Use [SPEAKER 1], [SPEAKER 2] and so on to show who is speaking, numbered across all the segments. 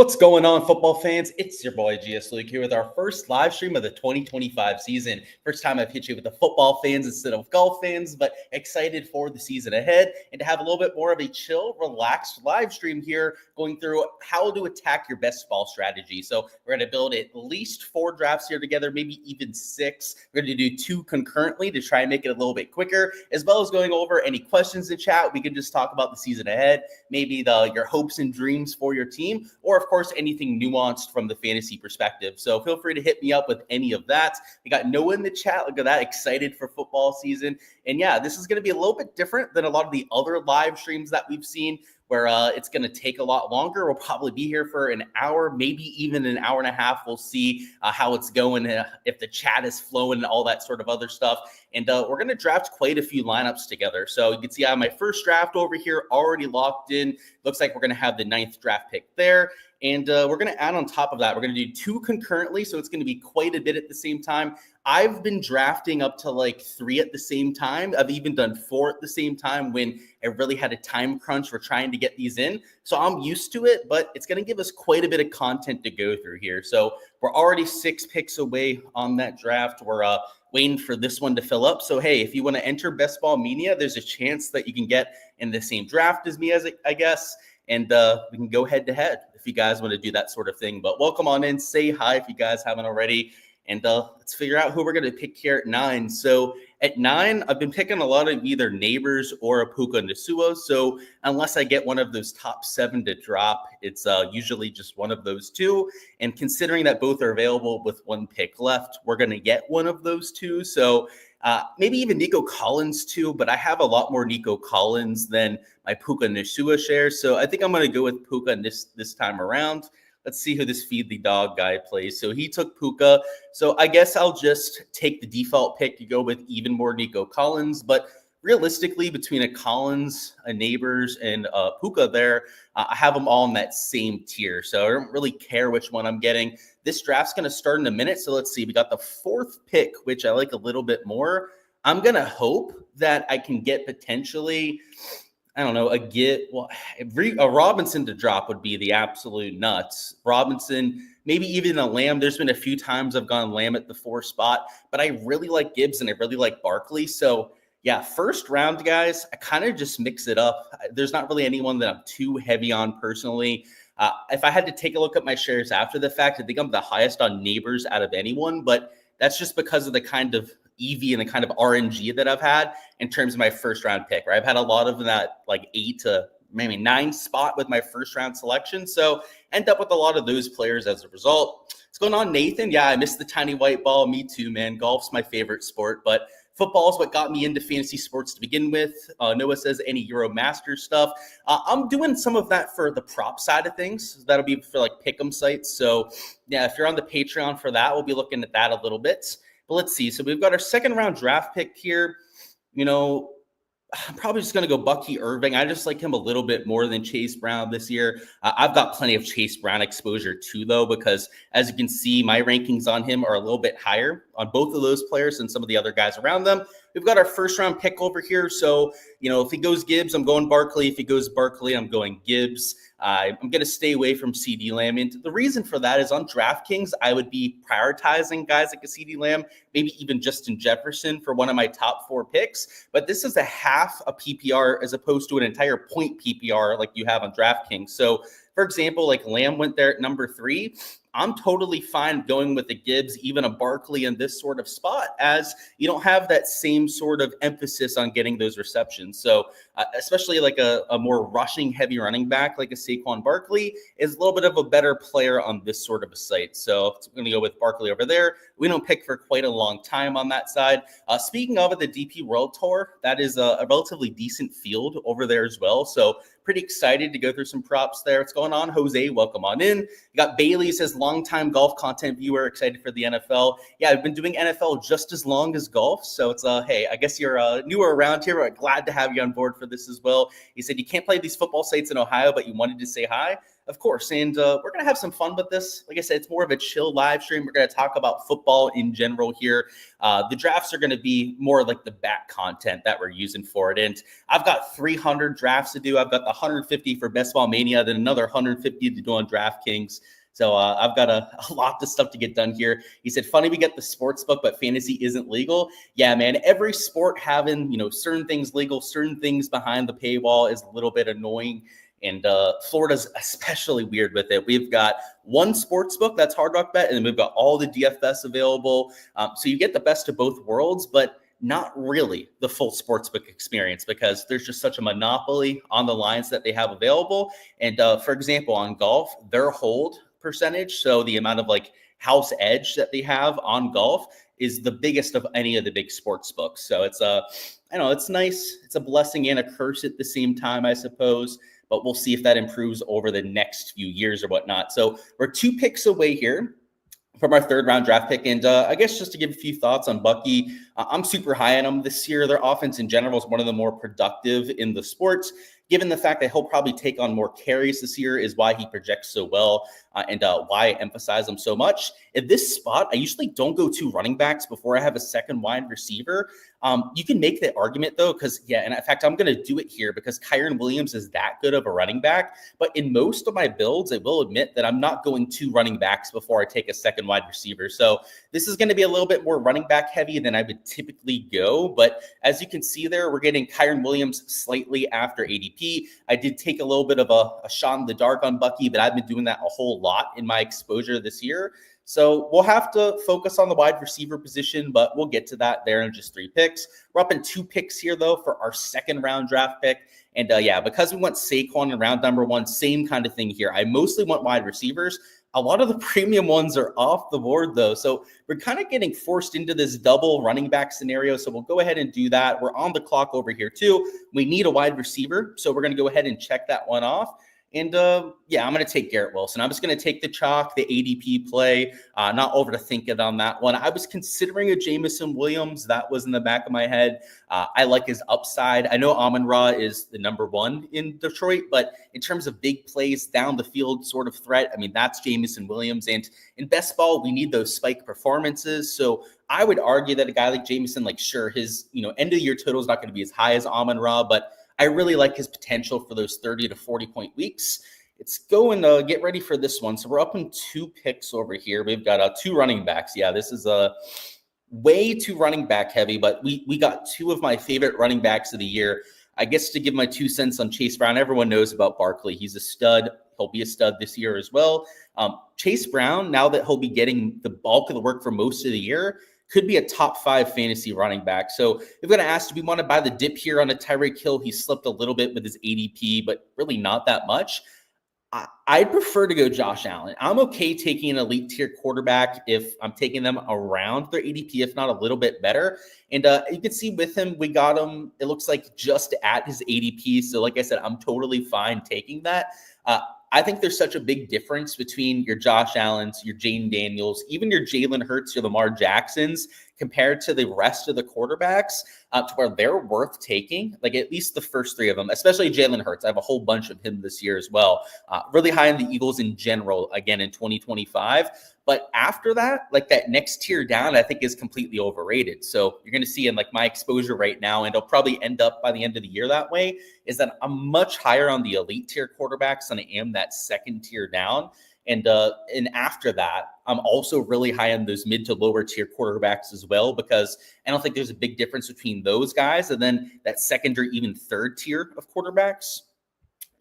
[SPEAKER 1] What's going on, football fans? It's your boy GS Luke here with our first live stream of the 2025 season. First time I've hit you with the football fans instead of golf fans, but excited for the season ahead and to have a little bit more of a chill, relaxed live stream here going through how to attack your best ball strategy. So we're going to build at least 4 drafts here together, maybe even 6. We're going to do 2 concurrently to try and make it a little bit quicker, as well as going over any questions in chat. We can just talk about the season ahead, maybe your hopes and dreams for your team, or of course, anything nuanced from the fantasy perspective. So feel free to hit me up with any of that. We got Noah in the chat. Look at that, excited for football season. And yeah, this is going to be a little bit different than a lot of the other live streams that we've seen, where it's going to take a lot longer. We'll probably be here for an hour, maybe even an hour and a half. We'll see how it's going, if the chat is flowing and all that sort of other stuff. And we're going to draft quite a few lineups together. So you can see I have my first draft over here already locked in. Looks like we're going to have the 9th draft pick there. And we're going to add on top of that, we're going to do 2 concurrently. So it's going to be quite a bit at the same time. I've been drafting up to like 3 at the same time. I've even done 4 at the same time when I really had a time crunch for trying to get these in. So I'm used to it, but it's going to give us quite a bit of content to go through here. So we're already 6 picks away on that draft. We're waiting for this one to fill up. So, hey, if you want to enter Best Ball Media, there's a chance that you can get in the same draft as me, I guess. And we can go head to head if you guys want to do that sort of thing. But welcome on in. Say hi if you guys haven't already. And let's figure out who we're going to pick here at 9. So at 9, I've been picking a lot of either Neighbors or a Puka Nacua. So unless I get one of those top 7 to drop, it's usually just one of those 2. And considering that both are available with 1 pick left, we're going to get one of those 2. So maybe even Nico Collins too, but I have a lot more Nico Collins than my Puka Nacua shares. So I think I'm going to go with Puka this time around. Let's see who this Feed the Dog guy plays. So he took Puka. So I guess I'll just take the default pick to go with even more Nico Collins. But realistically, between a Collins, a Neighbors, and a Puka there, I have them all in that same tier. So I don't really care which one I'm getting. This draft's going to start in a minute. So let's see. We got the 4th pick, which I like a little bit more. I'm going to hope that I can get potentially, I don't know, a Robinson to drop would be the absolute nuts. Robinson, maybe even a Lamb. There's been a few times I've gone Lamb at the 4 spot, but I really like Gibbs and I really like Barkley. So yeah, first round, guys, I kind of just mix it up. There's not really anyone that I'm too heavy on personally. If I had to take a look at my shares after the fact, I think I'm the highest on Neighbors out of anyone, but that's just because of the kind of EV and the kind of RNG that I've had in terms of my first round pick, right? I've had a lot of that like 8 to maybe 9 spot with my first round selection. So end up with a lot of those players as a result. What's going on, Nathan? Yeah, I missed the tiny white ball. Me too, man. Golf's my favorite sport, but football is what got me into fantasy sports to begin with. Noah says any Euro Masters stuff. I'm doing some of that for the prop side of things. That'll be for like pick'em sites. So yeah, if you're on the Patreon for that, we'll be looking at that a little bit. But let's see. So we've got our 2nd round draft pick here. You know, I'm probably just going to go Bucky Irving. I just like him a little bit more than Chase Brown this year. I've got plenty of Chase Brown exposure too, though, because as you can see, my rankings on him are a little bit higher on both of those players than some of the other guys around them. We've got our first round pick over here. So, you know, if he goes Gibbs, I'm going Barkley. If he goes Barkley, I'm going Gibbs. I'm going to stay away from CD Lamb. And the reason for that is on DraftKings, I would be prioritizing guys like a CD Lamb, maybe even Justin Jefferson for one of my top 4 picks. But this is a half a PPR as opposed to an entire point PPR like you have on DraftKings. So, for example, like Lamb went there at number 3. I'm totally fine going with the Gibbs, even a Barkley in this sort of spot, as you don't have that same sort of emphasis on getting those receptions. So especially like a more rushing heavy running back like a Saquon Barkley is a little bit of a better player on this sort of a site. So we're going to go with Barkley over there. We don't pick for quite a long time on that side. Speaking of the DP World Tour, that is a relatively decent field over there as well. So pretty excited to go through some props there. What's going on, Jose? Welcome on in. You got Bailey, says longtime golf content viewer, excited for the NFL. Yeah, I've been doing NFL just as long as golf. So it's hey, I guess you're newer around here, but glad to have you on board for this as well. He said you can't play these football sites in Ohio, but you wanted to say hi. Of course, and we're going to have some fun with this. Like I said, it's more of a chill live stream. We're going to talk about football in general here. The drafts are going to be more like the back content that we're using for it. And I've got 300 drafts to do. I've got the 150 for Best Ball Mania, then another 150 to do on DraftKings. So I've got a lot of stuff to get done here. He said, funny we get the sports book, but fantasy isn't legal. Yeah, man, every sport having, certain things legal, certain things behind the paywall is a little bit annoying. And Florida's especially weird with it. We've got one sports book, that's Hard Rock Bet, and then we've got all the DFS available. So you get the best of both worlds, but not really the full sportsbook experience because there's just such a monopoly on the lines that they have available. And for example, on golf, their hold percentage, so the amount of like house edge that they have on golf is the biggest of any of the big sports books. So it's it's nice. It's a blessing and a curse at the same time, I suppose. But we'll see if that improves over the next few years or whatnot. So we're 2 picks away here from our 3rd round draft pick. And I guess just to give a few thoughts on Bucky, I'm super high on him this year. Their offense in general is one of the more productive in the sports. Given the fact that he'll probably take on more carries this year is why he projects so well and why I emphasize him so much. At this spot, I usually don't go 2 running backs before I have a second wide receiver. You can make the argument, though, because, and in fact, I'm going to do it here because Kyren Williams is that good of a running back. But in most of my builds, I will admit that I'm not going 2 running backs before I take a second wide receiver. So this is going to be a little bit more running back heavy than I would typically go. But as you can see there, we're getting Kyren Williams slightly after ADP. I did take a little bit of a shot in the dark on Bucky, but I've been doing that a whole lot in my exposure this year. So we'll have to focus on the wide receiver position, but we'll get to that there in just 3 picks. We're up in 2 picks here, though, for our 2nd round draft pick. And because we went Saquon in round number 1, same kind of thing here. I mostly want wide receivers. A lot of the premium ones are off the board, though. So we're kind of getting forced into this double running back scenario. So we'll go ahead and do that. We're on the clock over here, too. We need a wide receiver. So we're going to go ahead and check that one off. And I'm going to take Garrett Wilson. I'm just going to take the chalk, the ADP play, not overthink it on that one. I was considering a Jameson Williams. That was in the back of my head. I like his upside. I know Amon-Ra is the number 1 in Detroit, but in terms of big plays down the field sort of threat, I mean, that's Jameson Williams. And in best ball, we need those spike performances. So I would argue that a guy like Jameson, sure, his end of the year total is not going to be as high as Amon-Ra, but I really like his potential for those 30 to 40 point weeks. It's going to get ready for this one. So we're up in 2 picks over here. We've got 2 running backs. Yeah, this is a way too running back heavy, but we got 2 of my favorite running backs of the year. I guess to give my 2 cents on Chase Brown, everyone knows about Barkley. He's a stud. He'll be a stud this year as well. Chase Brown, now that he'll be getting the bulk of the work for most of the year, could be a top 5 fantasy running back. So we've got to ask, do we want to buy the dip here on a Tyreek Hill? He slipped a little bit with his ADP, but really not that much. I'd prefer to go Josh Allen. I'm okay taking an elite tier quarterback if I'm taking them around their ADP, if not a little bit better. And you can see with him, we got him, it looks like just at his ADP. So like I said, I'm totally fine taking that. I think there's such a big difference between your Josh Allens, your Jane Daniels, even your Jalen Hurts, your Lamar Jacksons, compared to the rest of the quarterbacks to where they're worth taking, like at least the first 3 of them, especially Jalen Hurts. I have a whole bunch of him this year as well. Really high on the Eagles in general, again, in 2025. But after that, like that next tier down, I think is completely overrated. So you're going to see in like my exposure right now, and it'll probably end up by the end of the year that way, is that I'm much higher on the elite tier quarterbacks than I am that second tier down. And after that, I'm also really high on those mid to lower tier quarterbacks as well, because I don't think there's a big difference between those guys and then that second or even third tier of quarterbacks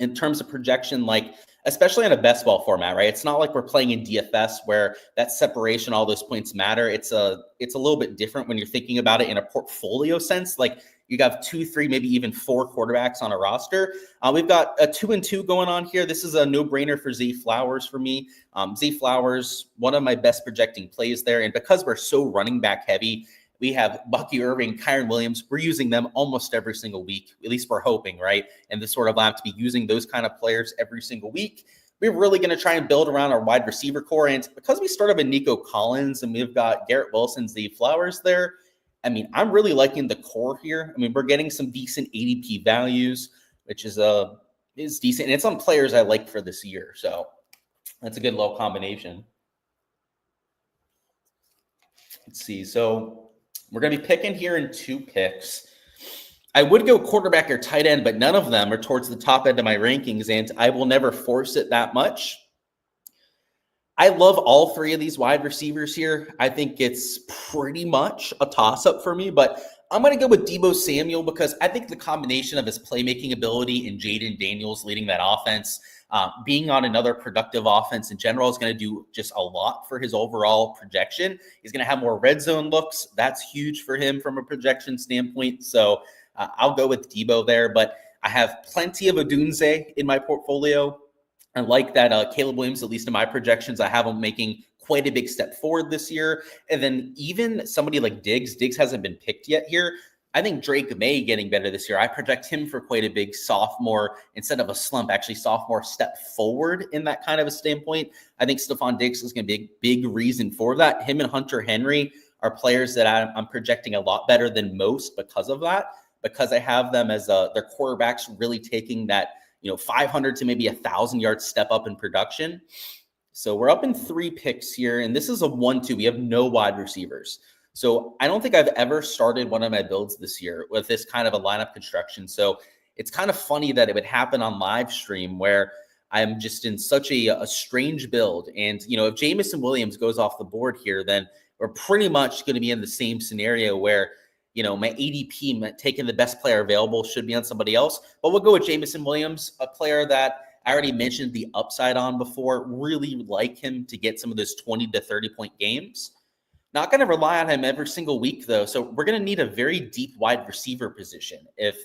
[SPEAKER 1] in terms of projection, like especially in a best ball format, right? It's not like we're playing in DFS where that separation, all those points matter. It's a little bit different when you're thinking about it in a portfolio sense. Like you have 2, 3, maybe even 4 quarterbacks on a roster. We've got a 2 and 2 going on here. This is a no-brainer for Zay Flowers for me. Zay Flowers, one of my best projecting plays there. And because we're so running back heavy, we have Bucky Irving, Kyren Williams. We're using them almost every single week. At least we're hoping, right? And this sort of lab to be using those kind of players every single week. We're really going to try and build around our wide receiver core. And because we started with Nico Collins and we've got Garrett Wilson, Zay Flowers there, I mean, I'm really liking the core here. I mean, we're getting some decent ADP values, which is is decent. And it's on players I like for this year. So that's a good little combination. Let's see. So we're going to be picking here in 2 picks. I would go quarterback or tight end, but none of them are towards the top end of my rankings, and I will never force it that much. I love all 3 of these wide receivers here. I think it's pretty much a toss-up for me, but I'm going to go with Deebo Samuel because I think the combination of his playmaking ability and Jaden Daniels leading that offense, being on another productive offense in general, is going to do just a lot for his overall projection. He's going to have more red zone looks. That's huge for him from a projection standpoint. So I'll go with Deebo there, but I have plenty of Odunze in my portfolio. I like that Caleb Williams, at least in my projections, I have him making quite a big step forward this year. And then even somebody like Diggs hasn't been picked yet here. I think Drake May getting better this year. I project him for quite a big sophomore, instead of a slump, actually sophomore step forward in that kind of a standpoint. I think Stephon Diggs is going to be a big reason for that. Him and Hunter Henry are players that I'm projecting a lot better than most because of that, because I have them as their quarterbacks really taking that 500 to maybe 1,000 yard step up in production. So we're up in 3 picks here, and this is a 1-2. We have no wide receivers. So I don't think I've ever started one of my builds this year with this kind of a lineup construction. So it's kind of funny that it would happen on live stream where I'm just in such a strange build. And, if Jameson Williams goes off the board here, then we're pretty much going to be in the same scenario where my ADP taking the best player available should be on somebody else. But we'll go with Jameson Williams, a player that I already mentioned the upside on before. Really like him to get some of those 20 to 30-point games. Not going to rely on him every single week, though. So we're going to need a very deep wide receiver position. If,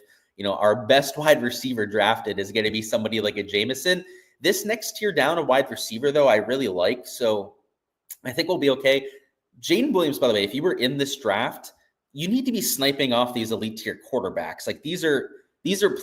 [SPEAKER 1] our best wide receiver drafted is going to be somebody like a Jameson. This next tier down a wide receiver, though, I really like. So I think we'll be okay. Jaden Williams, by the way, if you were in this draft, you need to be sniping off these elite tier quarterbacks. Like these are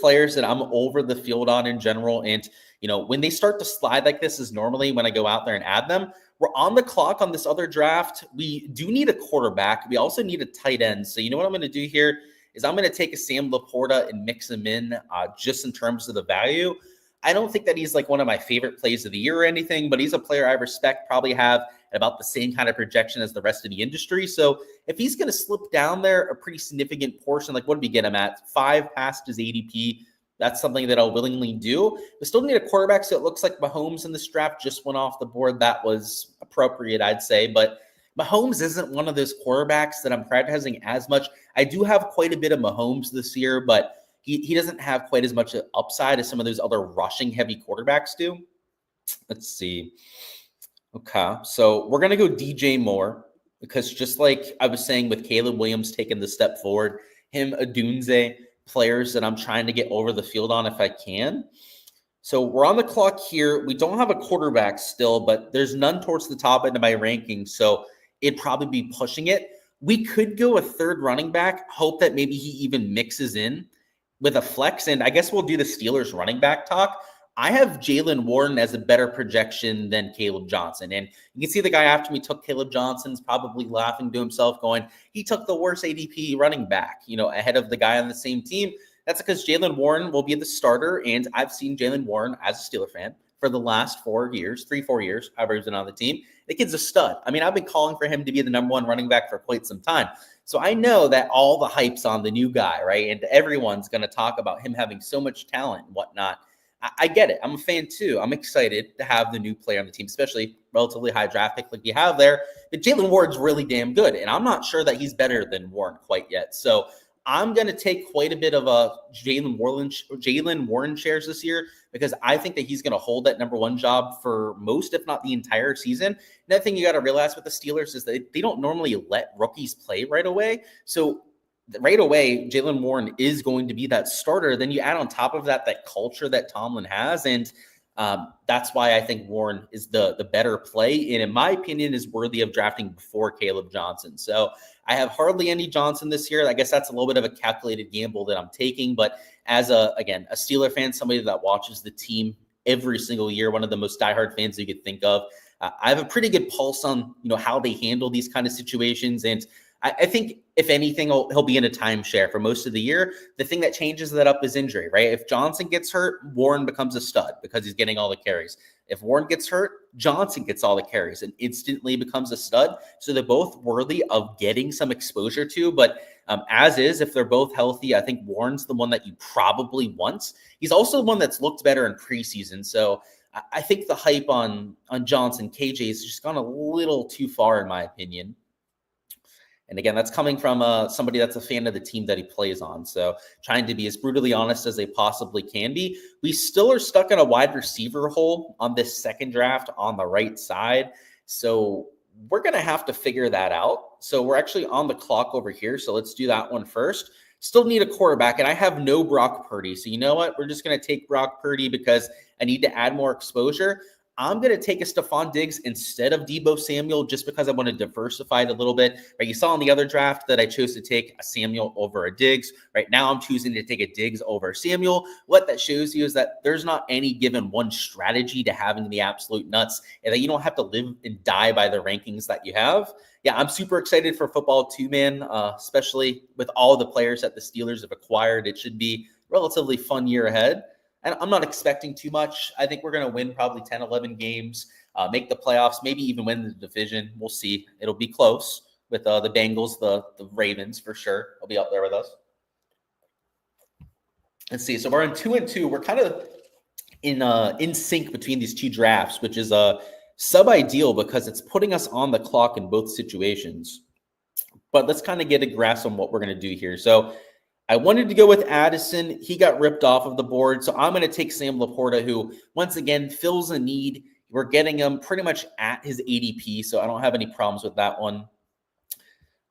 [SPEAKER 1] players that I'm over the field on in general. And, when they start to slide like this is normally when I go out there and add them. We're on the clock on this other draft. We do need a quarterback. We also need a tight end. So what I'm going to do here is I'm going to take a Sam Laporta and mix him in just in terms of the value. I don't think that he's like one of my favorite plays of the year or anything, but he's a player I respect, probably have about the same kind of projection as the rest of the industry. So if he's going to slip down there a pretty significant portion, like what did we get him at? 5 past his ADP. That's something that I'll willingly do. We still need a quarterback, so it looks like Mahomes in this draft just went off the board. That was appropriate, I'd say. But Mahomes isn't one of those quarterbacks that I'm prioritizing as much. I do have quite a bit of Mahomes this year, but he doesn't have quite as much upside as some of those other rushing-heavy quarterbacks do. Let's see. Okay, so we're going to go DJ Moore because just like I was saying with Caleb Williams taking the step forward, him, Odunze, players that I'm trying to get over the field on if I can. So we're on the clock here. We don't have a quarterback still, but there's none towards the top end of my rankings, so it'd probably be pushing it. We could go a third running back, hope that maybe he even mixes in with a flex, and I guess we'll do the Steelers running back talk. I have Jalen Warren as a better projection than Caleb Johnson. And you can see the guy after me took Caleb Johnson's probably laughing to himself going, he took the worst ADP running back, ahead of the guy on the same team. That's because Jalen Warren will be the starter. And I've seen Jalen Warren as a Steeler fan for the last 4 years, 3-4 years, however he's been on the team. The kid's a stud. I mean, I've been calling for him to be the number 1 running back for quite some time. So I know that all the hype's on the new guy, right? And everyone's going to talk about him having so much talent and whatnot. I get it. I'm a fan too. I'm excited to have the new player on the team, especially relatively high draft pick like you have there. But Jalen Warren's really damn good, and I'm not sure that he's better than Warren quite yet. So I'm going to take quite a bit of a Jalen Warren shares this year because I think that he's going to hold that number 1 job for most, if not the entire season. Another thing you got to realize with the Steelers is that they don't normally let rookies play right away. So right away, Jalen Warren is going to be that starter. Then you add on top of that culture that Tomlin has, and that's why I think Warren is the better play, and in my opinion, is worthy of drafting before Caleb Johnson. So I have hardly any Johnson this year. I guess that's a little bit of a calculated gamble that I'm taking, but as a Steeler fan, somebody that watches the team every single year, one of the most diehard fans you could think of, I have a pretty good pulse on how they handle these kind of situations, and I think if anything, he'll be in a timeshare for most of the year. The thing that changes that up is injury, right? If Johnson gets hurt, Warren becomes a stud because he's getting all the carries. If Warren gets hurt, Johnson gets all the carries and instantly becomes a stud. So they're both worthy of getting some exposure to. But as is, if they're both healthy, I think Warren's the one that you probably want. He's also the one that's looked better in preseason. So I think the hype on Johnson, KJ, has just gone a little too far, in my opinion. And again, that's coming from somebody that's a fan of the team that he plays on. So trying to be as brutally honest as they possibly can be. We still are stuck in a wide receiver hole on this second draft on the right side. So we're going to have to figure that out. So we're actually on the clock over here. So let's do that one first. Still need a quarterback, and I have no Brock Purdy. So you know what? We're just going to take Brock Purdy because I need to add more exposure. I'm going to take a Stephon Diggs instead of Deebo Samuel just because I want to diversify it a little bit. Right? You saw in the other draft that I chose to take a Samuel over a Diggs. Right now, I'm choosing to take a Diggs over Samuel. What that shows you is that there's not any given one strategy to having the absolute nuts, and that you don't have to live and die by the rankings that you have. Yeah, I'm super excited for football too, man, especially with all the players that the Steelers have acquired. It should be a relatively fun year ahead. And I'm not expecting too much. I think we're going to win probably 10, 11 games, make the playoffs, maybe even win the division. We'll see. It'll be close with the Bengals, the Ravens for sure. They'll be up there with us. Let's see. So we're in 2-2. We're kind of in sync between these two drafts, which is sub-ideal because it's putting us on the clock in both situations. But let's kind of get a grasp on what we're going to do here. So I wanted to go with Addison. He got ripped off of the board. So I'm going to take Sam Laporta, who, once again, fills a need. We're getting him pretty much at his ADP, so I don't have any problems with that one.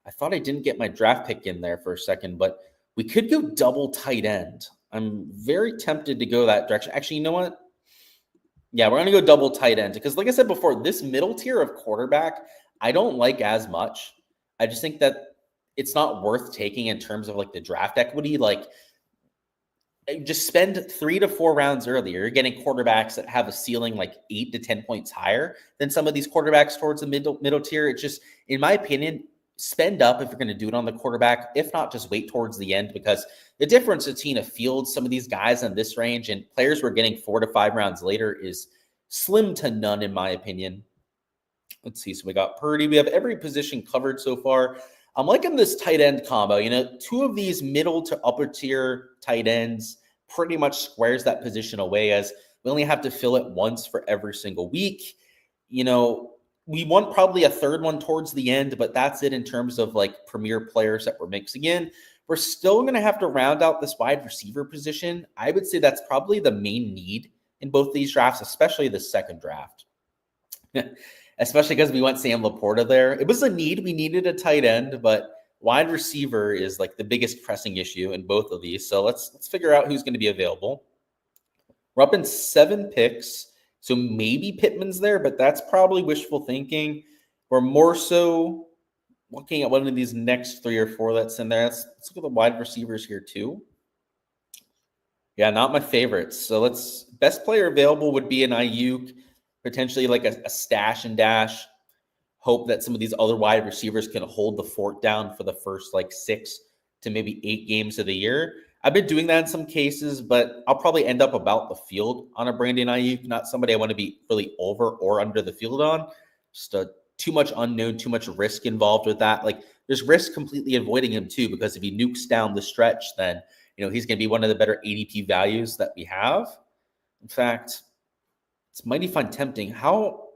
[SPEAKER 1] I thought I didn't get my draft pick in there for a second, but we could go double tight end. I'm very tempted to go that direction. Actually, you know what? Yeah, we're going to go double tight end because, like I said before, this middle tier of quarterback, I don't like as much. I just think that it's not worth taking in terms of like the draft equity. Like, just spend 3 to 4 rounds earlier. You're getting quarterbacks that have a ceiling like 8 to 10 points higher than some of these quarterbacks towards the middle tier. It's just, in my opinion, spend up if you're going to do it on the quarterback. If not, just wait towards the end because the difference between a field, some of these guys in this range and players we're getting 4 to 5 rounds later is slim to none, in my opinion. Let's see. So we got Purdy. We have every position covered so far. I'm liking this tight end combo. You know, 2 of these middle to upper tier tight ends pretty much squares that position away as we only have to fill it once for every single week. You know, we want probably a third one towards the end, but that's it in terms of like premier players that we're mixing in. We're still going to have to round out this wide receiver position. I would say that's probably the main need in both these drafts, especially the second draft. Especially because we went Sam Laporta there. It was a need. We needed a tight end, but wide receiver is like the biggest pressing issue in both of these. So let's figure out who's going to be available. We're up in 7 picks. So maybe Pittman's there, but that's probably wishful thinking. We're more so looking at one of these next 3 or 4 that's in there. Let's look at the wide receivers here too. Yeah, not my favorites. So best player available would be an Ayuk, potentially like a stash and dash. Hope that some of these other wide receivers can hold the fort down for the first like 6 to maybe 8 games of the year. I've been doing that in some cases, but I'll probably end up about the field on a Brandon Ayuk, not somebody I want to be really over or under the field on. Just too much unknown, too much risk involved with that. Like there's risk completely avoiding him too, because if he nukes down the stretch, then he's going to be one of the better ADP values that we have. In fact, it's mighty fun tempting. How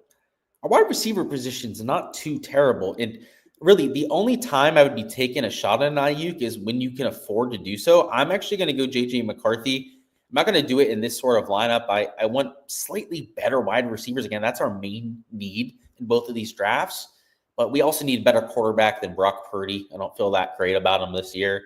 [SPEAKER 1] our wide receiver position is not too terrible. And really, the only time I would be taking a shot at an Ayuk is when you can afford to do so. I'm actually going to go JJ McCarthy. I'm not going to do it in this sort of lineup. I want slightly better wide receivers. Again, that's our main need in both of these drafts. But we also need a better quarterback than Brock Purdy. I don't feel that great about him this year.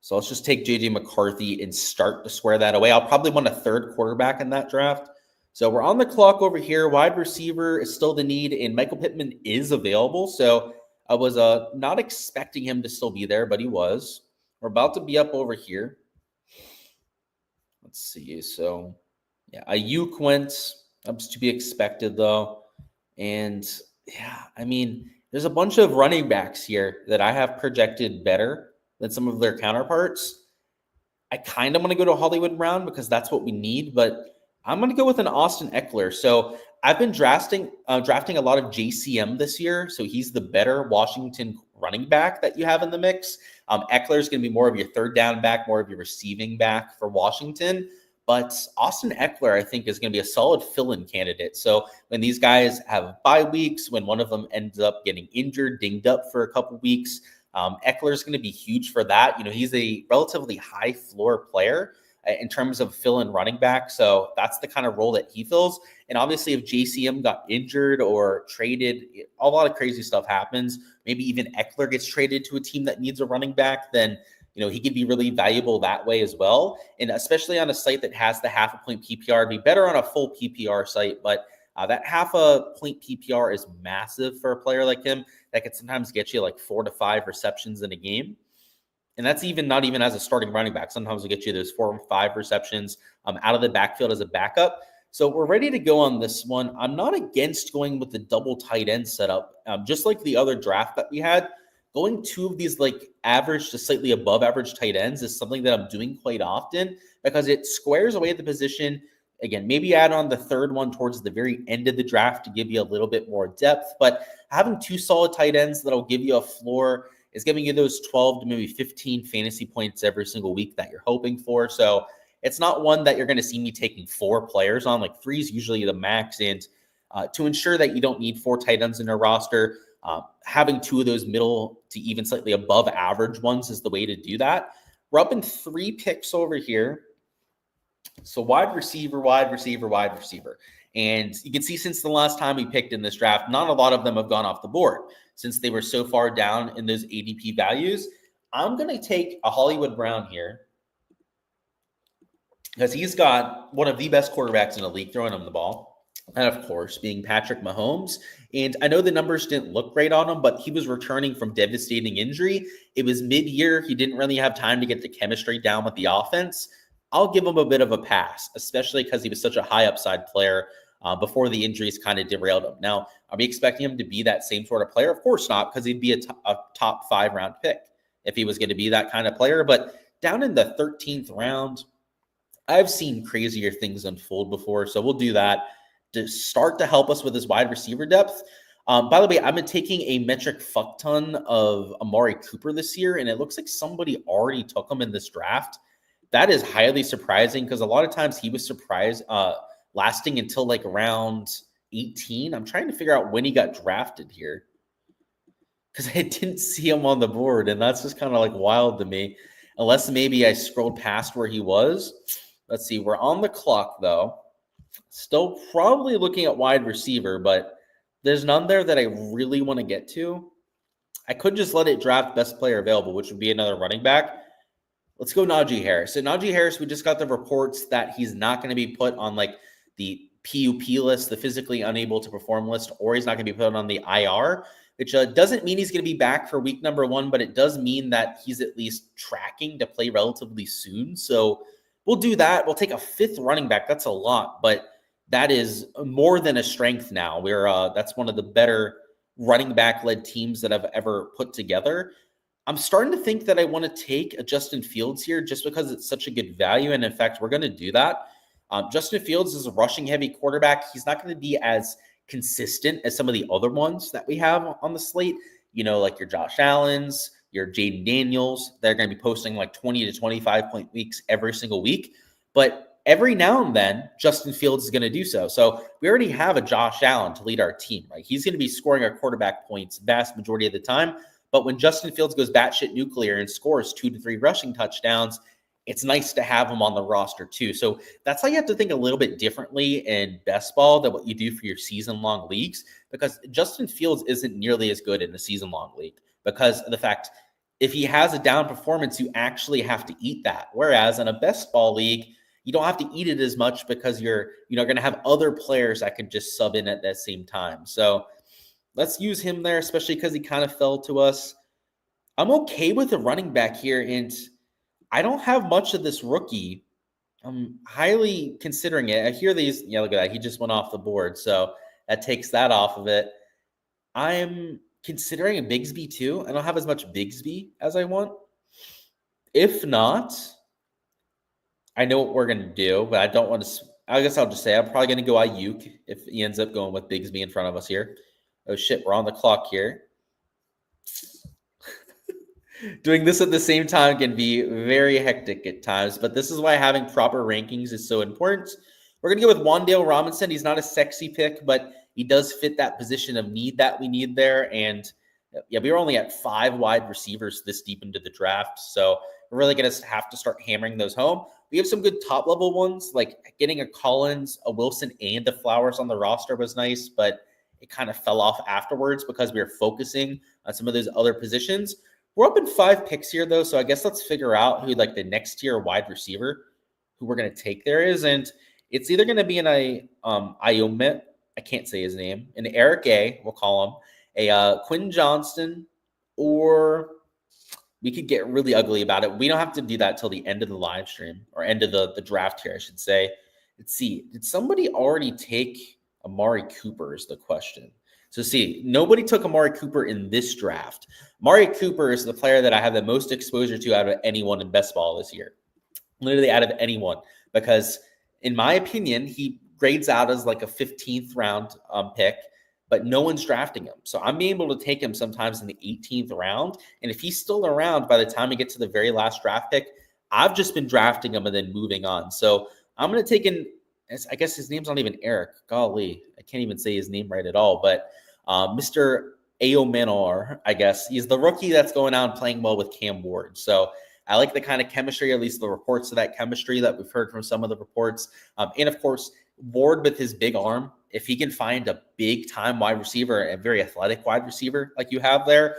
[SPEAKER 1] So let's just take JJ McCarthy and start to square that away. I'll probably want a third quarterback in that draft. So we're on the clock over here. Wide receiver is still the need, and Michael Pittman is available. So I was not expecting him to still be there, but he was. We're about to be up over here. Let's see. So, yeah, Ayuk went. That was to be expected, though. And, yeah, I mean, There's a bunch of running backs here that I have projected better than some of their counterparts. I kind of want to go to Hollywood Brown because that's what we need, but I'm going to go with an Austin Eckler. So I've been drafting a lot of JCM this year. So he's the better Washington running back that you have in the mix. Eckler is going to be more of your third down back, more of your receiving back for Washington. But Austin Eckler, I think, is going to be a solid fill-in candidate. So when these guys have bye weeks, when one of them ends up getting injured, dinged up for a couple weeks, Eckler is going to be huge for that. He's a relatively high floor player in terms of fill-in running back. So that's the kind of role that he fills. And obviously, if JCM got injured or traded, a lot of crazy stuff happens. Maybe even Eckler gets traded to a team that needs a running back, then he could be really valuable that way as well. And especially on a site that has the half a point PPR, it'd be better on a full PPR site. But that half a point PPR is massive for a player like him. That could sometimes get you like 4 to 5 receptions in a game. And that's not even as a starting running back. Sometimes it'll get you those 4 or 5 receptions out of the backfield as a backup. So we're ready to go on this one. I'm not against going with the double tight end setup. Just like the other draft that we had, going 2 of these like average to slightly above average tight ends is something that I'm doing quite often because it squares away the position. Again, maybe add on the third one towards the very end of the draft to give you a little bit more depth. But having 2 solid tight ends that'll give you a floor is giving you those 12 to maybe 15 fantasy points every single week that you're hoping for. So it's not one that you're going to see me taking 4 players on. Like 3 is usually the max. And to ensure that you don't need 4 tight ends in your roster, having 2 of those middle to even slightly above average ones is the way to do that. We're up in 3 picks over here. So wide receiver, wide receiver, wide receiver. And you can see since the last time we picked in this draft, not a lot of them have gone off the board since they were so far down in those ADP values. I'm going to take a Hollywood Brown here because he's got one of the best quarterbacks in the league throwing him the ball. And of course, being Patrick Mahomes. And I know the numbers didn't look great on him, but he was returning from devastating injury. It was mid-year. He didn't really have time to get the chemistry down with the offense. I'll give him a bit of a pass, especially because he was such a high upside player before the injuries kind of derailed him. Now, are we expecting him to be that same sort of player? Of course not, because he'd be a top 5 round pick if he was going to be that kind of player. But down in the 13th round, I've seen crazier things unfold before. So we'll do that to start to help us with his wide receiver depth. By the way, I've been taking a metric fuck ton of Amari Cooper this year, and it looks like somebody already took him in this draft. That is highly surprising because a lot of times he was surprised lasting until like around 18. I'm trying to figure out when he got drafted here because I didn't see him on the board, and that's just kind of like wild to me. Unless maybe I scrolled past where he was. Let's see. We're on the clock, though. Still probably looking at wide receiver, but there's none there that I really want to get to. I could just let it draft best player available, which would be another running back. Let's go Najee Harris. So Najee Harris, we just got the reports that he's not going to be put on like the PUP list, the physically unable to perform list, or he's not going to be put on the IR, which doesn't mean he's going to be back for week number 1, but it does mean that he's at least tracking to play relatively soon. So we'll do that. We'll take a 5th running back. That's a lot, but that is more than a strength now. That's one of the better running back led teams that I've ever put together. I'm starting to think that I want to take a Justin Fields here just because it's such a good value. And in fact, we're going to do that. Justin Fields is a rushing heavy quarterback. He's not going to be as consistent as some of the other ones that we have on the slate, like your Josh Allens, your Jaden Daniels. They're going to be posting like 20 to 25 point weeks every single week. But every now and then, Justin Fields is going to do so. So we already have a Josh Allen to lead our team, right? He's going to be scoring our quarterback points vast majority of the time. But when Justin Fields goes batshit nuclear and scores 2 to 3 rushing touchdowns, it's nice to have him on the roster too. So that's how you have to think a little bit differently in best ball than what you do for your season-long leagues, because Justin Fields isn't nearly as good in a season-long league because of the fact if he has a down performance, you actually have to eat that. Whereas in a best ball league, you don't have to eat it as much because you're going to have other players that can just sub in at that same time. So let's use him there, especially because he kind of fell to us. I'm okay with a running back here, and I don't have much of this rookie. I'm highly considering it. I hear these, look at that. He just went off the board, so that takes that off of it. I'm considering a Bigsby too. I don't have as much Bigsby as I want. If not, I know what we're going to do, but I don't want to. I guess I'll just say I'm probably going to go Ayuk if he ends up going with Bigsby in front of us here. Oh, shit. We're on the clock here. Doing this at the same time can be very hectic at times, but this is why having proper rankings is so important. We're going to go with Wan'Dale Robinson. He's not a sexy pick, but he does fit that position of need that we need there. And yeah, we were only at 5 wide receivers this deep into the draft. So we're really going to have to start hammering those home. We have some good top level ones, like getting a Collins, a Wilson, and a Flowers on the roster was nice, but it kind of fell off afterwards because we were focusing on some of those other positions. We're up in 5 picks here, though, so I guess let's figure out who like the next tier wide receiver who we're going to take there is. And it's either going to be an Iomit, I can't say his name, an Eric A, we'll call him, a Quinn Johnston, or we could get really ugly about it. We don't have to do that till the end of the live stream, or end of the draft here, I should say. Let's see. Did somebody already take Amari Cooper is the question. So see, nobody took Amari Cooper in this draft. Amari Cooper is the player that I have the most exposure to out of anyone in best ball this year. Literally out of anyone. Because in my opinion, he grades out as like a 15th round pick, but no one's drafting him. So I'm being able to take him sometimes in the 18th round. And if he's still around by the time we get to the very last draft pick, I've just been drafting him and then moving on. So I'm going to take in, I guess his name's not even Eric. Golly, I can't even say his name right at all. But Mr. Aomanor, I guess, he's the rookie that's going out and playing well with Cam Ward. So I like the kind of chemistry, at least the reports of that chemistry that we've heard from some of the reports. And of course, Ward with his big arm, if he can find a big time wide receiver, a very athletic wide receiver like you have there,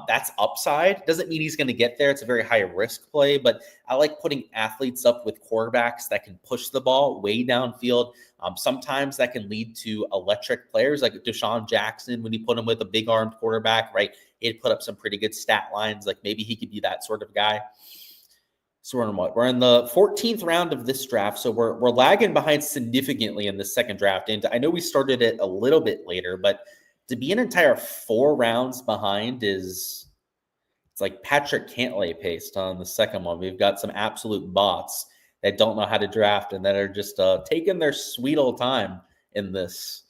[SPEAKER 1] that's upside. Doesn't mean he's going to get there. It's a very high risk play, but I like putting athletes up with quarterbacks that can push the ball way downfield. Sometimes that can lead to electric players like Deshaun Jackson when you put him with a big armed quarterback, right? He'd put up some pretty good stat lines. Like maybe he could be that sort of guy. So we're in what? We're in the 14th round of this draft. So we're lagging behind significantly in the second draft. And I know we started it a little bit later, but to be an entire 4 rounds behind it's like Patrick Cantlay paced on the second one. We've got some absolute bots that don't know how to draft and that are just taking their sweet old time in this.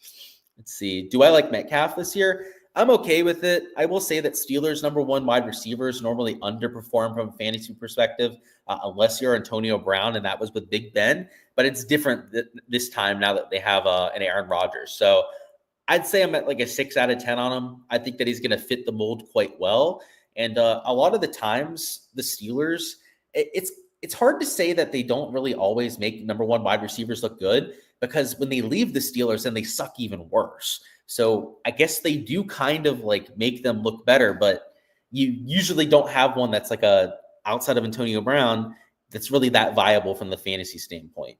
[SPEAKER 1] Let's see. Do I like Metcalf this year? I'm okay with it. I will say that Steelers' number 1 wide receivers normally underperform from a fantasy perspective, unless you're Antonio Brown, and that was with Big Ben. But it's different this time now that they have an Aaron Rodgers. So I'd say I'm at like a 6 out of 10 on him. I think that he's going to fit the mold quite well. And a lot of the times, the Steelers, it's hard to say that they don't really always make number 1 wide receivers look good, because when they leave the Steelers, then they suck even worse. So I guess they do kind of like make them look better, but you usually don't have one that's like outside of Antonio Brown that's really that viable from the fantasy standpoint.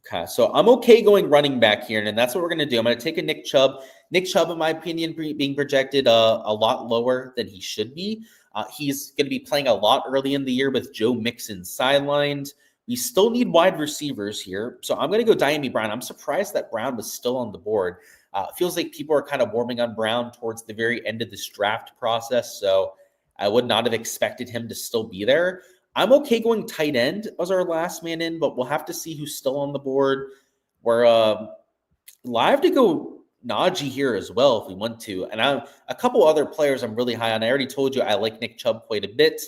[SPEAKER 1] Okay, so I'm okay going running back here, and that's what we're going to do. I'm going to take a Nick Chubb. Nick Chubb, in my opinion, being projected a lot lower than he should be. He's going to be playing a lot early in the year with Joe Mixon sidelined. We still need wide receivers here. So I'm going to go Diami Brown. I'm surprised that Brown was still on the board. It feels like people are kind of warming on Brown towards the very end of this draft process. So I would not have expected him to still be there. I'm okay going tight end as our last man in, but we'll have to see who's still on the board. We're live to go Najee here as well if we want to. And a couple other players I'm really high on. I already told you I like Nick Chubb quite a bit.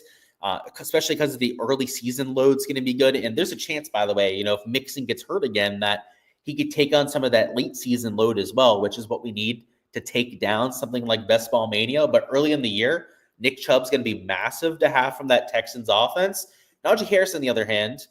[SPEAKER 1] Especially because of the early season load's going to be good. And there's a chance, by the way, if Mixon gets hurt again, that he could take on some of that late season load as well, which is what we need to take down something like Best Ball Mania. But early in the year, Nick Chubb's going to be massive to have from that Texans offense. Najee Harris, on the other hand,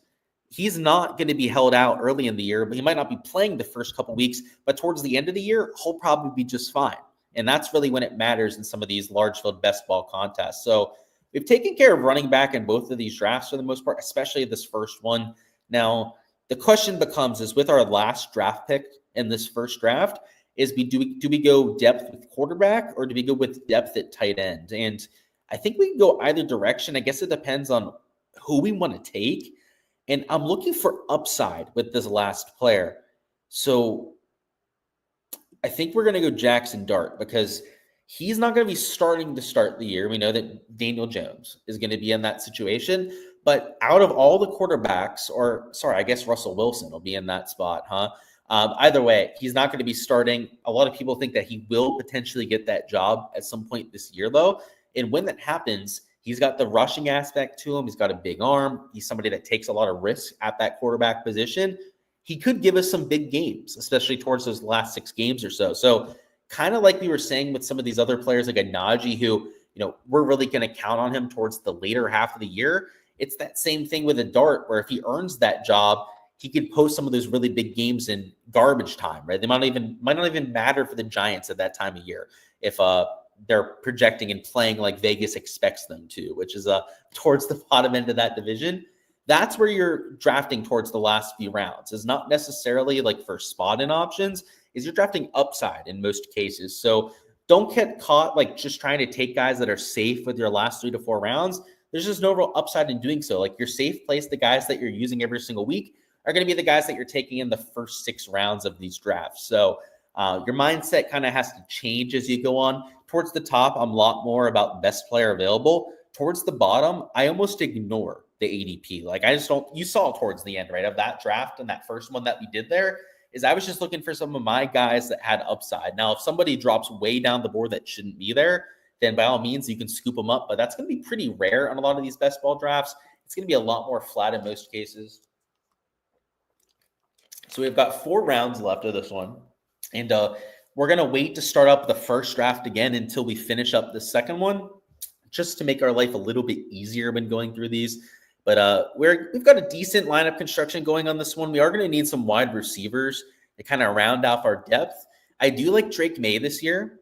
[SPEAKER 1] he's not going to be held out early in the year, but he might not be playing the first couple weeks. But towards the end of the year, he'll probably be just fine. And that's really when it matters in some of these large field best ball contests. So we've taken care of running back in both of these drafts for the most part, especially this first one. Now, the question becomes is with our last draft pick in this first draft, do we go depth with quarterback or do we go with depth at tight end? And I think we can go either direction. I guess it depends on who we want to take. And I'm looking for upside with this last player. So I think we're going to go Jackson Dart because He's not going to be starting to start the year. We know that Daniel Jones is going to be in that situation. But out of all the quarterbacks, or sorry, I guess Russell Wilson will be in that spot, huh? Either way, he's not going to be starting. A lot of people think that he will potentially get that job at some point this year, though. And when that happens, he's got the rushing aspect to him. He's got a big arm. He's somebody that takes a lot of risk at that quarterback position. He could give us some big games, especially towards those last 6 games or so. So kind of like we were saying with some of these other players like a Najee, who, we're really going to count on him towards the later half of the year. It's that same thing with a Dart, where if he earns that job, he could post some of those really big games in garbage time, right? They might not even matter for the Giants at that time of year if they're projecting and playing like Vegas expects them to, which is towards the bottom end of that division. That's where you're drafting towards the last few rounds. Is not necessarily like for spot in options, is you're drafting upside in most cases. So don't get caught like just trying to take guys that are safe with your last 3 to 4 rounds. There's just no real upside in doing so. Like your safe place, the guys that you're using every single week are going to be the guys that you're taking in the first 6 rounds of these drafts. So your mindset kind of has to change as you go on. Towards the top, I'm a lot more about best player available. Towards the bottom, I almost ignore the ADP. Like I just don't, you saw towards the end, right, of that draft and that first one that we did there, is I was just looking for some of my guys that had upside. Now, if somebody drops way down the board that shouldn't be there, then by all means, you can scoop them up. But that's going to be pretty rare on a lot of these best ball drafts. It's going to be a lot more flat in most cases. So we've got 4 rounds left of this one. And we're going to wait to start up the first draft again until we finish up the second one, just to make our life a little bit easier when going through these. But we've got a decent lineup construction going on this one. We are going to need some wide receivers to kind of round off our depth. I do like Drake May this year.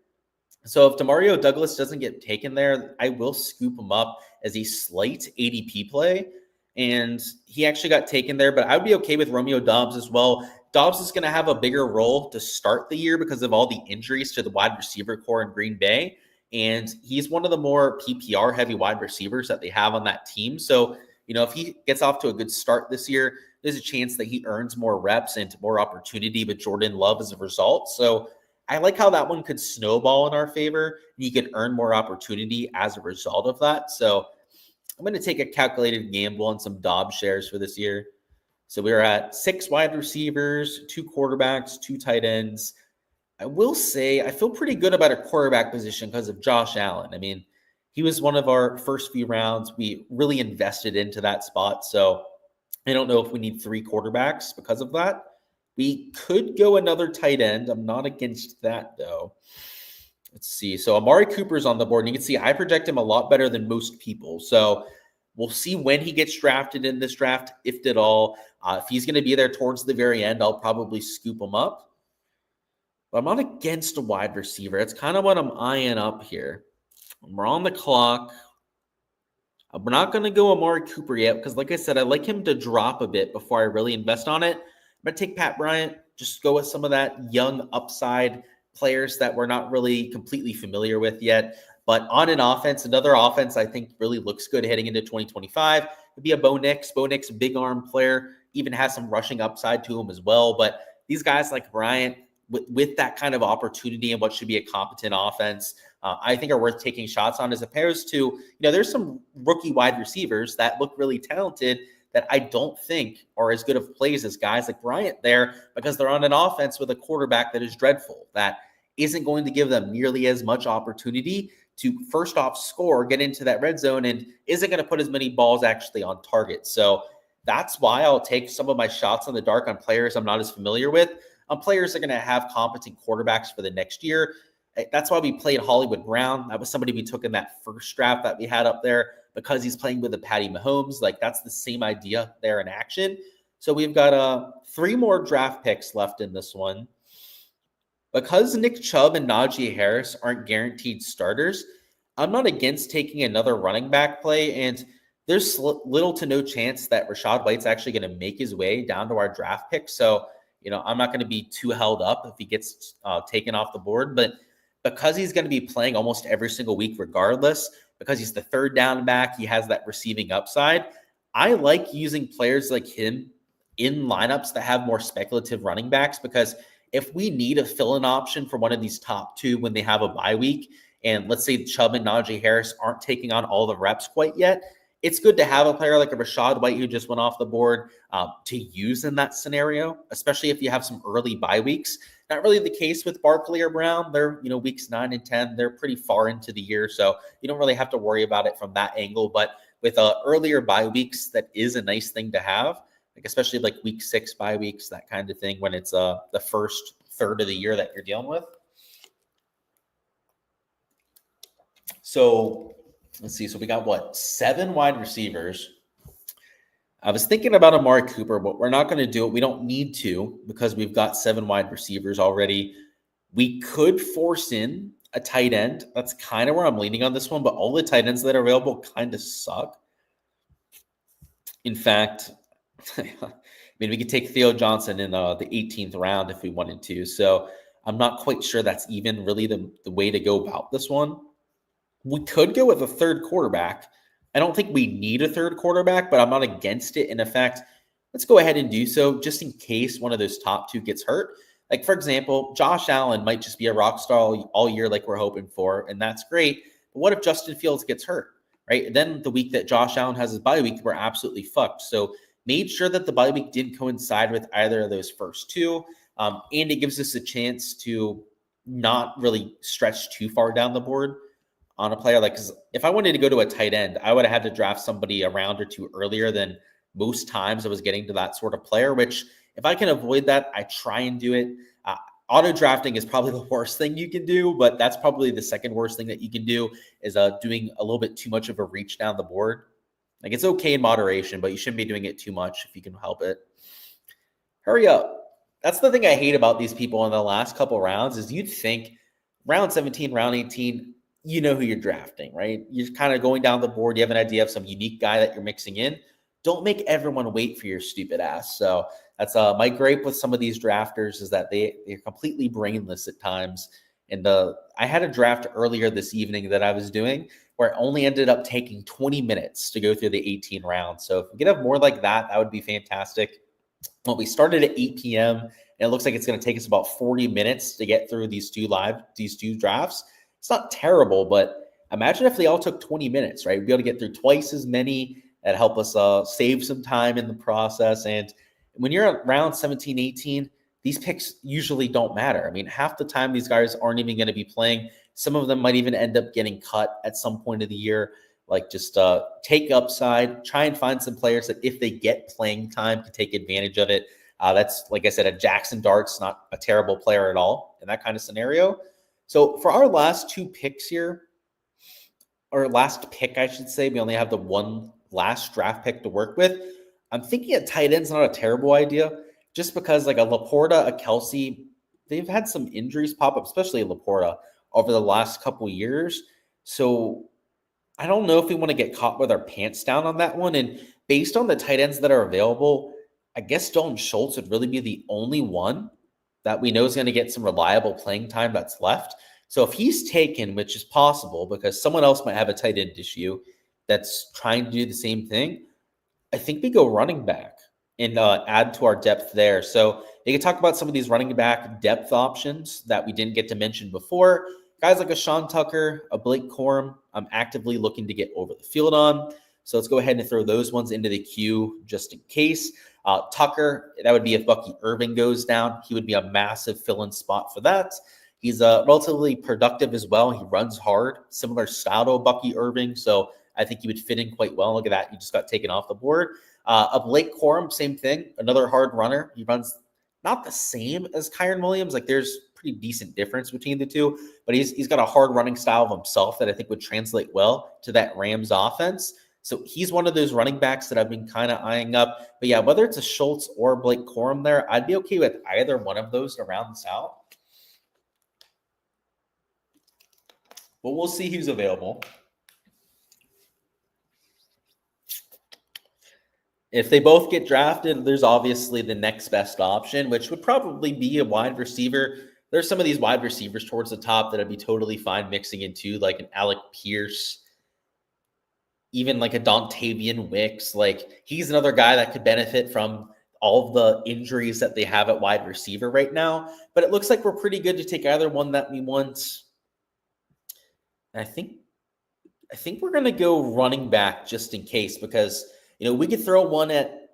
[SPEAKER 1] So if Demario Douglas doesn't get taken there, I will scoop him up as a slight ADP play. And he actually got taken there, but I would be okay with Romeo Doubs as well. Dobbs is going to have a bigger role to start the year because of all the injuries to the wide receiver core in Green Bay. And he's one of the more PPR heavy wide receivers that they have on that team. So, if he gets off to a good start this year, there's a chance that he earns more reps and more opportunity with Jordan Love as a result. So I like how that one could snowball in our favor. And he could earn more opportunity as a result of that. So I'm going to take a calculated gamble on some Dobbs shares for this year. So we're at 6 wide receivers, 2 quarterbacks, 2 tight ends. I will say I feel pretty good about a quarterback position because of Josh Allen. I mean, he was one of our first few rounds. We really invested into that spot. So I don't know if we need 3 quarterbacks because of that. We could go another tight end. I'm not against that, though. Let's see. So Amari Cooper's on the board. And you can see I project him a lot better than most people. So we'll see when he gets drafted in this draft, if at all. If he's going to be there towards the very end, I'll probably scoop him up. But I'm not against a wide receiver. It's kind of what I'm eyeing up here. We're on the clock. We're not going to go Amari Cooper yet because, like I said, I like him to drop a bit before I really invest on it. I'm going to take Pat Bryant, just go with some of that young upside players that we're not really completely familiar with yet. But on an offense, another offense I think really looks good heading into 2025 would be a Bo Nix. Bo Nix, big arm player, even has some rushing upside to him as well. But these guys like Bryant, with that kind of opportunity and what should be a competent offense, I think are worth taking shots on, as opposed to, there's some rookie wide receivers that look really talented that I don't think are as good of plays as guys like Bryant there, because they're on an offense with a quarterback that is dreadful, that isn't going to give them nearly as much opportunity to first off score, get into that red zone, and isn't going to put as many balls actually on target. So that's why I'll take some of my shots on the dark on players I'm not as familiar with, on players that are going to have competent quarterbacks for the next year. That's why we played Hollywood Brown. That was somebody we took in that first draft that we had up there because he's playing with the Patty Mahomes. Like, that's the same idea there in action. So we've got 3 more draft picks left in this one. Because Nick Chubb and Najee Harris aren't guaranteed starters, I'm not against taking another running back play. And there's little to no chance that Rachaad White's actually going to make his way down to our draft pick. So, I'm not going to be too held up if he gets taken off the board. But because he's going to be playing almost every single week regardless, because he's the third down back, he has that receiving upside. I like using players like him in lineups that have more speculative running backs, because if we need a fill-in option for one of these top 2 when they have a bye week, and let's say Chubb and Najee Harris aren't taking on all the reps quite yet, it's good to have a player like a Rachaad White who just went off the board to use in that scenario, especially if you have some early bye weeks. Not really the case with Barkley or Brown. They're, weeks 9 and 10, they're pretty far into the year, so you don't really have to worry about it from that angle. But with earlier bye weeks, that is a nice thing to have, like especially like week 6 bye weeks, that kind of thing, when it's the first third of the year that you're dealing with. So let's see. So we got 7 wide receivers. I was thinking about Amari Cooper, but we're not going to do it. We don't need to because we've got 7 wide receivers already. We could force in a tight end. That's kind of where I'm leaning on this one, but all the tight ends that are available kind of suck. In fact, we could take Theo Johnson in the 18th round if we wanted to. So I'm not quite sure that's even really the way to go about this one. We could go with a third quarterback. I don't think we need a third quarterback, but I'm not against it. And in fact, let's go ahead and do so just in case one of those top 2 gets hurt. Like, for example, Josh Allen might just be a rock star all year like we're hoping for, and that's great. But what if Justin Fields gets hurt, right? Then the week that Josh Allen has his bye week, we're absolutely fucked. So made sure that the bye week didn't coincide with either of those first 2. And it gives us a chance to not really stretch too far down the board on a player. Like, because if I wanted to go to a tight end, I would have had to draft somebody a round or 2 earlier than most times I was getting to that sort of player, which if I can avoid that, I try and do it. Auto drafting is probably the worst thing you can do, but that's probably the second worst thing that you can do is doing a little bit too much of a reach down the board. Like, it's okay in moderation, but you shouldn't be doing it too much if you can help it. Hurry up. That's the thing I hate about these people in the last couple rounds is you'd think round 17, round 18, you know who you're drafting, right? You're kind of going down the board. You have an idea of some unique guy that you're mixing in. Don't make everyone wait for your stupid ass. So that's my gripe with some of these drafters is that they're completely brainless at times. And I had a draft earlier this evening that I was doing where it only ended up taking 20 minutes to go through the 18 rounds. So if we could have more like that, that would be fantastic. Well, we started at 8 p.m. and it looks like it's going to take us about 40 minutes to get through these two drafts. It's not terrible, but imagine if they all took 20 minutes, right? We'd be able to get through twice as many and help us save some time in the process. And when you're at round 17, 18, these picks usually don't matter. I mean, half the time these guys aren't even going to be playing. Some of them might even end up getting cut at some point of the year. Like, just take upside, try and find some players that if they get playing time can take advantage of it. That's, like I said, a Jackson Dart's not a terrible player at all in that kind of scenario. So for our last 2 picks here, or last pick, I should say, we only have the one last draft pick to work with. I'm thinking a tight end's not a terrible idea, just because like a Laporta, a Kelsey, they've had some injuries pop up, especially Laporta, over the last couple years. So I don't know if we want to get caught with our pants down on that one. And based on the tight ends that are available, I guess Dalton Schultz would really be the only one that we know is going to get some reliable playing time that's left. So if he's taken, which is possible because someone else might have a tight end issue that's trying to do the same thing, I think we go running back and add to our depth there. So they can talk about some of these running back depth options that we didn't get to mention before. Guys like a Sean Tucker, a Blake Corum, I'm actively looking to get over the field on. So let's go ahead and throw those ones into the queue just in case. Tucker, that would be if Bucky Irving goes down. He would be a massive fill-in spot for that. He's relatively productive as well. He runs hard, similar style to Bucky Irving. So I think he would fit in quite well. Look at that. He just got taken off the board. A Blake Corum, same thing. Another hard runner. He runs not the same as Kyren Williams. Like, there's pretty decent difference between the two, but he's got a hard running style of himself that I think would translate well to that Rams offense. So he's one of those running backs that I've been kind of eyeing up. But yeah, whether it's a Schultz or Blake Corum there, I'd be okay with either one of those to round this out. But we'll see who's available. If they both get drafted, there's obviously the next best option, which would probably be a wide receiver. There's some of these wide receivers towards the top that I'd be totally fine mixing into, like an Alec Pierce, even like a Dontavian Wicks. Like, he's another guy that could benefit from all of the injuries that they have at wide receiver right now. But it looks like we're pretty good to take either one that we want. And I think we're gonna go running back just in case because we could throw one at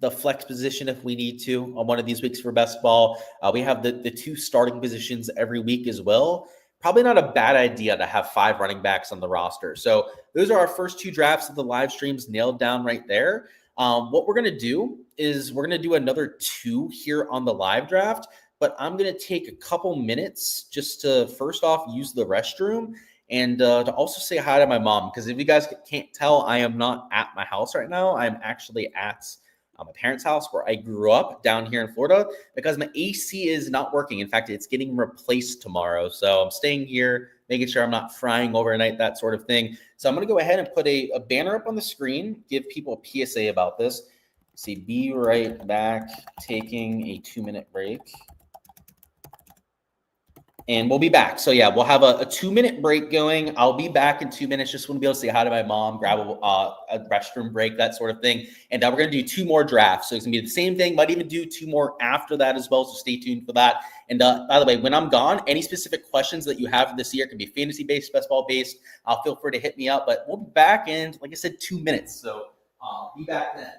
[SPEAKER 1] the flex position if we need to on one of these weeks for best ball. We have the two starting positions every week as well. Probably not a bad idea to have 5 running backs on the roster. So those are our first 2 drafts of the live streams nailed down right there. What we're going to do is we're going to do another 2 here on the live draft, but I'm going to take a couple minutes just to first off use the restroom and to also say hi to my mom. Because if you guys can't tell, I am not at my house right now. I'm actually at my parents' house where I grew up down here in Florida because my AC is not working. In fact, it's getting replaced tomorrow. So I'm staying here, making sure I'm not frying overnight, that sort of thing. So I'm going to go ahead and put a banner up on the screen, give people a PSA about this. See, be right back, taking a 2-minute break. And we'll be back. So yeah, we'll have a 2-minute break going. I'll be back in 2 minutes. Just want to be able to say hi to my mom, grab a restroom break, that sort of thing. And we're going to do 2 more drafts. So it's going to be the same thing. Might even do 2 more after that as well. So stay tuned for that. And by the way, when I'm gone, any specific questions that you have for this year can be fantasy-based, best ball-based. Feel free to hit me up. But we'll be back in, like I said, 2 minutes. So be back then.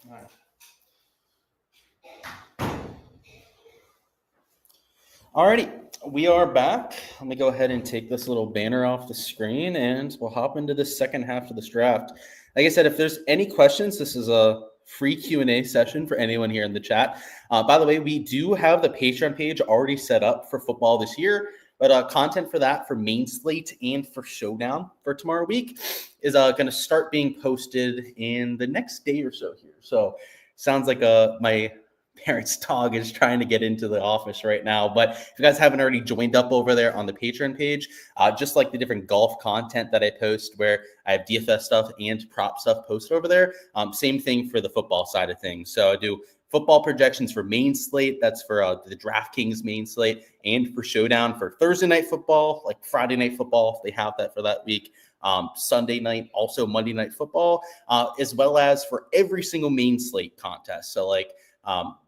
[SPEAKER 1] All right. Alrighty, we are back. Let me go ahead and take this little banner off the screen and we'll hop into the second half of this draft. Like I said, if there's any questions, this is a free Q&A session for anyone here in the chat. By the way, we do have the Patreon page already set up for football this year, but content for that for main slate and for showdown for tomorrow week is going to start being posted in the next day or so here. So sounds like my parent's dog is trying to get into the office right now. But if you guys haven't already joined up over there on the Patreon page, just like the different golf content that I post where I have DFS stuff and prop stuff posted over there, same thing for the football side of things. So I do football projections for main slate. That's for the DraftKings main slate, and for Showdown for Thursday night football, like Friday night football, if they have that for that week. Sunday night, also Monday night football, as well as for every single main slate contest. So like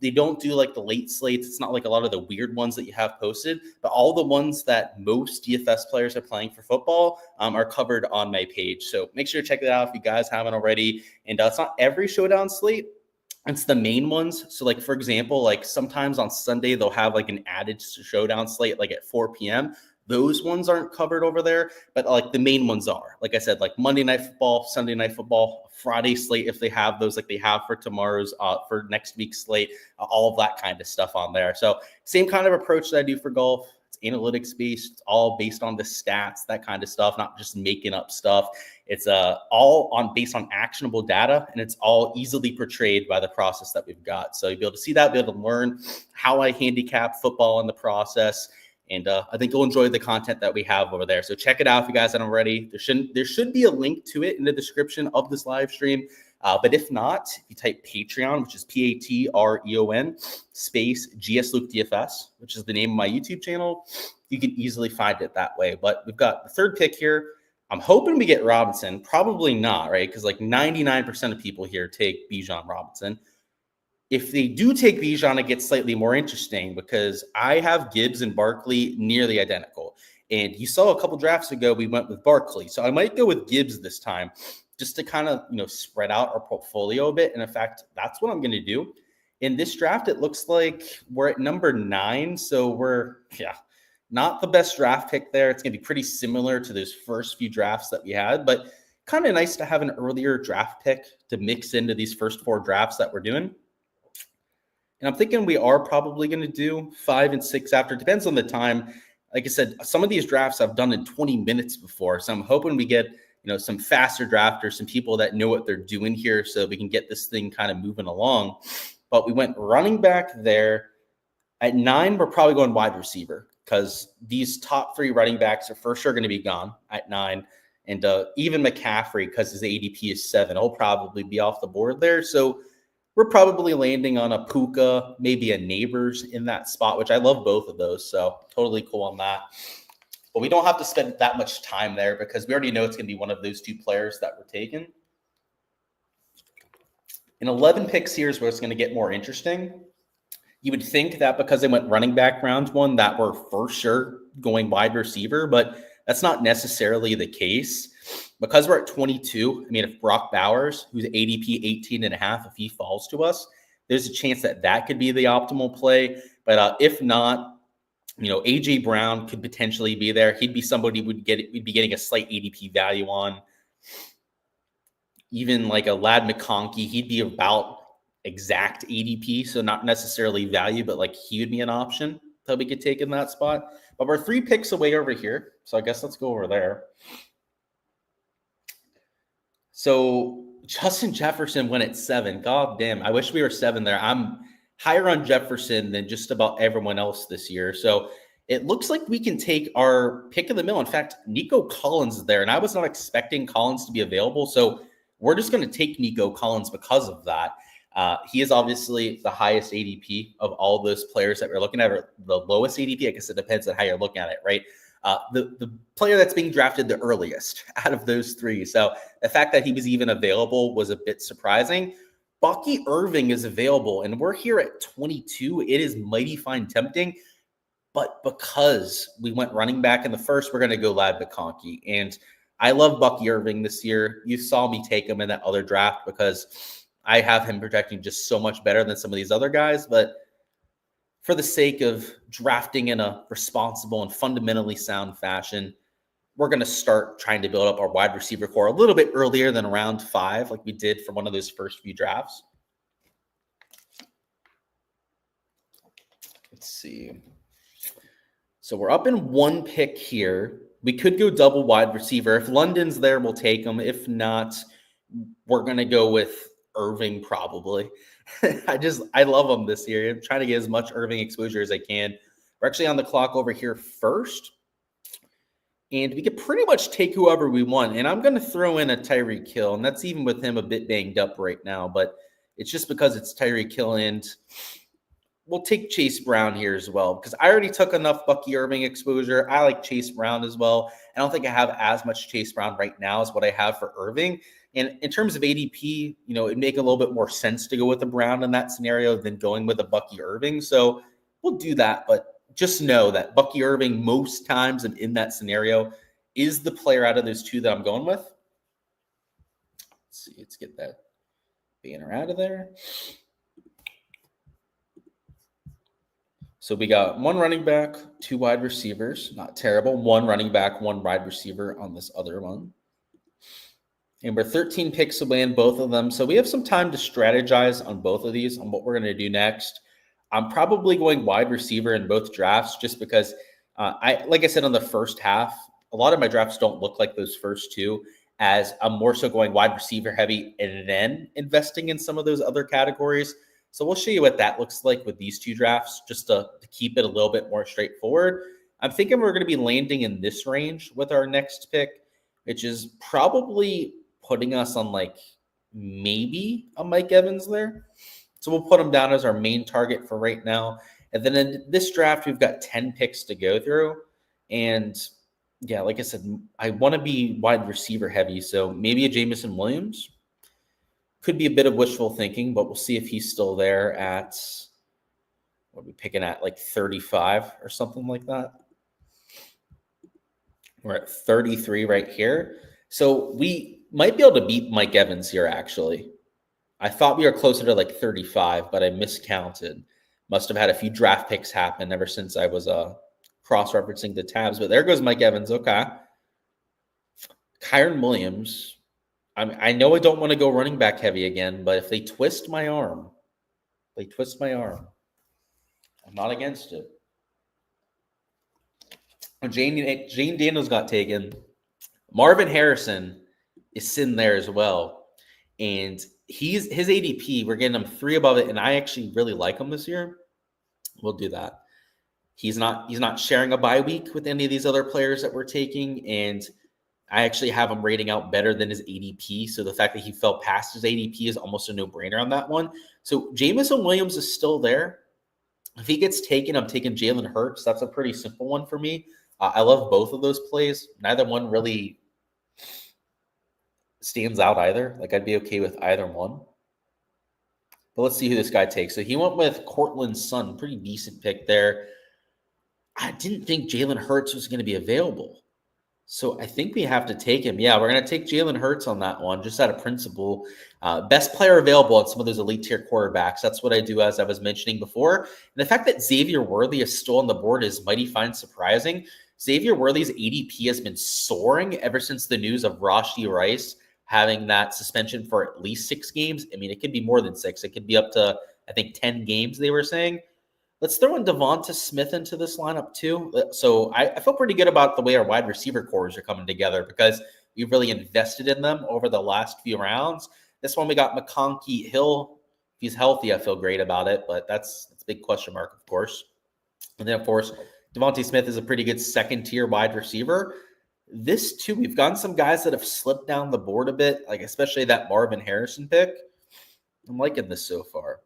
[SPEAKER 1] they don't do like the late slates. It's not like a lot of the weird ones that you have posted, but all the ones that most DFS players are playing for football are covered on my page. So make sure to check it out if you guys haven't already. And it's not every Showdown slate. It's the main ones. So like, for example, like sometimes on Sunday, they'll have like an added Showdown slate, like at 4 p.m. Those ones aren't covered over there, but like the main ones are. Like I said, like Monday night football, Sunday night football, Friday slate, if they have those, like they have for tomorrow's, for next week's slate, all of that kind of stuff on there. So same kind of approach that I do for golf. It's analytics based. It's all based on the stats, that kind of stuff, not just making up stuff. It's all based on actionable data, and it's all easily portrayed by the process that we've got. So you'll be able to see that, be able to learn how I handicap football in the process. And I think you'll enjoy the content that we have over there. So check it out if you guys haven't already. There should be a link to it in the description of this live stream. But if not, if you type Patreon, which is Patreon space GS Luke DFS, which is the name of my YouTube channel, you can easily find it that way. But we've got the third pick here. I'm hoping we get Robinson. Probably not, right? Because like 99% of people here take Bijan Robinson. If they do take Bijan, it gets slightly more interesting because I have Gibbs and Barkley nearly identical. And you saw a couple drafts ago, we went with Barkley. So I might go with Gibbs this time just to kind of, spread out our portfolio a bit. And in fact, that's what I'm going to do. In this draft, it looks like we're at number 9. So we're, not the best draft pick there. It's going to be pretty similar to those first few drafts that we had, but kind of nice to have an earlier draft pick to mix into these first 4 drafts that we're doing. And I'm thinking we are probably going to do 5 and 6 after. It depends on the time. Like I said, some of these drafts I've done in 20 minutes before. So I'm hoping we get, some faster drafters, some people that know what they're doing here so we can get this thing kind of moving along. But we went running back there. At 9, we're probably going wide receiver because these top 3 running backs are for sure going to be gone at 9. And even McCaffrey, because his ADP is 7, he'll probably be off the board there. So we're probably landing on a Puka, maybe a Neighbors in that spot, which I love both of those. So totally cool on that. But we don't have to spend that much time there because we already know it's going to be one of those 2 players that we're taking. In 11 picks here is where it's going to get more interesting. You would think that because they went running back round 1, that we're for sure going wide receiver, but that's not necessarily the case. Because we're at 22, I mean, if Brock Bowers, who's ADP 18.5, if he falls to us, there's a chance that that could be the optimal play. But if not, A.J. Brown could potentially be there. He'd be somebody we'd be getting a slight ADP value on. Even like a Lad McConkey, he'd be about exact ADP, so not necessarily value, but like he would be an option that we could take in that spot. But we're 3 picks away over here, so I guess let's go over there. So Justin Jefferson went at 7. God damn, I wish we were 7 there. I'm higher on Jefferson than just about everyone else this year. So it looks like we can take our pick of the middle. In fact, Nico Collins is there, and I was not expecting Collins to be available. So we're just going to take Nico Collins because of that. He is obviously the highest ADP of all those players that we're looking at, or the lowest ADP. I guess it depends on how you're looking at it, right? The player that's being drafted the earliest out of those 3. So the fact that he was even available was a bit surprising. Bucky Irving is available, and we're here at 22. It is mighty fine tempting. But because we went running back in the first, we're going to go Lad McConkey. And I love Bucky Irving this year. You saw me take him in that other draft because I have him projecting just so much better than some of these other guys. But for the sake of drafting in a responsible and fundamentally sound fashion, we're going to start trying to build up our wide receiver core a little bit earlier than round 5, like we did for one of those first few drafts. Let's see. So we're up in 1 pick here. We could go double wide receiver. If London's there, we'll take him. If not, we're going to go with Irving probably. I love him this year. I'm trying to get as much Irving exposure as I can. We're actually on the clock over here first. And we could pretty much take whoever we want. And I'm going to throw in a Tyreek Hill. And that's even with him a bit banged up right now. But it's just because it's Tyreek Hill. And we'll take Chase Brown here as well. Because I already took enough Bucky Irving exposure. I like Chase Brown as well. I don't think I have as much Chase Brown right now as what I have for Irving. And in terms of ADP, it'd make a little bit more sense to go with a Brown in that scenario than going with a Bucky Irving. So we'll do that. But just know that Bucky Irving most times in that scenario is the player out of those two that I'm going with. Let's see. Let's get that banner out of there. So we got one running back, two wide receivers. Not terrible. One running back, one wide receiver on this other one. And we're 13 picks away in both of them. So we have some time to strategize on both of these, on what we're going to do next. I'm probably going wide receiver in both drafts just because, like I said, on the first half, a lot of my drafts don't look like those first two, as I'm more so going wide receiver heavy and then investing in some of those other categories. So we'll show you what that looks like with these two drafts, just to keep it a little bit more straightforward. I'm thinking we're going to be landing in this range with our next pick, which is probably putting us on maybe a Mike Evans there. So we'll put him down as our main target for right now. And then in this draft, we've got 10 picks to go through. And yeah, like I said, I want to be wide receiver heavy. So maybe a Jameson Williams. Could be a bit of wishful thinking, but we'll see if he's still there at, what are we picking at, 35 or something like that. We're at 33 right here. So we might be able to beat Mike Evans here, actually. I thought we were closer to 35, but I miscounted. Must have had a few draft picks happen ever since I was cross-referencing the tabs. But there goes Mike Evans. Okay. Kyren Williams. I know I don't want to go running back heavy again, but if they twist my arm, I'm not against it. Jane Daniels got taken. Marvin Harrison is sitting there as well. And his ADP, we're getting him 3 above it, and I actually really like him this year. We'll do that. He's not sharing a bye week with any of these other players that we're taking, and I actually have him rating out better than his ADP. So the fact that he fell past his ADP is almost a no-brainer on that one. So Jameson Williams is still there. If he gets taken, I'm taking Jalen Hurts. That's a pretty simple one for me. I love both of those plays. Neither one really stands out either. I'd be okay with either one. But let's see who this guy takes. So he went with Cortland Sutton. Pretty decent pick there. I didn't think Jalen Hurts was going to be available. So I think we have to take him. Yeah, we're going to take Jalen Hurts on that one, just out of principle. Best player available on some of those elite tier quarterbacks. That's what I do, as I was mentioning before. And the fact that Xavier Worthy is still on the board is mighty fine surprising. Xavier Worthy's ADP has been soaring ever since the news of Rashee Rice having that suspension for at least 6 games. I mean, it could be more than 6. It could be up to, I think, 10 games, they were saying. Let's throw in Devonta Smith into this lineup too. So I feel pretty good about the way our wide receiver cores are coming together because we've really invested in them over the last few rounds. This one we got McConkey Hill. If he's healthy, I feel great about it, but that's a big question mark, of course. And then, of course, Devonta Smith is a pretty good second-tier wide receiver. This, too, we've gotten some guys that have slipped down the board a bit, especially that Marvin Harrison pick. I'm liking this so far.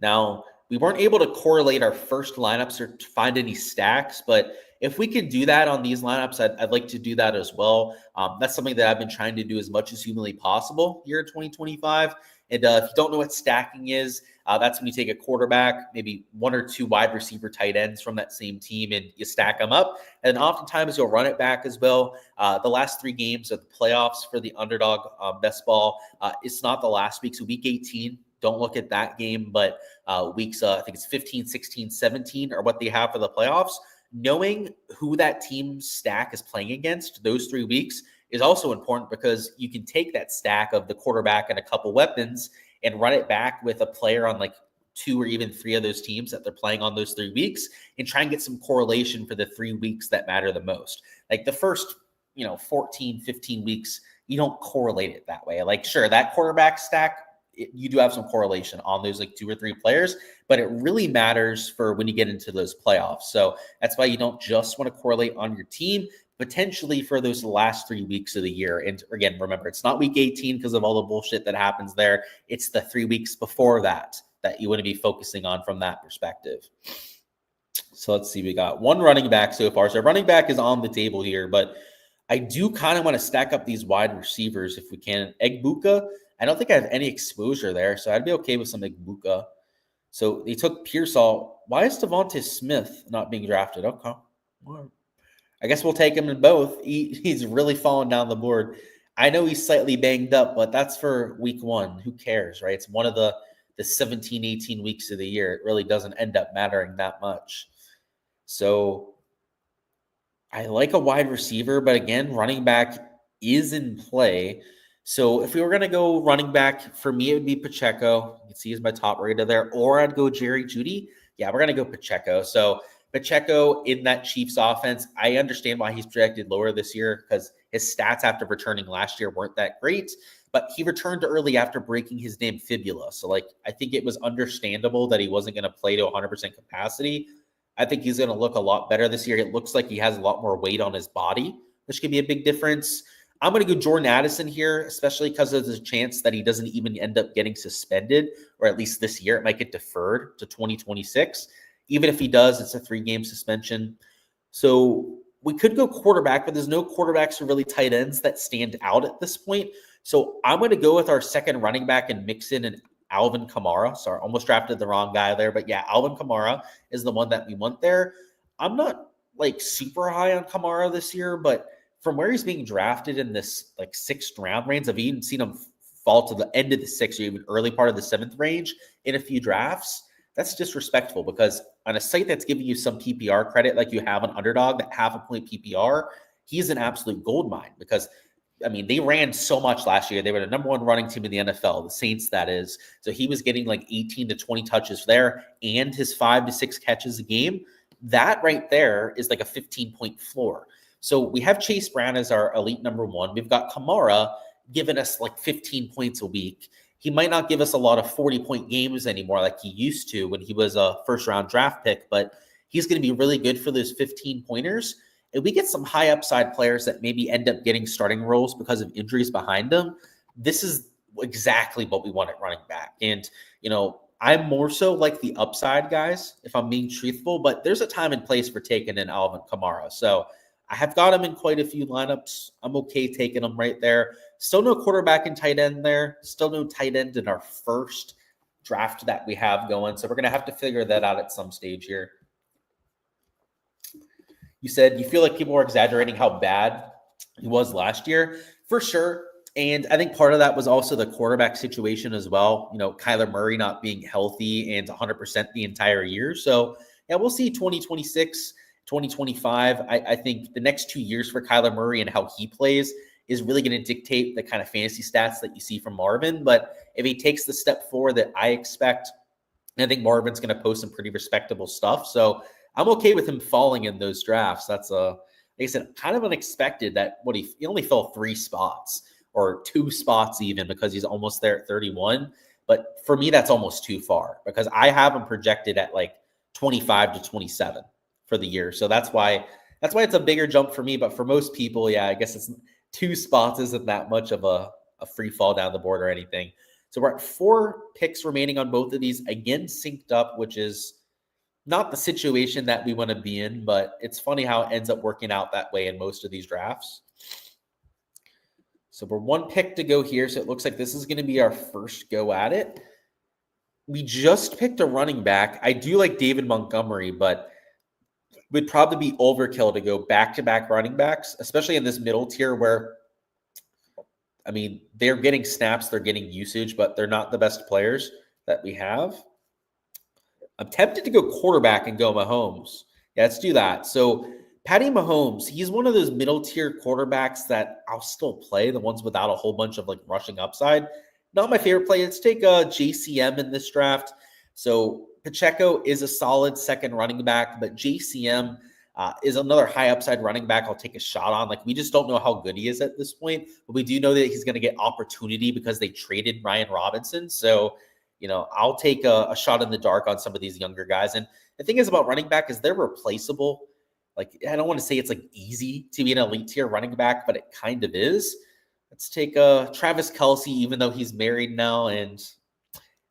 [SPEAKER 1] Now, we weren't able to correlate our first lineups or find any stacks, but if we can do that on these lineups, I'd like to do that as well. That's something that I've been trying to do as much as humanly possible here in 2025. And if you don't know what stacking is, that's when you take a quarterback, maybe 1 or 2 wide receiver tight ends from that same team, and you stack them up. And oftentimes you'll run it back as well. The last 3 games of the playoffs for the Underdog best ball, it's not the last week. So week 18, don't look at that game, but weeks, I think it's 15, 16, 17 are what they have for the playoffs. Knowing who that team stack is playing against those 3 weeks is also important because you can take that stack of the quarterback and a couple weapons and run it back with a player on 2 or even 3 of those teams that they're playing on those 3 weeks and try and get some correlation for the 3 weeks that matter the most. The first, 14, 15 weeks, you don't correlate it that way. Sure, that quarterback stack you do have some correlation on those like 2 or 3 players, but it really matters for when you get into those playoffs. So that's why you don't just want to correlate on your team, potentially for those last 3 weeks of the year. And again, remember, it's not week 18 because of all the bullshit that happens there. It's the 3 weeks before that you want to be focusing on from that perspective. So let's see, we got 1 running back so far. So running back is on the table here, but I do kind of want to stack up these wide receivers if we can. Egbuka, I don't think I have any exposure there, so I'd be okay with some Egbuka. So they took Pearsall. Why is Devontae Smith not being drafted? Okay. Well, I guess we'll take him in both. He's really fallen down the board. I know he's slightly banged up, but that's for week 1. Who cares, right? It's one of the 17, 18 weeks of the year. It really doesn't end up mattering that much. So I like a wide receiver, but again, running back is in play. So if we were going to go running back, for me, it would be Pacheco. You can see he's my top rated there. Or I'd go Jerry Jeudy. Yeah, we're going to go Pacheco. So Pacheco in that Chiefs offense, I understand why he's projected lower this year because his stats after returning last year weren't that great. But he returned early after breaking his damn fibula. So, I think it was understandable that he wasn't going to play to 100% capacity. I think he's going to look a lot better this year. It looks like he has a lot more weight on his body, which could be a big difference. I'm going to go Jordan Addison here, especially because there's a chance that he doesn't even end up getting suspended, or at least this year. It might get deferred to 2026. Even if he does, it's a 3-game suspension. So we could go quarterback, but there's no quarterbacks or really tight ends that stand out at this point. So I'm going to go with our second running back and mix in an Alvin Kamara. Sorry, almost drafted the wrong guy there. But yeah, Alvin Kamara is the one that we want there. I'm not super high on Kamara this year, but from where he's being drafted in this 6th round range, I've even seen him fall to the end of the 6th or even early part of the 7th range in a few drafts. That's disrespectful because on a site that's giving you some PPR credit like you have on Underdog, that half-a-point PPR, he's an absolute gold mine because they ran so much last year. They were the number 1 running team in the NFL, the Saints, that is. So he was getting 18 to 20 touches there and his 5 to 6 catches a game. That right there is a 15-point floor. So we have Chase Brown as our elite number 1. We've got Kamara giving us 15 points a week. He might not give us a lot of 40-point games anymore like he used to when he was a first-round draft pick, but he's going to be really good for those 15-pointers. If we get some high upside players that maybe end up getting starting roles because of injuries behind them, this is exactly what we want at running back. And, I'm more so like the upside guys, if I'm being truthful, but there's a time and place for taking in Alvin Kamara. So I have got him in quite a few lineups. I'm okay taking him right there. Still no quarterback and tight end there. Still no tight end in our first draft that we have going. So we're going to have to figure that out at some stage here. You said you feel like people are exaggerating how bad he was last year. For sure. And I think part of that was also the quarterback situation as well. Kyler Murray not being healthy and 100% the entire year. So, yeah, we'll see 2026, 2025. I think the next 2 years for Kyler Murray and how he plays is really going to dictate the kind of fantasy stats that you see from Marvin. But if he takes the step forward that I expect, I think Marvin's going to post some pretty respectable stuff. So I'm okay with him falling in those drafts. That's like I said, kind of unexpected that he only fell 3 spots or 2 spots even because he's almost there at 31. But for me, that's almost too far because I have him projected at 25 to 27 for the year. So that's why it's a bigger jump for me. But for most people, yeah, I guess it's 2 spots isn't that much of a free fall down the board or anything. So we're at 4 picks remaining on both of these. Again, synced up, which is not the situation that we want to be in, but it's funny how it ends up working out that way in most of these drafts. So we're 1 pick to go here. So it looks like this is going to be our first go at it. We just picked a running back. I do like David Montgomery, but would probably be overkill to go back-to-back running backs, especially in this middle tier where, they're getting snaps, they're getting usage, but they're not the best players that we have. I'm tempted to go quarterback and go Mahomes. Yeah, let's do that. So Patty Mahomes, he's one of those middle tier quarterbacks that I'll still play, the ones without a whole bunch of rushing upside. Not my favorite play. Let's take JCM in this draft. So Pacheco is a solid second running back, but JCM, is another high upside running back I'll take a shot on. Like, we just don't know how good he is at this point, but we do know that he's going to get opportunity because they traded Ryan Robinson. So, I'll take a shot in the dark on some of these younger guys. And the thing is about running back is they're replaceable. Like, I don't want to say it's like easy to be an elite tier running back, but it kind of is. Let's take Travis Kelce, even though he's married now and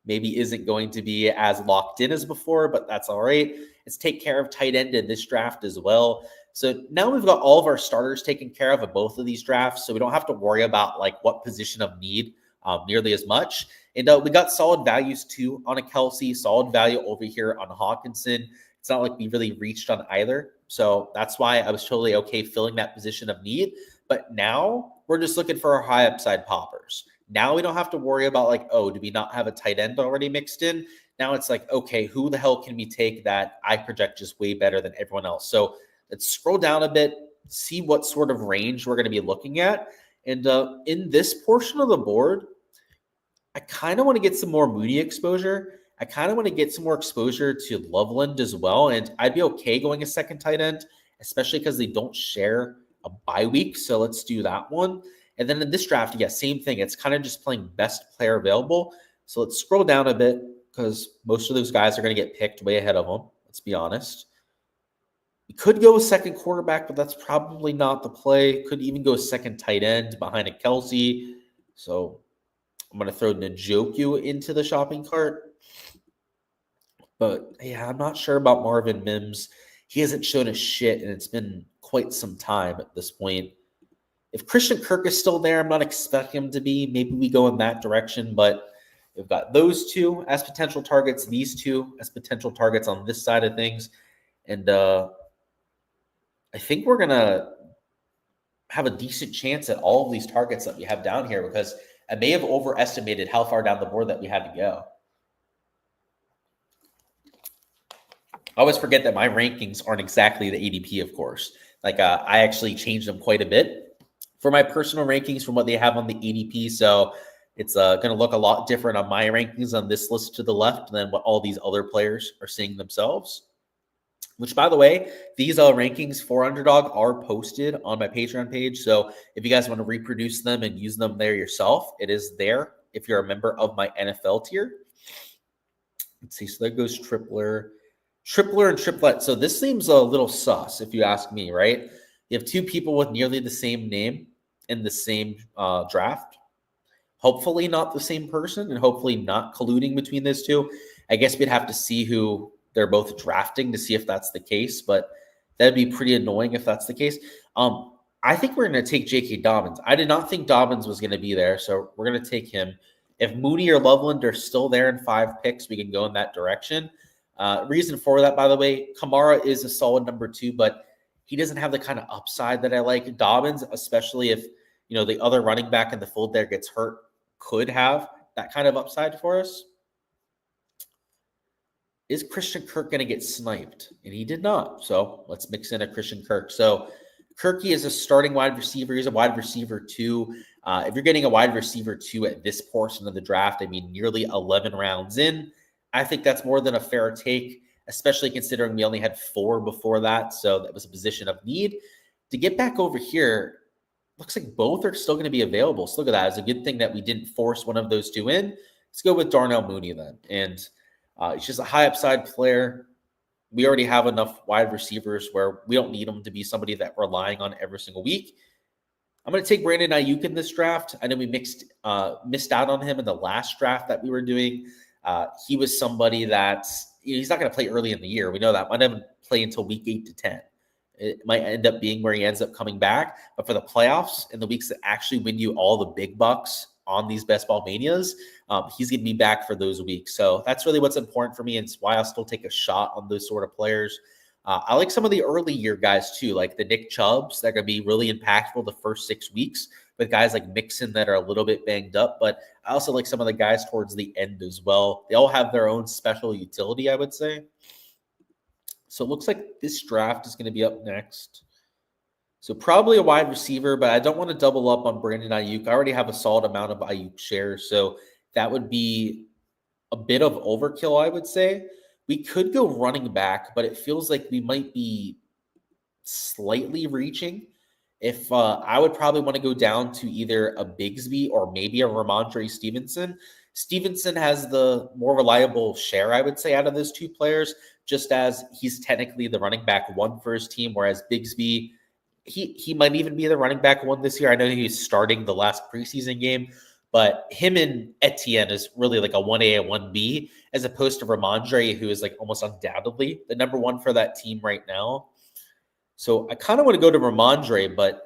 [SPEAKER 1] maybe isn't going to be as locked in as before, but that's all right. Let's take care of tight end in this draft as well. So now we've got all of our starters taken care of in both of these drafts, so we don't have to worry about like what position of need nearly as much. And we got solid values too on a Kelce, solid value over here on Hawkinson. It's not like we really reached on either. So that's why I was totally okay filling that position of need. But now we're just looking for our high upside poppers. Now we don't have to worry about like, oh, do we not have a tight end already mixed in? Now it's like, okay, who the hell can we take that I project just way better than everyone else? So let's scroll down a bit, see what sort of range we're going to be looking at. And in this portion of the board, I kind of want to get some more Mooney exposure. I kind of want to get some more exposure to Loveland as well. And I'd be okay going a second tight end, especially because they don't share a bye week. So let's do that one. And then in this draft, yeah, same thing. It's kind of just playing best player available. So let's scroll down a bit because most of those guys are going to get picked way ahead of them. Let's be honest. We could go a second quarterback, but that's probably not the play. Could even go a second tight end behind a Kelce. So I'm going to throw Njoku into the shopping cart. But yeah, I'm not sure about Marvin Mims. He hasn't shown a shit, and it's been quite some time at this point. If Christian Kirk is still there, I'm not expecting him to be. Maybe we go in that direction, but we've got those two as potential targets, these two as potential targets on this side of things. And I think we're going to have a decent chance at all of these targets that we have down here because I may have overestimated how far down the board that we had to go. I always forget that my rankings aren't exactly the ADP, of course. Like I actually changed them quite a bit for my personal rankings from what they have on the ADP. So it's going to look a lot different on my rankings on this list to the left than what all these other players are seeing themselves. Which, by the way, these rankings for Underdog are posted on my Patreon page. So if you guys want to reproduce them and use them there yourself, it is there if you're a member of my NFL tier. Let's see. So there goes Tripler and Triplet. So this seems a little sus, if you ask me, right? You have two people with nearly the same name in the same draft. Hopefully not the same person and hopefully not colluding between those two. I guess we'd have to see who they're both drafting to see if that's the case, but that'd be pretty annoying if that's the case. I think we're going to take J.K. Dobbins. I did not think Dobbins was going to be there, so we're going to take him. If Mooney or Loveland are still there in 5 picks, we can go in that direction. Reason for that, by the way, Kamara is a solid number 2, but he doesn't have the kind of upside that I like. Dobbins, especially if the other running back in the fold there gets hurt, could have that kind of upside for us. Is Christian Kirk going to get sniped? And he did not. So let's mix in a Christian Kirk. So Kirky is a starting wide receiver. He's a wide receiver 2. If you're getting a wide receiver 2 at this portion of the draft, I mean, nearly 11 rounds in, I think that's more than a fair take, especially considering we only had 4 before that. So that was a position of need. To get back over here, looks like both are still going to be available. So look at that. It's a good thing that we didn't force one of those 2 in. Let's go with Darnell Mooney then. And he's just a high upside player. We already have enough wide receivers where we don't need him to be somebody that we're relying on every single week. I'm going to take Brandon Ayuk in this draft. I know we missed out on him in the last draft that we were doing. He was somebody that he's not going to play early in the year. We know that. Might not play until week 8 to 10. It might end up being where he ends up coming back. But for the playoffs and the weeks that actually win you all the big bucks on these best ball manias, he's going to be back for those weeks. So that's really what's important for me, and it's why I'll still take a shot on those sort of players. I like some of the early year guys too, like the Nick Chubbs that are going to be really impactful the first 6 weeks, with guys like Mixon that are a little bit banged up. But I also like some of the guys towards the end as well. They all have their own special utility, I would say. So it looks like this draft is going to be up next. So probably a wide receiver, but I don't want to double up on Brandon Ayuk. I already have a solid amount of Ayuk shares, so that would be a bit of overkill, I would say. We could go running back, but it feels like we might be slightly reaching. If I would probably want to go down to either a Bigsby or maybe a Ramondre Stevenson. Stevenson has the more reliable share, I would say, out of those two players, just as he's technically the running back one for his team, whereas Bigsby, he might even be the running back one this year. I know he's starting the last preseason game, but him and Etienne is really like a 1A and 1B, as opposed to Ramondre, who is like almost undoubtedly the number one for that team right now. So I kind of want to go to Ramondre, but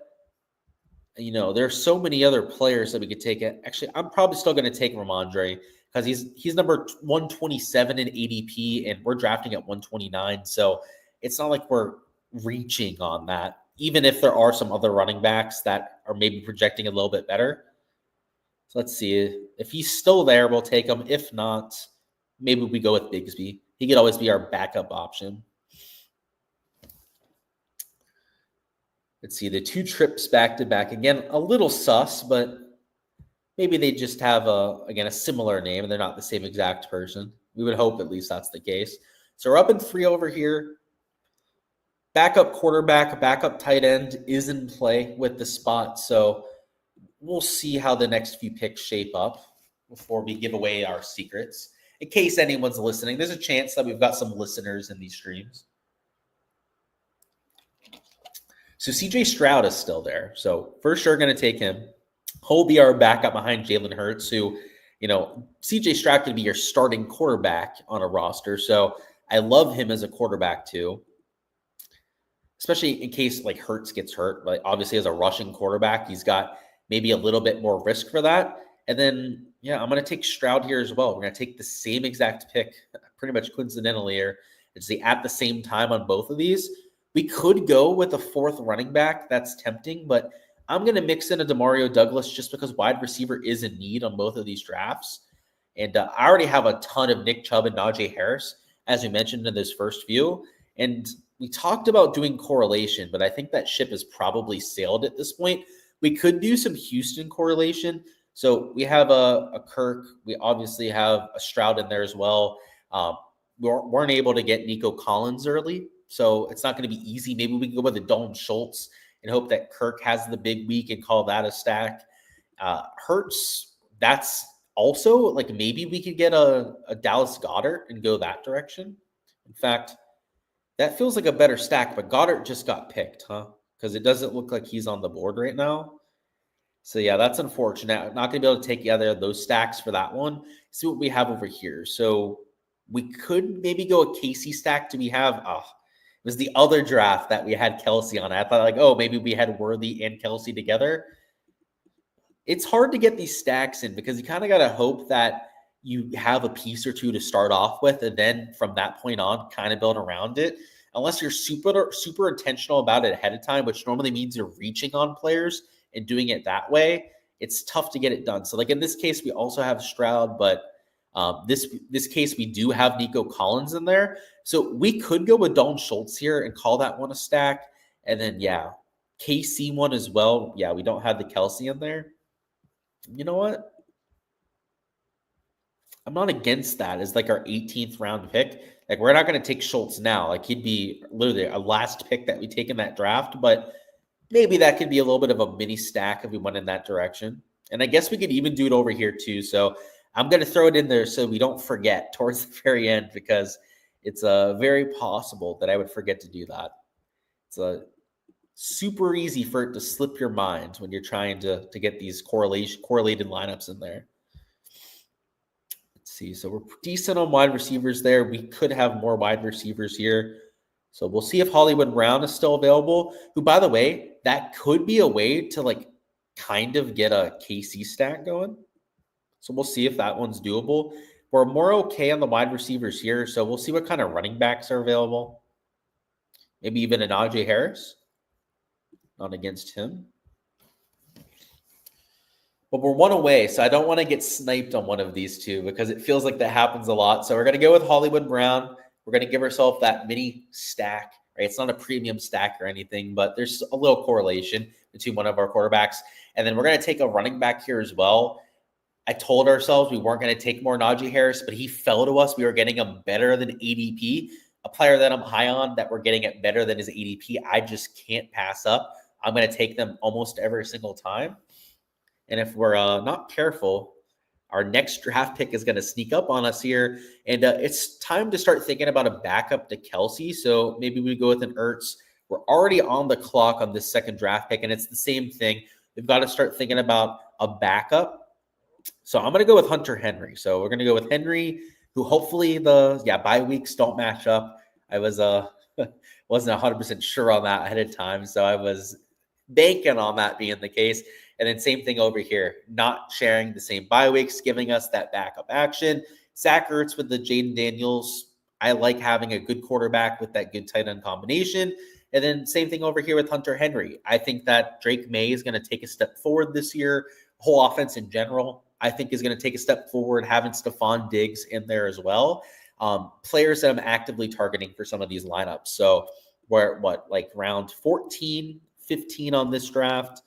[SPEAKER 1] there's so many other players that we could take. Actually, I'm probably still going to take Ramondre because he's number 127 in ADP, and we're drafting at 129. So it's not like we're reaching on that, even if there are some other running backs that are maybe projecting a little bit better. So let's see. If he's still there, we'll take him. If not, maybe we go with Bigsby. He could always be our backup option. Let's see, the 2 trips back to back. Again, a little sus, but maybe they just have, a similar name and they're not the same exact person. We would hope at least that's the case. So we're up in 3 over here. Backup quarterback, backup tight end is in play with the spot. So we'll see how the next few picks shape up before we give away our secrets. In case anyone's listening, there's a chance that we've got some listeners in these streams. So CJ Stroud is still there. So for sure going to take him. He'll be our backup behind Jalen Hurts, who, CJ Stroud could be your starting quarterback on a roster. So I love him as a quarterback too, especially in case like Hurts gets hurt. Like obviously as a rushing quarterback, he's got maybe a little bit more risk for that. And then, I'm going to take Stroud here as well. We're going to take the same exact pick, pretty much coincidentally here. It's at the same time on both of these. We could go with a 4th running back. That's tempting, but I'm going to mix in a Demario Douglas just because wide receiver is in need on both of these drafts. And I already have a ton of Nick Chubb and Najee Harris, as we mentioned in this first few. And we talked about doing correlation, but I think that ship has probably sailed at this point. We could do some Houston correlation. So we have a Kirk. We obviously have a Stroud in there as well. We weren't able to get Nico Collins early, so it's not going to be easy. Maybe we can go with a Dalton Schultz and hope that Kirk has the big week and call that a stack. Hurts, that's also like maybe we could get a Dallas Goedert and go that direction. In fact, that feels like a better stack, but Goddard just got picked, huh? Because it doesn't look like he's on the board right now. So yeah, that's unfortunate. Not going to be able to take either of those stacks for that one. See what we have over here. So we could maybe go a Casey stack. Do we have? It was the other draft that we had Kelsey on. I thought maybe we had Worthy and Kelsey together. It's hard to get these stacks in because you kind of got to hope that you have a piece or two to start off with, and then from that point on, kind of build around it. Unless you're super intentional about it ahead of time, which normally means you're reaching on players and doing it that way, it's tough to get it done. So like in this case, we also have Stroud, but this case, we do have Nico Collins in there. So we could go with Dalton Schultz here and call that one a stack. And then, KC one as well. Yeah, we don't have the Kelsey in there. You know what? I'm not against that as like our 18th round pick. Like we're not going to take Schultz now. Like he'd be literally a last pick that we take in that draft, but maybe that could be a little bit of a mini stack if we went in that direction. And I guess we could even do it over here too. So I'm going to throw it in there so we don't forget towards the very end, because it's very possible that I would forget to do that. It's super easy for it to slip your mind when you're trying to get these correlated lineups in there. Let's see. So we're decent on wide receivers there. We could have more wide receivers here. So we'll see if Hollywood Brown is still available, who, by the way, that could be a way to like kind of get a KC stack going. So we'll see if that one's doable. We're more okay on the wide receivers here. So we'll see what kind of running backs are available. Maybe even a Najee Harris. Not against him. But we're one away, so I don't want to get sniped on one of these two because it feels like that happens a lot. So we're going to go with Hollywood Brown. We're going to give ourselves that mini stack, right? It's not a premium stack or anything, but there's a little correlation between one of our quarterbacks. And then we're going to take a running back here as well. I told ourselves we weren't going to take more Najee Harris, but he fell to us. We were getting him better than ADP. a player that I'm high on that we're getting at better than his ADP, I just can't pass up. I'm going to take them almost every single time. And if we're not careful, our next draft pick is going to sneak up on us here. And it's time to start thinking about a backup to Kelsey. So maybe we go with an Ertz. We're already on the clock on this second draft pick, and it's the same thing. We've got to start thinking about a backup. So I'm going to go with Hunter Henry. So we're going to go with Henry, who hopefully the bye weeks don't match up. I was wasn't 100% sure on that ahead of time, so I was banking on that being the case. And then same thing over here, not sharing the same bye weeks, giving us that backup action. Zach Ertz with the Jaden Daniels. I like having a good quarterback with that good tight end combination. And then same thing over here with Hunter Henry. I think that Drake May is going to take a step forward this year. Whole offense in general, I think, is going to take a step forward, having Stephon Diggs in there as well. Players that I'm actively targeting for some of these lineups. So we're like round 14, 15 on this draft.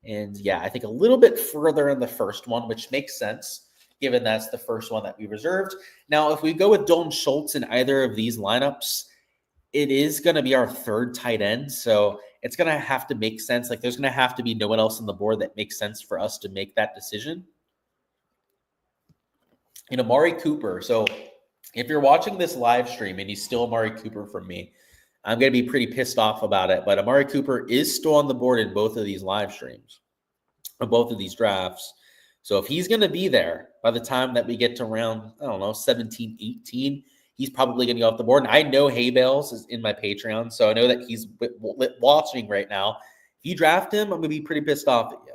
[SPEAKER 1] And yeah, I think a little bit further in the first one, which makes sense, given that's the first one that we reserved. Now, if we go with Dalton Schultz in either of these lineups, it is going to be our third tight end. So it's going to have to make sense. Like, there's going to have to be no one else on the board that makes sense for us to make that decision. And Amari Cooper. So if you're watching this live stream and he's still Amari Cooper from me, I'm going to be pretty pissed off about it. But Amari Cooper is still on the board in both of these live streams, or both of these drafts. So if he's going to be there by the time that we get to round, 17, 18, he's probably going to go off the board. And I know Hay Bales is in my Patreon, so I know that he's watching right now. If you draft him, I'm going to be pretty pissed off at you,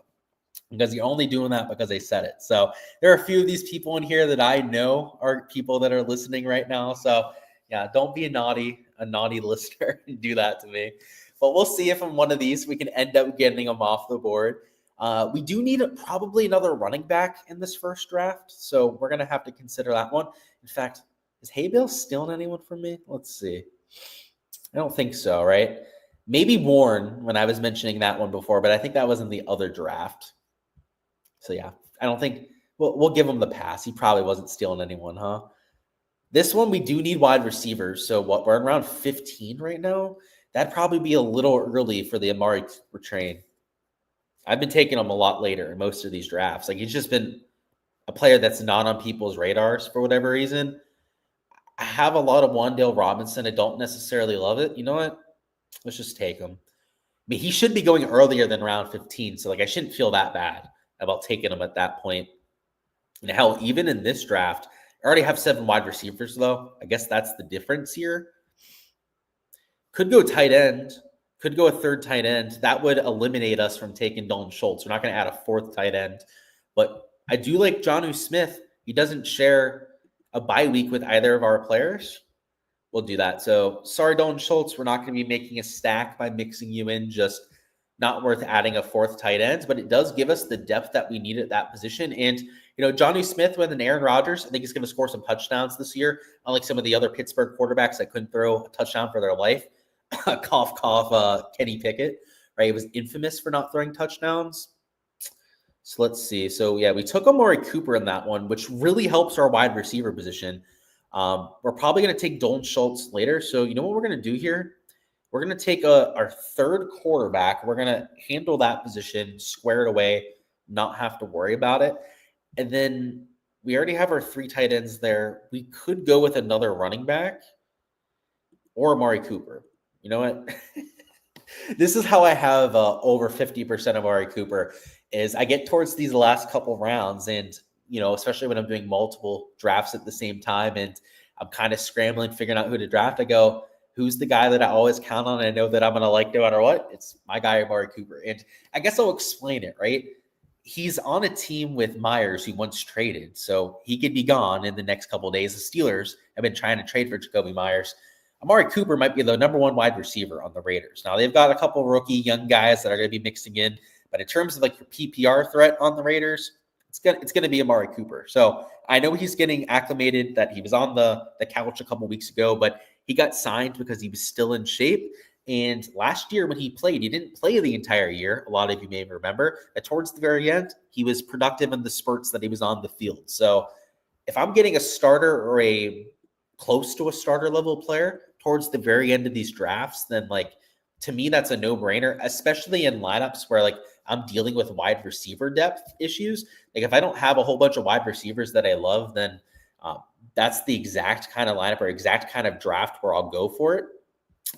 [SPEAKER 1] because you're only doing that because I said it. So there are a few of these people in here that I know are people that are listening right now. So yeah, don't be a naughty listener and do that to me. But we'll see if in one of these we can end up getting them off the board. We do need probably another running back in this first draft, so we're going to have to consider that one. In fact, is Hay Bales stealing anyone from me? Let's see. I don't think so, right? Maybe Warren when I was mentioning that one before, but I think that was in the other draft. So yeah, I don't think we'll give him the pass. He probably wasn't stealing anyone, huh? This one, we do need wide receivers. So we're in round 15 right now. That'd probably be a little early for the Amari Cooper train. I've been taking him a lot later in most of these drafts. Like, he's just been a player that's not on people's radars for whatever reason. I have a lot of Wan'Dale Robinson. I don't necessarily love it. You know what? Let's just take him. I mean, he should be going earlier than round 15. So, like, I shouldn't feel that bad about taking him at that point. And hell, even in this draft, I already have 7 wide receivers, though. I guess that's the difference here. Could go tight end. Could go a third tight end. That would eliminate us from taking Dalton Schultz. We're not going to add a 4th tight end. But I do like Jonnu Smith. He doesn't share a bye week with either of our players. We'll do that. So sorry, Dalton Schultz. We're not going to be making a stack by mixing you in. Just not worth adding a 4th tight end. But it does give us the depth that we need at that position. And Jonnu Smith with an Aaron Rodgers, I think he's going to score some touchdowns this year, unlike some of the other Pittsburgh quarterbacks that couldn't throw a touchdown for their life. Cough, cough, Kenny Pickett, right? He was infamous for not throwing touchdowns. So let's see. So yeah, we took Amari Cooper in that one, which really helps our wide receiver position. We're probably going to take Dalton Schultz later. So you know what we're going to do here? We're going to take our 3rd quarterback. We're going to handle that position, square it away, not have to worry about it. And then we already have our 3 tight ends there. We could go with another running back or Amari Cooper. You know what? This is how I have over 50% of Amari Cooper is I get towards these last couple rounds, and, especially when I'm doing multiple drafts at the same time and I'm kind of scrambling, figuring out who to draft. I go, who's the guy that I always count on? I know that I'm going to like no matter what. It's my guy, Amari Cooper. And I guess I'll explain it, right? He's on a team with Myers, who once traded, so he could be gone in the next couple of days. The Steelers have been trying to trade for Jacoby Myers. Amari Cooper might be the number 1 wide receiver on the Raiders. Now, they've got a couple rookie young guys that are going to be mixing in, but in terms of like your PPR threat on the Raiders, it's going to be Amari Cooper. So I know he's getting acclimated, that he was on the couch a couple weeks ago, but he got signed because he was still in shape. And last year when he played, he didn't play the entire year. A lot of you may remember that towards the very end, he was productive in the spurts that he was on the field. So if I'm getting a starter or a close to a starter level player towards the very end of these drafts, then like to me, that's a no-brainer, especially in lineups where like I'm dealing with wide receiver depth issues. Like if I don't have a whole bunch of wide receivers that I love, then that's the exact kind of lineup or exact kind of draft where I'll go for it.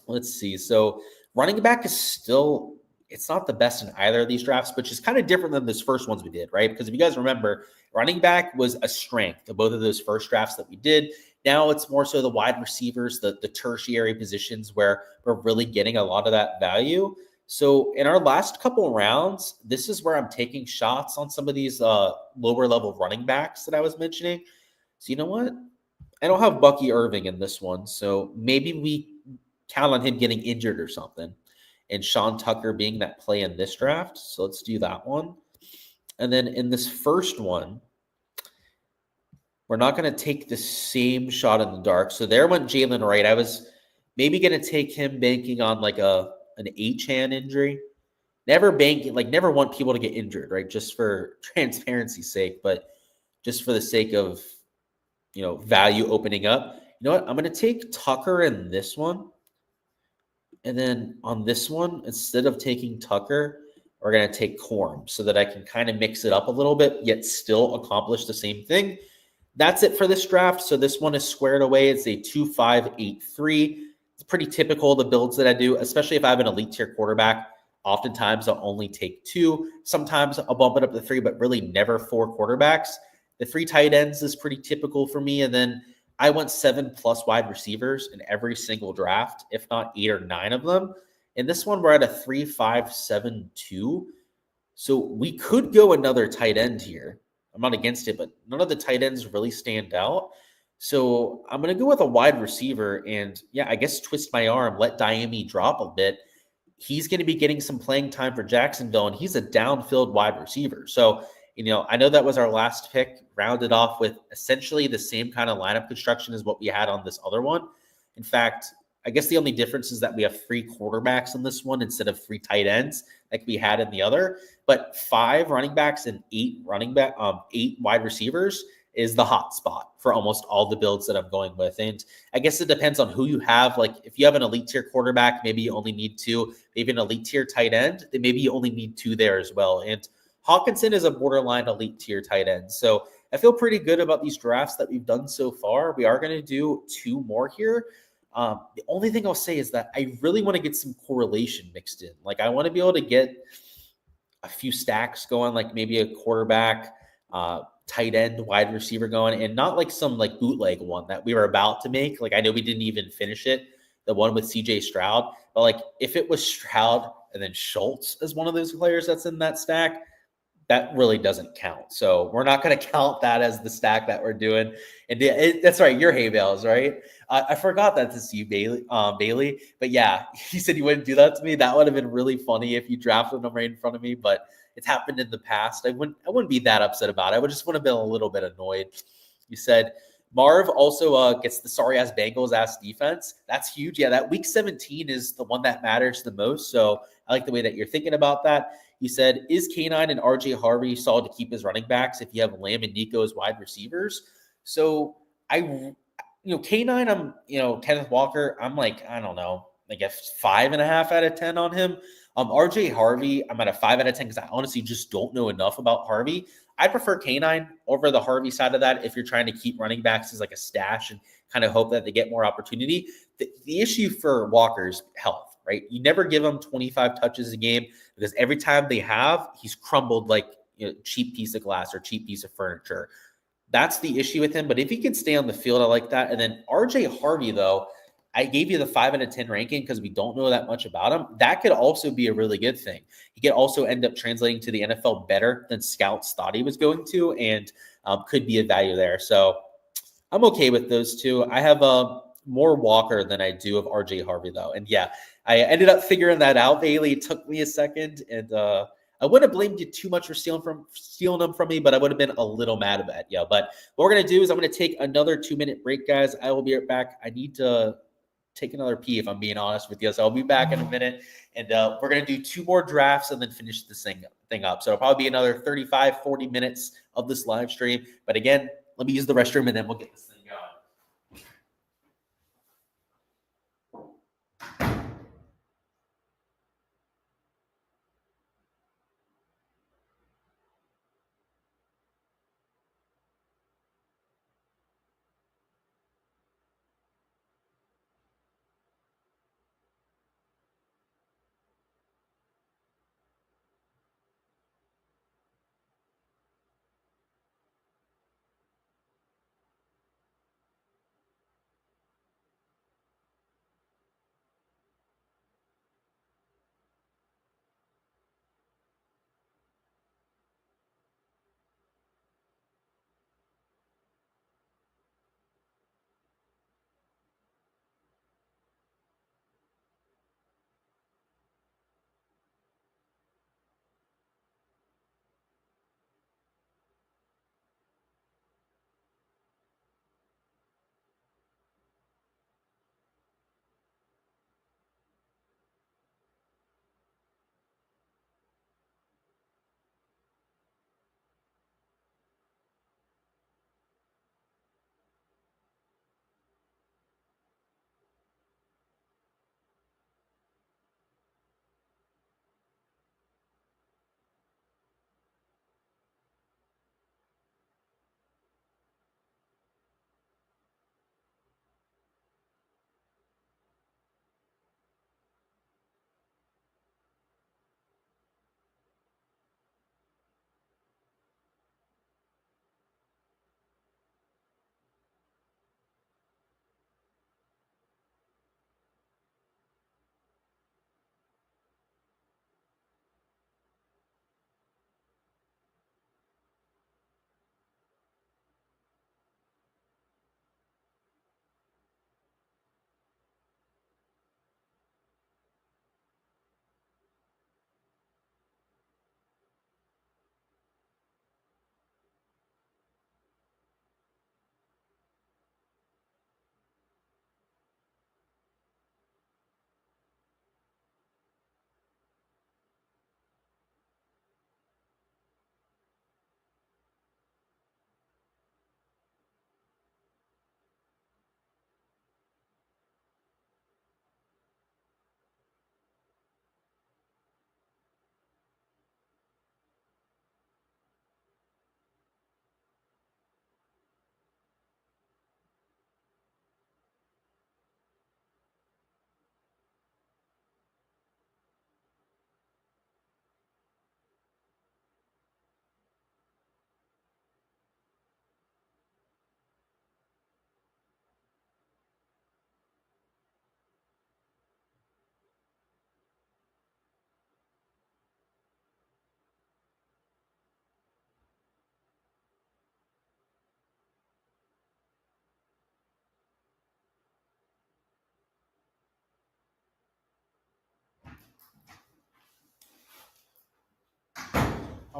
[SPEAKER 1] Let's see. So running back is still, it's not the best in either of these drafts, which is kind of different than those first ones we did, right? Because if you guys remember, running back was a strength of both of those first drafts that we did. Now it's more so the wide receivers, the tertiary positions where we're really getting a lot of that value. So in our last couple rounds, this is where I'm taking shots on some of these lower level running backs that I was mentioning. So you know what? I don't have Bucky Irving in this one, so maybe we count on him getting injured or something, and Sean Tucker being that play in this draft. So let's do that one. And then in this first one, we're not going to take the same shot in the dark. So there went Jalen Wright. I was maybe going to take him banking on like an H-hand injury. Never banking, like never want people to get injured, right? Just for transparency's sake, but just for the sake of, value opening up. You know what? I'm going to take Tucker in this one. And then on this one, instead of taking Tucker, we're going to take Corm so that I can kind of mix it up a little bit, yet still accomplish the same thing. That's it for this draft. So this one is squared away. It's a 2-5-8-3. It's pretty typical of the builds that I do, especially if I have an elite tier quarterback. Oftentimes I'll only take 2. Sometimes I'll bump it up to 3, but really never 4 quarterbacks. The 3 tight ends is pretty typical for me. And then I went 7+ wide receivers in every single draft, if not 8 or 9 of them. In this one, we're at a 3-5-7-2. So we could go another tight end here. I'm not against it, but none of the tight ends really stand out. So I'm going to go with a wide receiver and, I guess twist my arm, let Diami drop a bit. He's going to be getting some playing time for Jacksonville, and he's a downfield wide receiver. So, I know that was our last pick, rounded off with essentially the same kind of lineup construction as what we had on this other one. In fact, I guess the only difference is that we have 3 quarterbacks in this one instead of 3 tight ends like we had in the other. But 5 running backs and 8 wide receivers is the hot spot for almost all the builds that I'm going with. And I guess it depends on who you have. Like if you have an elite tier quarterback, maybe you only need 2. Maybe an elite tier tight end, then maybe you only need 2 there as well. And Hawkinson is a borderline elite tier tight end. So I feel pretty good about these drafts that we've done so far. We are going to do 2 more here. The only thing I'll say is that I really want to get some correlation mixed in. Like I want to be able to get a few stacks going, like maybe a quarterback, tight end, wide receiver going, and not like some like bootleg one that we were about to make. Like I know we didn't even finish it, the one with CJ Stroud, but like if it was Stroud and then Schultz as one of those players that's in that stack, that really doesn't count. So we're not going to count that as the stack that we're doing. And that's right. Your hay bales, right? I forgot that to see Bailey. But yeah, he said he wouldn't do that to me. That would have been really funny if you drafted him right in front of me, but it's happened in the past. I wouldn't be that upset about it. I would have been a little bit annoyed. You said Marv also gets the sorry ass Bengals ass defense. That's huge. Yeah, that week 17 is the one that matters the most. So I like the way that you're thinking about that. He said, is K9 and RJ Harvey solid to keep his running backs if you have Lamb and Nico as wide receivers? So K9, I'm, Kenneth Walker, I'm like, I don't know, like a 5.5 out of 10 on him. RJ Harvey, I'm at a 5 out of 10 because I honestly just don't know enough about Harvey. I prefer K9 over the Harvey side of that if you're trying to keep running backs as like a stash and kind of hope that they get more opportunity. The issue for Walker's health. Right? You never give him 25 touches a game because every time they have, he's crumbled like cheap piece of glass or cheap piece of furniture. That's the issue with him. But if he can stay on the field, I like that. And then RJ Harvey, though, I gave you the 5 out of 10 ranking because we don't know that much about him. That could also be a really good thing. He could also end up translating to the NFL better than scouts thought he was going to, and could be a value there. So I'm okay with those 2. I have more Walker than I do of RJ Harvey, though. And yeah, I ended up figuring that out, Bailey. It took me a second, and I wouldn't have blamed you too much for stealing them from me, but I would have been a little mad about you. But what we're going to do is I'm going to take another 2-minute break, guys. I will be right back. I need to take another pee, if I'm being honest with you. So I'll be back in a minute, and we're going to do 2 more drafts and then finish this thing up. So it'll probably be another 35, 40 minutes of this live stream. But again, let me use the restroom, and then we'll get this thing going.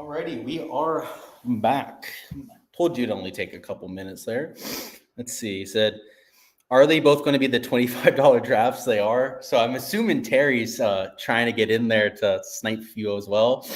[SPEAKER 1] Alrighty, we are back. Told you to only take a couple minutes there. Let's see. He said, are they both going to be the $25 drafts? They are. So I'm assuming Terry's trying to get in there to snipe a few as well.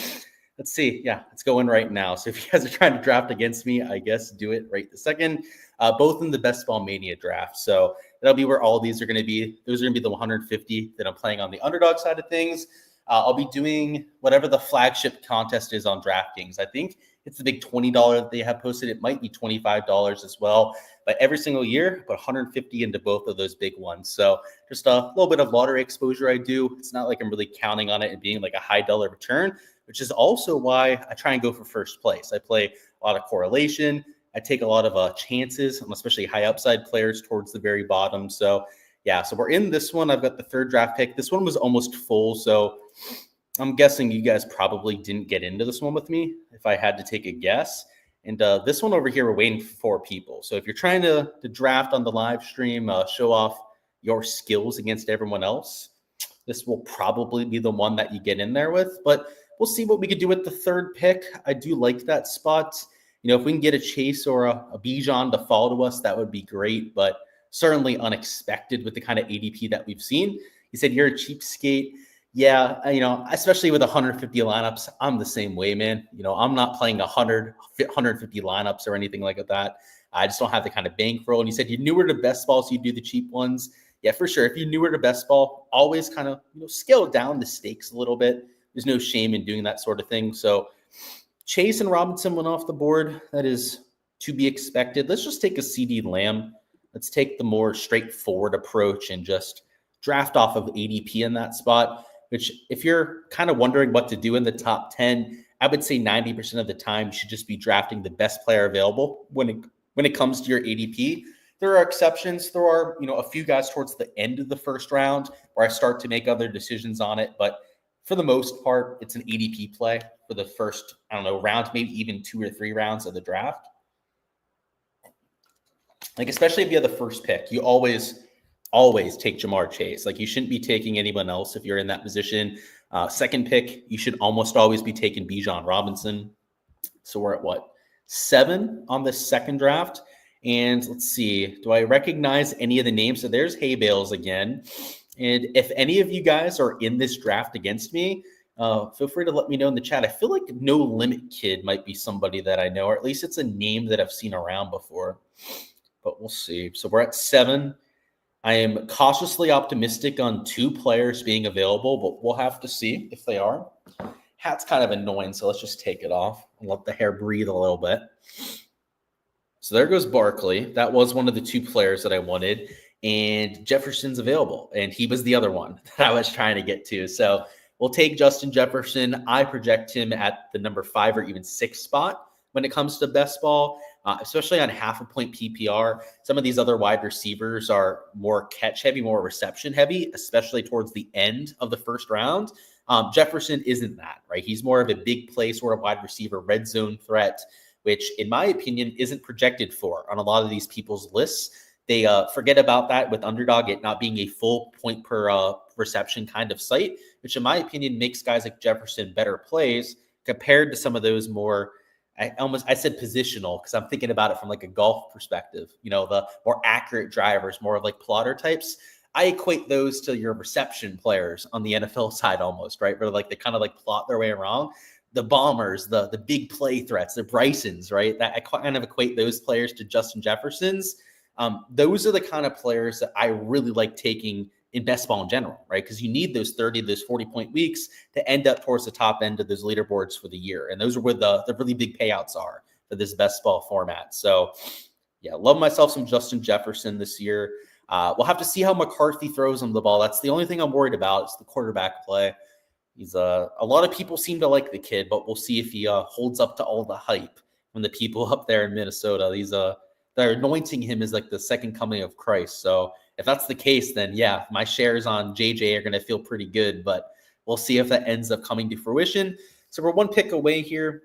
[SPEAKER 1] Let's see. Yeah, it's going right now. So if you guys are trying to draft against me, I guess do it right the second. Both in the Best Ball Mania draft. So that'll be where all these are going to be. Those are going to be the 150 that I'm playing on the Underdog side of things. I'll be doing whatever the flagship contest is on DraftKings. I think it's the big $20 that they have posted. It might be $25 as well. But every single year, put 150 into both of those big ones. So just a little bit of lottery exposure I do. It's not like I'm really counting on it and being like a high dollar return, which is also why I try and go for first place. I play a lot of correlation. I take a lot of chances, especially high upside players towards the very bottom. So yeah, so we're in this one. I've got the third draft pick. This one was almost full. So I'm guessing you guys probably didn't get into this one with me if I had to take a guess. And this one over here, we're waiting for 4 people. So if you're trying to draft on the live stream, show off your skills against everyone else, this will probably be the one that you get in there with. But we'll see what we could do with the third pick. I do like that spot. You know, if we can get a Chase or a Bijan to fall to us, that would be great. But certainly unexpected with the kind of ADP that we've seen. He said, you're a cheapskate. Yeah, you know, especially with 150 lineups, I'm the same way, man. You know, I'm not playing 150 lineups or anything like that. I just don't have the kind of bankroll. And you said you knew where to best ball, so you do the cheap ones. Yeah, for sure. If you knew where to best ball, always kind of, you know, scale down the stakes a little bit. There's no shame in doing that sort of thing. So Chase and Robinson went off the board. That is to be expected. Let's just take a CD Lamb. Let's take the more straightforward approach and just draft off of ADP in that spot, which if you're kind of wondering what to do in the top 10, I would say 90% of the time you should just be drafting the best player available when it comes to your ADP. There are exceptions. There are, you know, a few guys towards the end of the first round where I start to make other decisions on it. But for the most part, it's an ADP play for the first, I don't know, round, maybe even 2 or 3 rounds of the draft. Like, especially if you have the first pick, you always take Jamar Chase. Like, you shouldn't be taking anyone else if you're in that position. Second pick, you should almost always be taking Bijan Robinson. So we're at what? 7 on the second draft. And let's see, do I recognize any of the names? So there's Hay Bales again. And if any of you guys are in this draft against me, feel free to let me know in the chat. I feel like No Limit Kid might be somebody that I know, or at least it's a name that I've seen around before. But we'll see. So we're at 7. I am cautiously optimistic on 2 players being available, but we'll have to see if they are. Hat's kind of annoying, so let's just take it off and let the hair breathe a little bit. So there goes Barkley. That was one of the 2 players that I wanted. And Jefferson's available, and he was the other one that I was trying to get to. So we'll take Justin Jefferson. I project him at the number 5 or even 6 spot when it comes to best ball. Especially on half a point PPR. Some of these other wide receivers are more catch heavy, more reception heavy, especially towards the end of the first round. Jefferson isn't that, right? He's more of a big play sort of wide receiver, red zone threat, which in my opinion isn't projected for on a lot of these people's lists. They forget about that with Underdog, it not being a full point per reception kind of site, which in my opinion makes guys like Jefferson better plays compared to some of those more, I said positional because I'm thinking about it from like a golf perspective, you know, the more accurate drivers, more of like plotter types. I equate those to your reception players on the NFL side almost, right? Where like they kind of like plot their way around. The bombers, the big play threats, the Brysons, right? That I kind of equate those players to Justin Jefferson's. Those are the kind of players that I really like taking in best ball in general, right? Because you need those 30, those 40-point weeks to end up towards the top end of those leaderboards for the year. And those are where the really big payouts are for this best ball format. So yeah, love myself some Justin Jefferson this year. We'll have to see how McCarthy throws him the ball. That's the only thing I'm worried about is the quarterback play. He's a lot of people seem to like the kid, but we'll see if he holds up to all the hype from the people up there in Minnesota. They're anointing him as like the second coming of Christ. So if that's the case, then yeah, my shares on JJ are going to feel pretty good, but we'll see if that ends up coming to fruition. So we're 1 pick away here.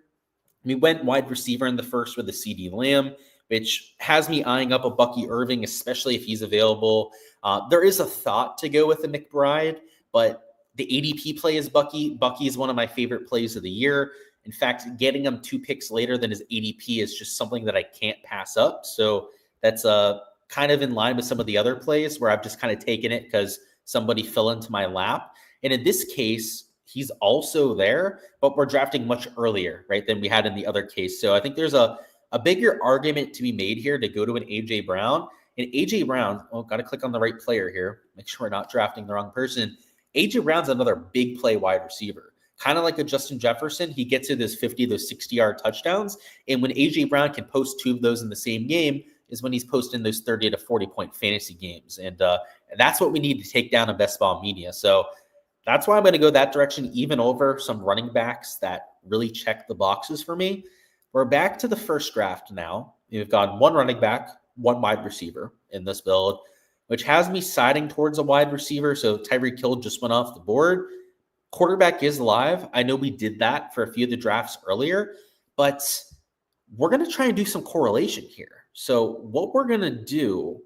[SPEAKER 1] We went wide receiver in the first with a CD Lamb, which has me eyeing up a Bucky Irving, especially if he's available. There is a thought to go with a McBride, but the ADP play is Bucky. Bucky is one of my favorite plays of the year. In fact, getting him 2 picks later than his ADP is just something that I can't pass up. So that's kind of in line with some of the other plays where I've just kind of taken it because somebody fell into my lap. And in this case, he's also there, but we're drafting much earlier, right, than we had in the other case. So I think there's a bigger argument to be made here to go to an A.J. Brown. And A.J. Brown, got to click on the right player here. Make sure we're not drafting the wrong person. A.J. Brown's another big play wide receiver. Kind of like a Justin Jefferson, he gets you those 50, those 60-yard touchdowns. And when A.J. Brown can post 2 of those in the same game is when he's posting those 30 to 40-point fantasy games. And that's what we need to take down in best ball media. So that's why I'm going to go that direction, even over some running backs that really check the boxes for me. We're back to the first draft now. We've got 1 running back, 1 wide receiver in this build, which has me siding towards a wide receiver. So Tyreek Hill just went off the board. Quarterback is live. I know we did that for a few of the drafts earlier, but we're going to try and do some correlation here. So what we're going to do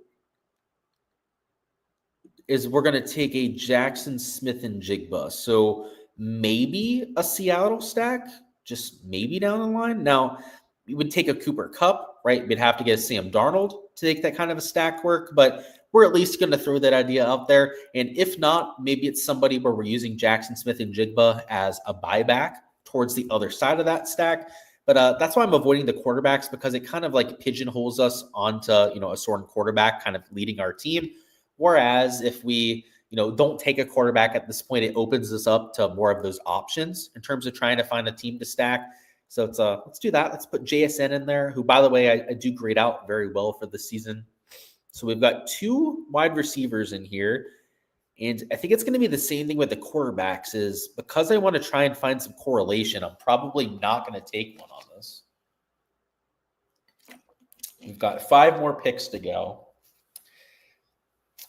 [SPEAKER 1] is we're going to take a Jackson Smith and Jigba. So maybe a Seattle stack, just maybe down the line. Now, we would take a Cooper Kupp, right? We'd have to get a Sam Darnold to make that kind of a stack work, but we're at least going to throw that idea out there. And if not, maybe it's somebody where we're using Jackson Smith and Jigba as a buyback towards the other side of that stack. But that's why I'm avoiding the quarterbacks, because it kind of like pigeonholes us onto, a certain quarterback kind of leading our team. Whereas if we, don't take a quarterback at this point, it opens us up to more of those options in terms of trying to find a team to stack. So let's do that. Let's put JSN in there, who, by the way, I do grade out very well for this season. So we've got 2 wide receivers in here. And I think it's going to be the same thing with the quarterbacks, is because I want to try and find some correlation, I'm probably not going to take one on this. We've got 5 more picks to go.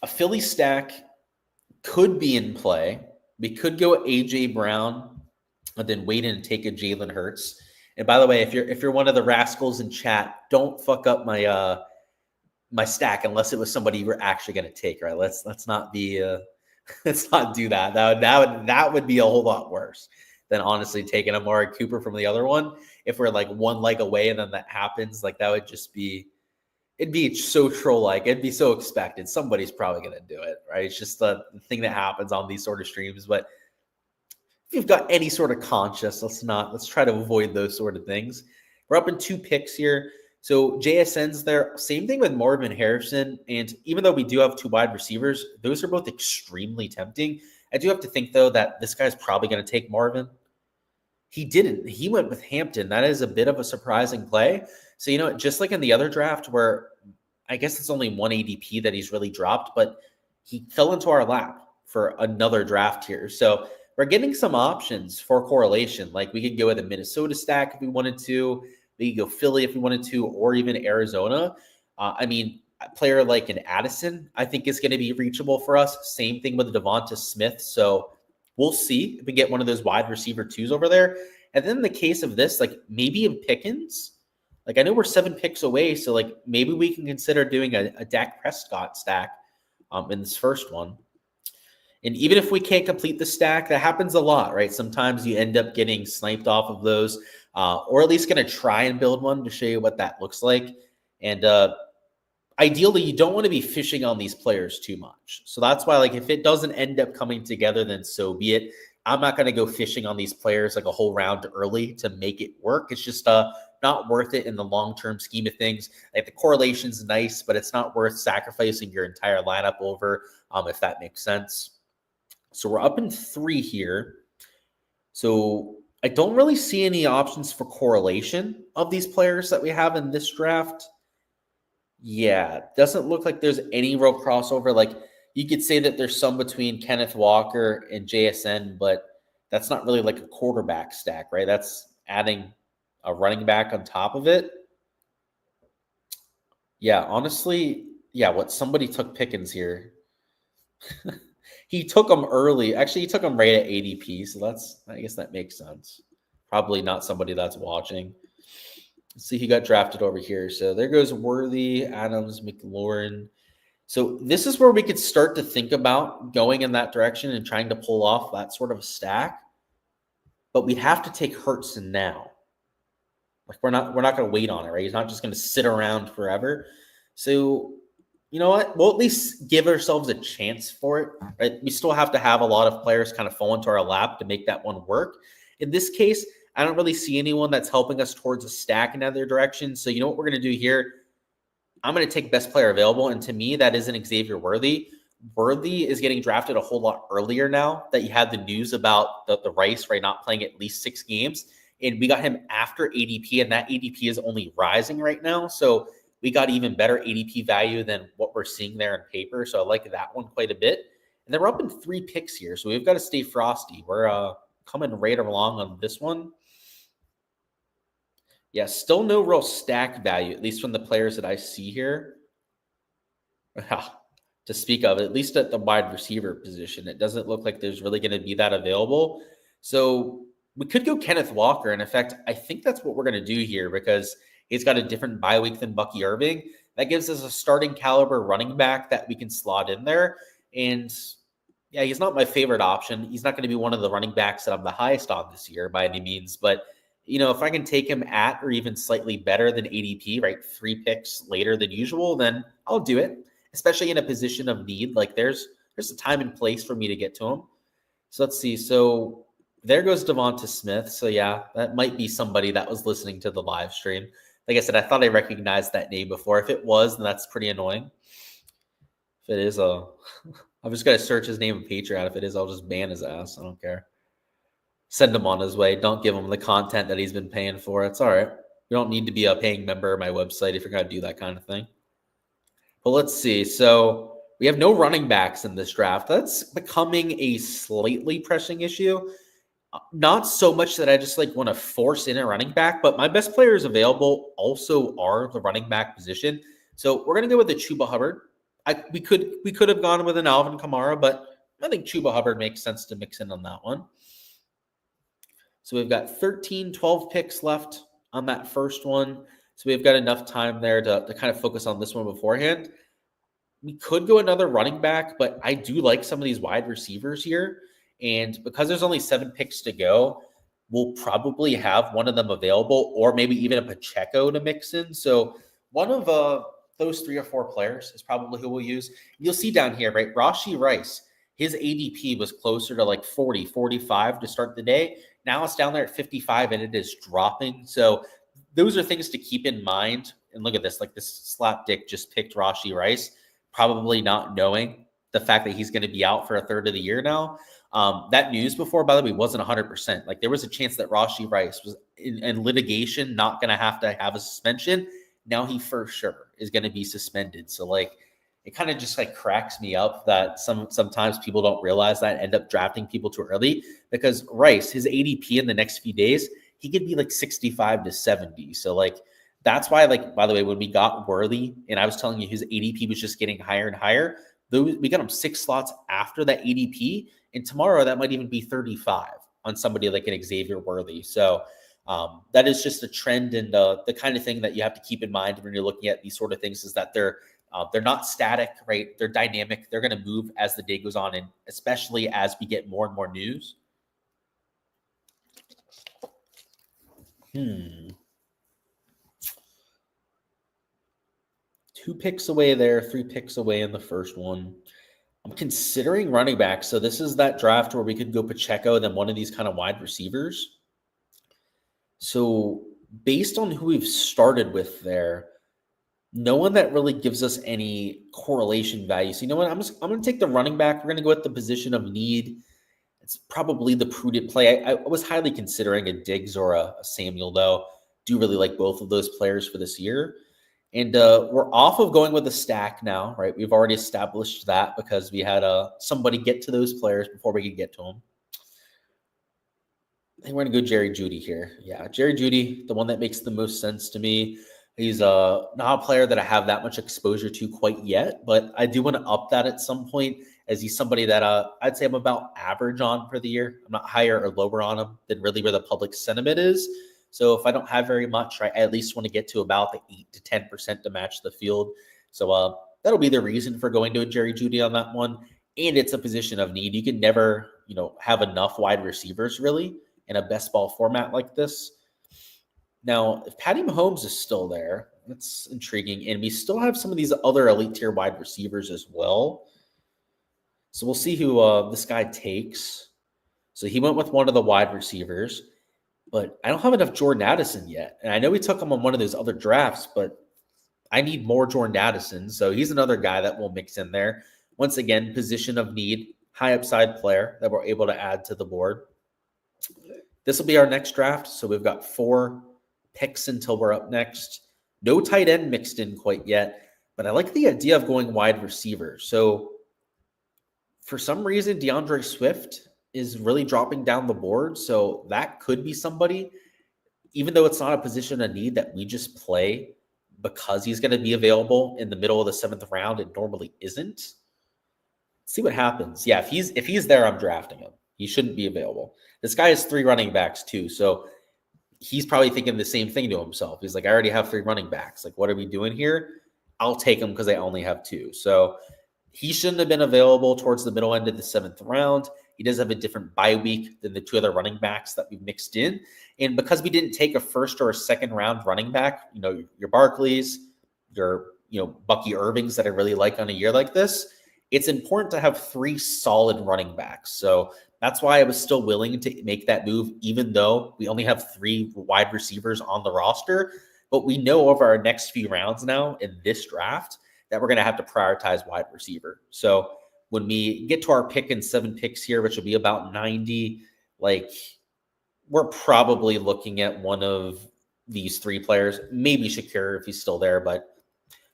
[SPEAKER 1] A Philly stack could be in play. We could go A.J. Brown and then wait and take a Jalen Hurts. And by the way, if you're one of the rascals in chat, don't fuck up my my stack unless it was somebody you were actually going to take. Right? Let's not be let's not do that. That would be a whole lot worse than honestly taking Amari Cooper from the other one. If we're like 1 leg away and then that happens, like that would just be. It'd be so troll-like. It'd be so expected. Somebody's probably going to do it, right? It's just the thing that happens on these sort of streams. But if you've got any sort of conscience, let's try to avoid those sort of things. We're up in 2 picks here. So JSN's there. Same thing with Marvin Harrison. And even though we do have 2 wide receivers, those are both extremely tempting. I do have to think, though, that this guy's probably going to take Marvin. He didn't. He went with Hampton. That is a bit of a surprising play. So, just like in the other draft where I guess it's only 1 ADP that he's really dropped, but he fell into our lap for another draft here. So we're getting some options for correlation. Like we could go with a Minnesota stack if we wanted to. We could go Philly if we wanted to, or even Arizona. A player like an Addison, I think is going to be reachable for us. Same thing with Devonta Smith. So we'll see if we get one of those wide receiver 2s over there. And then in the case of this, like maybe in Pickens, like I know we're 7 picks away, so like maybe we can consider doing a Dak Prescott stack in this first one. And even if we can't complete the stack, that happens a lot, right? Sometimes you end up getting sniped off of those, or at least going to try and build one to show you what that looks like. And ideally, you don't want to be fishing on these players too much. So that's why, like, if it doesn't end up coming together, then so be it. I'm not going to go fishing on these players like a whole round early to make it work. It's just not worth it in the long-term scheme of things. Like the correlation's nice, but it's not worth sacrificing your entire lineup over, if that makes sense. So we're up in 3 here. So I don't really see any options for correlation of these players that we have in this draft. Yeah, doesn't look like there's any real crossover. Like you could say that there's some between Kenneth Walker and JSN, but that's not really like a quarterback stack, right? That's adding a running back on top of it. Yeah, honestly, somebody took Pickens here. He took him early. Actually, he took him right at ADP, so I guess that makes sense. Probably not somebody that's watching. Let's see, he got drafted over here. So there goes Worthy, Adams, McLaurin. So this is where we could start to think about going in that direction and trying to pull off that sort of stack. but we'd have to take Hurts now. Like we're not going to wait on it, right? He's not just going to sit around forever. So you know what? We'll at least give ourselves a chance for it, right? We still have to have a lot of players kind of fall into our lap to make that one work. In this case, I don't really see anyone that's helping us towards a stack in other direction. So you know what we're going to do here? I'm going to take best player available. And to me, that isn't Xavier Worthy. Worthy is getting drafted a whole lot earlier now that you had the news about the Rice, right, not playing at least 6 games. And we got him after ADP, and that ADP is only rising right now. So we got even better ADP value than what we're seeing there in paper. So I like that one quite a bit. And then we're up in 3 picks here. So we've got to stay frosty. We're coming right along on this one. Yeah, still no real stack value, at least from the players that I see here. To speak of, at least at the wide receiver position, it doesn't look like there's really going to be that available. So we could go Kenneth Walker. And in fact, I think that's what we're going to do here because he's got a different bye week than Bucky Irving. That gives us a starting caliber running back that we can slot in there. And yeah, he's not my favorite option. He's not going to be one of the running backs that I'm the highest on this year by any means. But, you know, if I can take him at or even slightly better than ADP, right, 3 picks later than usual, then I'll do it, especially in a position of need. Like there's a time and place for me to get to him. So let's see. So there goes Devonta Smith. So yeah, that might be somebody that was listening to the live stream. Like I said, I thought I recognized that name before. If it was, then that's pretty annoying. If it is, I'm just going to search his name in Patreon. If it is, I'll just ban his ass. I don't care. Send him on his way. Don't give him the content that he's been paying for. It's all right. You don't need to be a paying member of my website if you're going to do that kind of thing. But let's see. So we have no running backs in this draft. That's becoming a slightly pressing issue. Not so much that I just like want to force in a running back, but my best players available also are the running back position. So we're going to go with the Chuba Hubbard. We could have gone with an Alvin Kamara, but I think Chuba Hubbard makes sense to mix in on that one. So we've got 13, 12 picks left on that first one. So we've got enough time there to kind of focus on this one beforehand. We could go another running back, but I do like some of these wide receivers here. And because there's only 7 picks to go, we'll probably have one of them available or maybe even a Pacheco to mix in. So one of those 3 or 4 players is probably who we'll use. You'll see down here, right? Rashee Rice, his ADP was closer to like 40, 45 to start the day. Now it's down there at 55 and it is dropping. So those are things to keep in mind. And look at this, like this slapdick just picked Rashee Rice, probably not knowing the fact that he's going to be out for a third of the year now. That news before, by the way, wasn't 100%. Like there was a chance that Rashee Rice was in litigation, not going to have a suspension. Now he for sure is going to be suspended. So like, it kind of just like cracks me up that sometimes people don't realize that, end up drafting people too early, because Rice, his ADP in the next few days, he could be like 65 to 70. So like, that's why, like, by the way, when we got Worthy and I was telling you his ADP was just getting higher and higher, we got him 6 slots after that ADP. And tomorrow that might even be 35 on somebody like an Xavier Worthy. So that is just a trend, and the kind of thing that you have to keep in mind when you're looking at these sort of things is that they're not static, right? They're dynamic. They're going to move as the day goes on, and especially as we get more and more news. 2 picks away there, 3 picks away in the first one. I'm considering running back. So this is that draft where we could go Pacheco, then one of these kind of wide receivers. So based on who we've started with there, no one that really gives us any correlation value. So you know what? I'm going to take the running back. We're going to go at the position of need. It's probably the prudent play. I was highly considering a Diggs or a Samuel, though. Do really like both of those players for this year. And we're off of going with a stack now, right? We've already established that because we had somebody get to those players before we could get to them. I think we're going to go Jerry Jeudy here. Yeah, Jerry Jeudy, the one that makes the most sense to me. He's not a player that I have that much exposure to quite yet, but I do want to up that at some point, as he's somebody that I'd say I'm about average on for the year. I'm not higher or lower on him than really where the public sentiment is. So if I don't have very much, right, I at least want to get to about the 8 to 10% to match the field. So that'll be the reason for going to a Jerry Jeudy on that one. And it's a position of need. You can never, have enough wide receivers really. in a best ball format like this. Now, if Patty Mahomes is still there, that's intriguing. And we still have some of these other elite tier wide receivers as well. So we'll see who this guy takes. So he went with one of the wide receivers, but I don't have enough Jordan Addison yet. And I know we took him on one of those other drafts, but I need more Jordan Addison. So he's another guy that we'll mix in there. Once again, position of need, high upside player that we're able to add to the board. This will be our next draft. So we've got 4 picks until we're up next. No tight end mixed in quite yet, but I like the idea of going wide receiver. So for some reason, DeAndre Swift is really dropping down the board. So that could be somebody, even though it's not a position of need that we just play because he's going to be available in the middle of the 7th round. It normally isn't. Let's see what happens. Yeah, if he's there, I'm drafting him. He shouldn't be available. This guy has 3 running backs too. So he's probably thinking the same thing to himself. He's like, I already have 3 running backs. Like, what are we doing here? I'll take him because I only have 2. So he shouldn't have been available towards the middle end of the 7th round. He does have a different bye week than the 2 other running backs that we mixed in. And because we didn't take a 1st or a 2nd round running back, your Barkleys, your, Bucky Irvings that I really like on a year like this, it's important to have 3 solid running backs. So that's why I was still willing to make that move, even though we only have 3 wide receivers on the roster. But we know over our next few rounds now in this draft that we're going to have to prioritize wide receiver. So when we get to our pick in 7 picks here, which will be about 90, we're probably looking at one of these 3 players, maybe Shakir if he's still there, but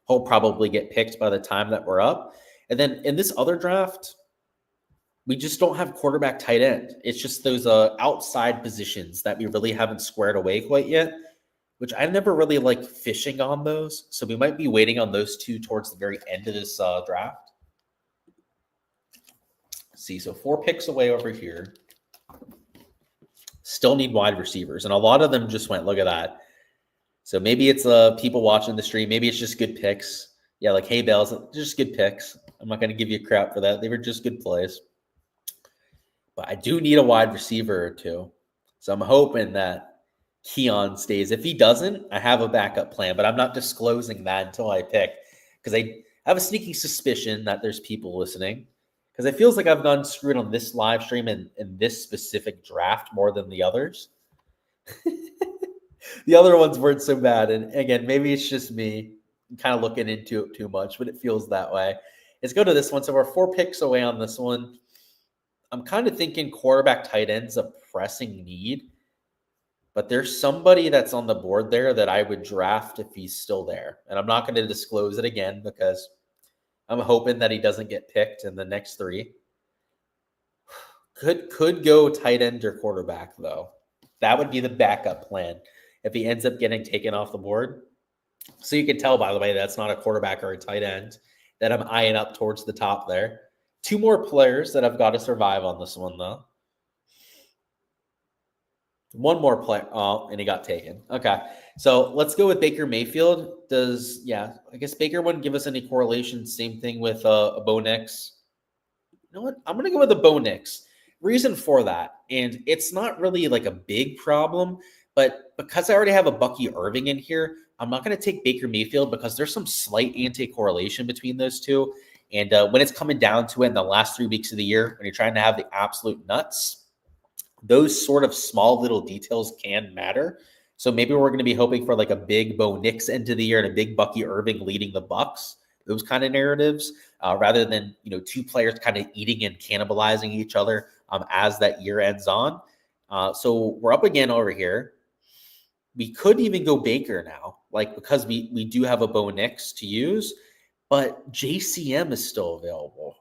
[SPEAKER 1] he'll probably get picked by the time that we're up. And then in this other draft, we just don't have quarterback tight end. It's just those outside positions that we really haven't squared away quite yet, which I never really like fishing on those. So we might be waiting on those 2 towards the very end of this draft. Let's see, so 4 picks away over here. Still need wide receivers. And a lot of them just went, look at that. So maybe it's people watching the stream. Maybe it's just good picks. Yeah, like Hay Bales, just good picks. I'm not going to give you crap for that. They were just good plays. But I do need a wide receiver or 2. So I'm hoping that Keon stays. If he doesn't, I have a backup plan, but I'm not disclosing that until I pick because I have a sneaky suspicion that there's people listening because it feels like I've gone screwed on this live stream and in this specific draft more than the others. The other ones weren't so bad. And again, maybe it's just me kind of looking into it too much, but it feels that way. Let's go to this one. So we're 4 picks away on this one. I'm kind of thinking quarterback tight end's a pressing need, but there's somebody that's on the board there that I would draft if he's still there. And I'm not going to disclose it again because I'm hoping that he doesn't get picked in the next 3. Could go tight end or quarterback, though. That would be the backup plan if he ends up getting taken off the board. So you can tell, by the way, that's not a quarterback or a tight end that I'm eyeing up towards the top there. 2 more players that I've got to survive on this one, though. 1 more player. Oh, and he got taken. Okay. So let's go with Baker Mayfield. I guess Baker wouldn't give us any correlation. Same thing with a Bo Nix. You know what? I'm going to go with a Bo Nix. Reason for that, and it's not really like a big problem, but because I already have a Bucky Irving in here, I'm not going to take Baker Mayfield because there's some slight anti-correlation between those 2. And when it's coming down to it in the last 3 weeks of the year, when you're trying to have the absolute nuts, those sort of small little details can matter. So maybe we're going to be hoping for like a big Bo Nix end of the year and a big Bucky Irving leading the Bucks, those kind of narratives, rather than 2 players kind of eating and cannibalizing each other as that year ends on. So we're up again over here. We could even go Baker now, because we do have a Bo Nix to use, but JCM is still available.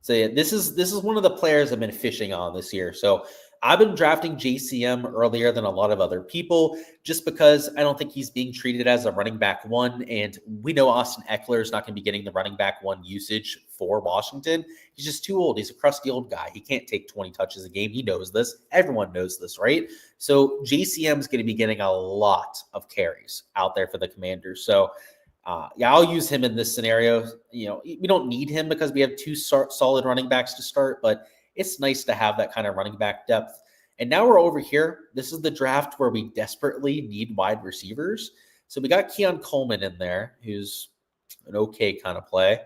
[SPEAKER 1] So yeah, this is one of the players I've been fishing on this year. So I've been drafting JCM earlier than a lot of other people just because I don't think he's being treated as a running back 1. And we know Austin Eckler is not going to be getting the running back 1 usage for Washington. He's just too old. He's a crusty old guy. He can't take 20 touches a game. He knows this. Everyone knows this, right? So JCM is going to be getting a lot of carries out there for the Commanders. So I'll use him in this scenario. We don't need him because we have 2 solid running backs to start, but it's nice to have that kind of running back depth. And now we're over here. This is the draft where we desperately need wide receivers. So we got Keon Coleman in there, who's an okay kind of play.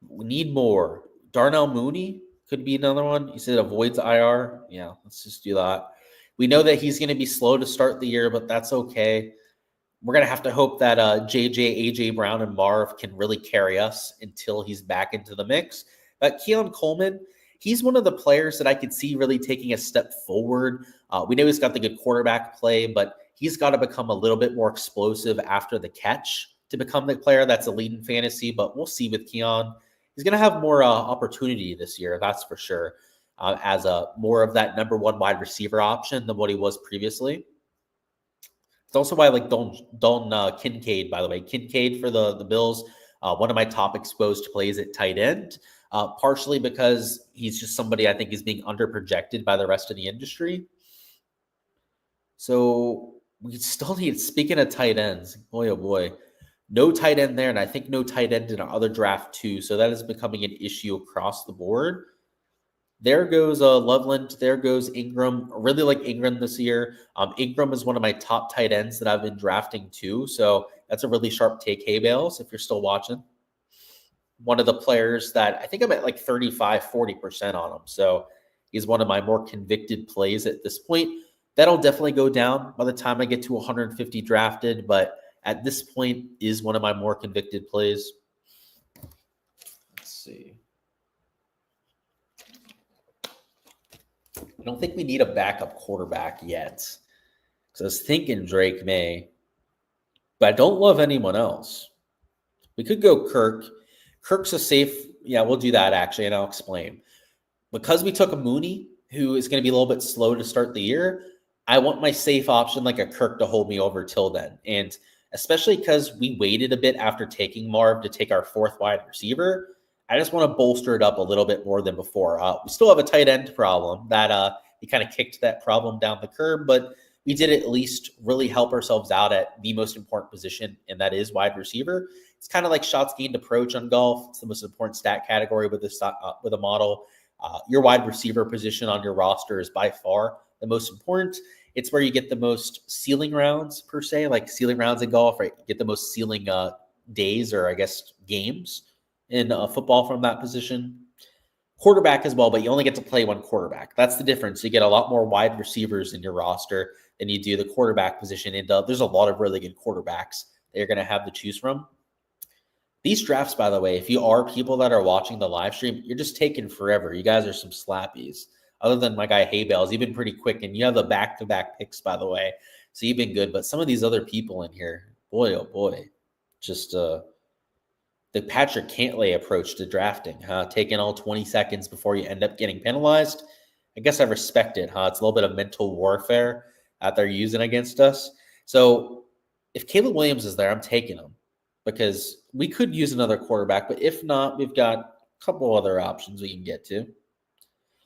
[SPEAKER 1] We need more. Darnell Mooney could be another one. He said avoids IR. Yeah, let's just do that. We know that he's going to be slow to start the year, but that's okay. We're going to have to hope that JJ, AJ Brown, and Marv can really carry us until he's back into the mix. But Keon Coleman, he's one of the players that I could see really taking a step forward. We know he's got the good quarterback play, but he's got to become a little bit more explosive after the catch to become the player that's a lead in fantasy. But we'll see with Keon. He's going to have more opportunity this year, that's for sure, as a more of that number one wide receiver option than what he was previously. It's also why I like Dalton Kincaid, by the way. Kincaid for the Bills, one of my top exposed plays at tight end, partially because he's just somebody I think is being underprojected by the rest of the industry. So we still need, speaking of tight ends, boy, oh boy, no tight end there, and I think no tight end in our other draft too. So that is becoming an issue across the board. There goes Loveland. There goes Ingram. I really like Ingram this year. Ingram is one of my top tight ends that I've been drafting too. So that's a really sharp take, hay bales, if you're still watching. One of the players that I think I'm at like 35-40% on him. So he's one of my more convicted plays at this point. That'll definitely go down by the time I get to 150 drafted, but at this point is one of my more convicted plays. Let's see. I don't think we need a backup quarterback yet. Because I was thinking Drake May, but I don't love anyone else. We could go Kirk. Kirk's a safe. Yeah, we'll do that actually, and I'll explain. Because we took a Mooney, who is going to be a little bit slow to start the year, I want my safe option like a Kirk to hold me over till then. And especially because we waited a bit after taking Marv to take our fourth wide receiver, I just want to bolster it up a little bit more than before. We still have a tight end problem that we kind of kicked that problem down the curb, but we did at least really help ourselves out at the most important position, and that is wide receiver. It's kind of like shots gained approach on golf. It's the most important stat category with a model. Your wide receiver position on your roster is by far the most important. It's where you get the most ceiling rounds per se, like ceiling rounds in golf, right? You get the most ceiling days or I guess games in football from that position. Quarterback as well, but you only get to play one quarterback. That's the difference. You get a lot more wide receivers in your roster than you do the quarterback position. And there's a lot of really good quarterbacks that you're going to have to choose from. These drafts, by the way, if you are people that are watching the live stream, you're just taking forever. You guys are some slappies. Other than my guy Haybales, you've been pretty quick, and you have the back-to-back picks, by the way. So you've been good. But some of these other people in here, boy, oh boy, just the Patrick Cantlay approach to drafting, taking all 20 seconds before you end up getting penalized. I guess I respect it, It's a little bit of mental warfare that they're using against us. So if Caleb Williams is there, I'm taking him because we could use another quarterback. But if not, we've got a couple other options we can get to.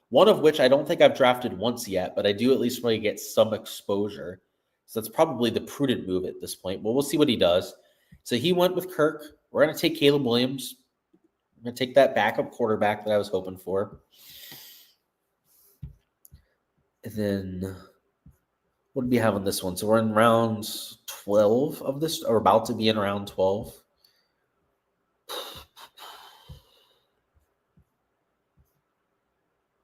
[SPEAKER 1] One of which I don't think I've drafted once yet, but I do at least want to get some exposure. So that's probably the prudent move at this point. But we'll see what he does. So he went with Kirk. We're going to take Caleb Williams. I'm going to take that backup quarterback that I was hoping for. And then what do we have on this one? So we're in round 12 of this, or about to be in round 12.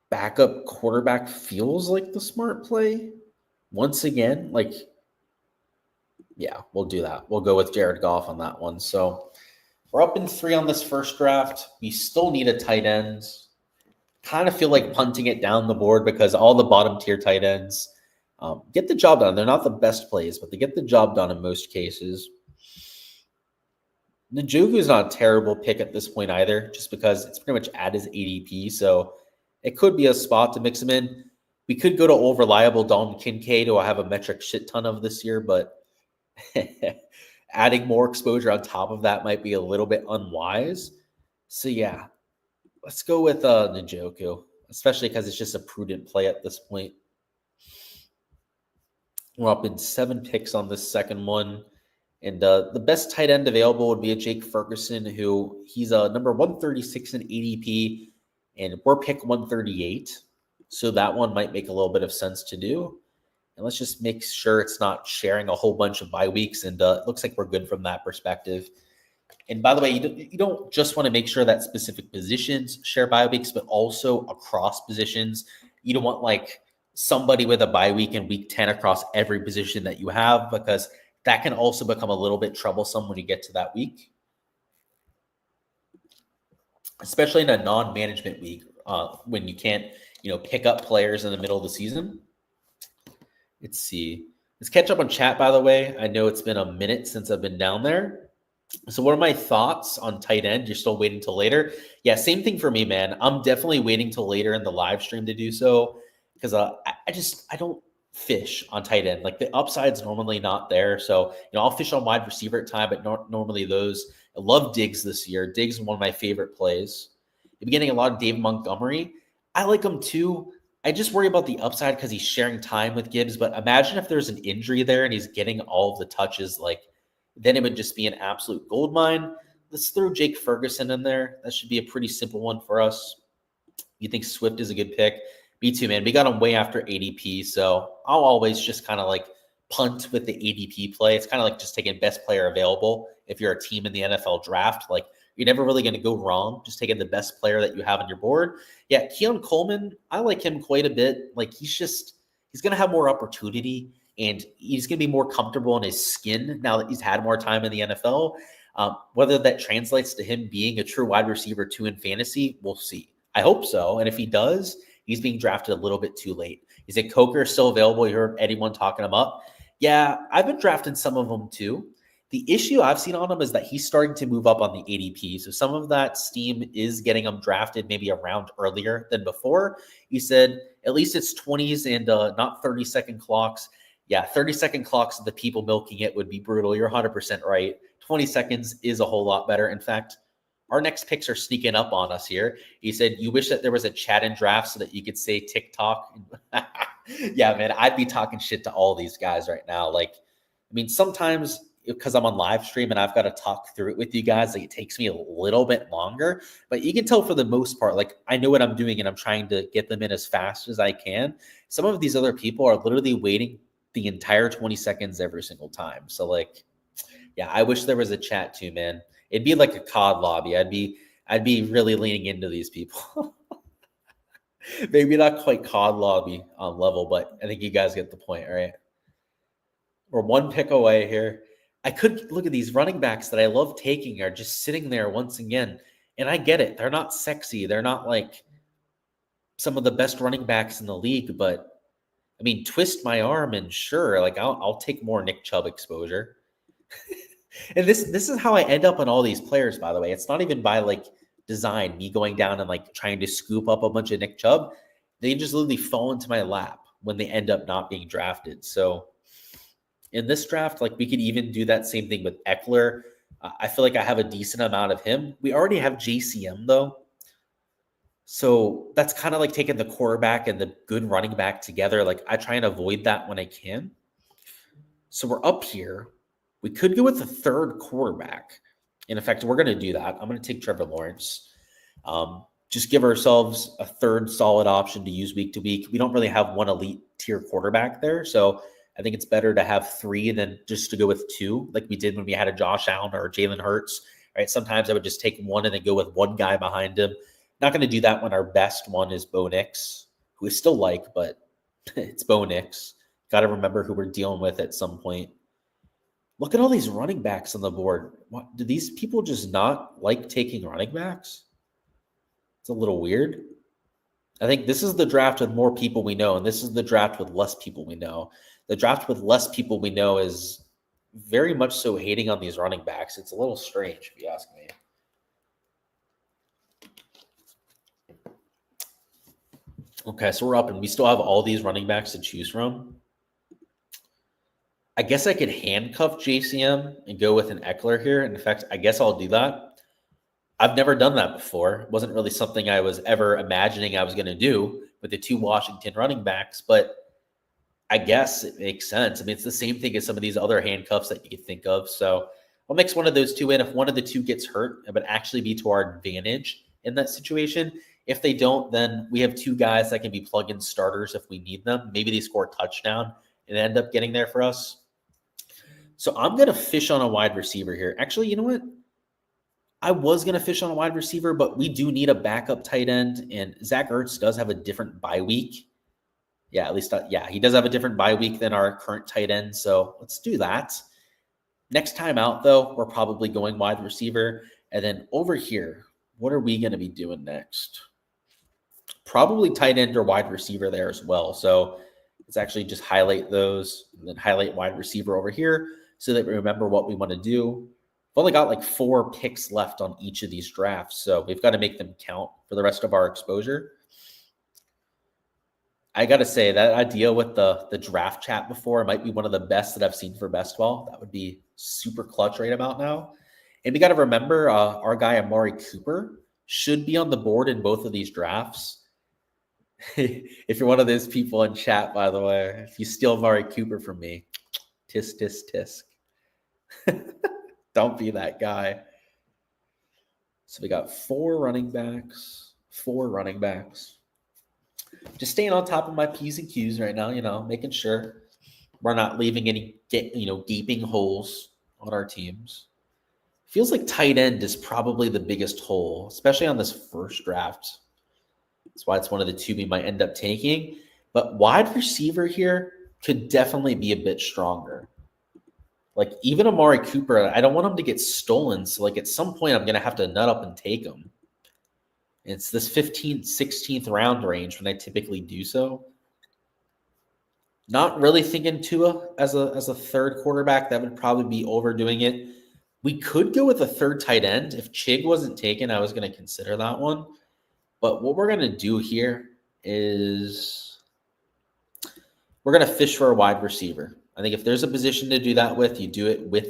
[SPEAKER 1] Backup quarterback feels like the smart play. Once again, yeah, we'll do that. We'll go with Jared Goff on that one. So we're up in 3 on this first draft. We still need a tight end. Kind of feel like punting it down the board because all the bottom tier tight ends get the job done. They're not the best plays, but they get the job done in most cases. Njoku is not a terrible pick at this point either, just because it's pretty much at his ADP. So it could be a spot to mix him in. We could go to old reliable Dalton Kincaid, who I have a metric shit ton of this year, but adding more exposure on top of that might be a little bit unwise. So yeah, let's go with Njoku, especially because it's just a prudent play at this point. We're up in 7 picks on this second one. And the best tight end available would be a Jake Ferguson, who he's number 136 in ADP, and we're pick 138. So that one might make a little bit of sense to do. And let's just make sure it's not sharing a whole bunch of bye weeks. And it looks like we're good from that perspective. And by the way, you don't just want to make sure that specific positions share bye weeks, but also across positions. You don't want like somebody with a bye week in week 10 across every position that you have, because that can also become a little bit troublesome when you get to that week, especially in a non-management week when you can't, pick up players in the middle of the season. Let's see. Let's catch up on chat, by the way. I know it's been a minute since I've been down there. So what are my thoughts on tight end? You're still waiting till later? Yeah, same thing for me, man. I'm definitely waiting till later in the live stream to do so, because I don't fish on tight end. Like the upside's normally not there. So, I'll fish on wide receiver at time, but normally those. I love Diggs this year. Diggs is one of my favorite plays. You've been getting a lot of Dave Montgomery. I like him too. I just worry about the upside because he's sharing time with Gibbs. But imagine if there's an injury there and he's getting all of the touches, then it would just be an absolute gold mine. Let's throw Jake Ferguson in there. That should be a pretty simple one for us. You think Swift is a good pick? Me too, man. We got him way after ADP, so I'll always just kind of punt with the ADP play. It's kind of like just taking best player available. If you're a team in the NFL draft, you're never really going to go wrong just taking the best player that you have on your board. Yeah, Keon Coleman, I like him quite a bit. He's going to have more opportunity, and he's going to be more comfortable in his skin now that he's had more time in the NFL. Whether that translates to him being a true wide receiver 2 in fantasy, we'll see. I hope so. And if he does, he's being drafted a little bit too late. Is it Coker still available? You heard anyone talking him up? Yeah, I've been drafting some of them too. The issue I've seen on him is that he's starting to move up on the ADP. So some of that steam is getting him drafted maybe a round earlier than before. He said at least it's 20s and not 30-second clocks. Yeah, 30-second clocks of the people milking it would be brutal. You're 100% right. 20 seconds is a whole lot better. In fact, our next picks are sneaking up on us here. He said, you wish that there was a chat and draft so that you could say TikTok. Yeah, man, I'd be talking shit to all these guys right now. Sometimes because I'm on live stream and I've got to talk through it with you guys, it takes me a little bit longer, but you can tell for the most part, I know what I'm doing and I'm trying to get them in as fast as I can. Some of these other people are literally waiting the entire 20 seconds every single time. So yeah, I wish there was a chat too, man. It'd be like a COD lobby. I'd be really leaning into these people. Maybe not quite COD lobby level, but I think you guys get the point, right? We're one pick away here. I could look at these running backs that I love taking are just sitting there once again. And I get it. They're not sexy. They're not some of the best running backs in the league, but twist my arm and sure, I'll take more Nick Chubb exposure. And this is how I end up on all these players, by the way. It's not even by design, me going down and trying to scoop up a bunch of Nick Chubb. They just literally fall into my lap when they end up not being drafted. So in this draft, we could even do that same thing with Eckler. I feel like I have a decent amount of him. We already have JCM though. So that's kind of taking the quarterback and the good running back together. I try and avoid that when I can. So we're up here. We could go with the third quarterback. And in fact, we're going to do that. I'm going to take Trevor Lawrence. Just give ourselves a third solid option to use week to week. We don't really have one elite tier quarterback there. So I think it's better to have 3 than just to go with 2, like we did when we had a Josh Allen or Jalen Hurts. Right? Sometimes I would just take 1 and then go with 1 guy behind him. Not going to do that when our best one is Bo Nix, who I still but it's Bo Nix. Got to remember who we're dealing with at some point. Look at all these running backs on the board. What, do these people just not like taking running backs? It's a little weird. I think this is the draft with more people we know, and this is the draft with less people we know. The draft with less people we know is very much so hating on these running backs. It's a little strange, if you ask me. Okay, so we're up, and we still have all these running backs to choose from. I guess I could handcuff JCM and go with an Eckler here. And in fact, I guess I'll do that. I've never done that before. It wasn't really something I was ever imagining I was going to do with the 2 Washington running backs, but I guess it makes sense. It's the same thing as some of these other handcuffs that you could think of. So I'll mix one of those 2 in. If one of the 2 gets hurt, it would actually be to our advantage in that situation. If they don't, then we have two guys that can be plug-in starters if we need them. Maybe they score a touchdown and end up getting there for us. So I'm going to fish on a wide receiver here. Actually, you know what? I was going to fish on a wide receiver, but we do need a backup tight end, and Zach Ertz does have a different bye week. Yeah, at least, he does have a different bye week than our current tight end, so let's do that. Next time out, though, we're probably going wide receiver, and then over here, what are we going to be doing next? Probably tight end or wide receiver there as well, so let's actually just highlight those, and then highlight wide receiver over here so that we remember what we want to do. We've only got like 4 picks left on each of these drafts, so we've got to make them count for the rest of our exposure. I got to say, that idea with the draft chat before might be one of the best that I've seen for best ball. That would be super clutch right about now. And we got to remember our guy Amari Cooper should be on the board in both of these drafts. If you're one of those people in chat, by the way, if you steal Amari Cooper from me, tisk, tisk, tisk. Don't be that guy. So we got 4 running backs. Just staying on top of my P's and Q's right now, making sure we're not leaving any, gaping holes on our teams. Feels like tight end is probably the biggest hole, especially on this first draft. That's why it's one of the 2 we might end up taking. But wide receiver here could definitely be a bit stronger. Like, even Amari Cooper, I don't want him to get stolen. So, like, at some point, I'm going to have to nut up and take him. It's this 15th, 16th round range when I typically do so. Not really thinking Tua as a third quarterback. That would probably be overdoing it. We could go with a third tight end. If Chig wasn't taken, I was going to consider that one. But what we're going to do here is we're going to fish for a wide receiver. I think if there's a position to do that with, you do it with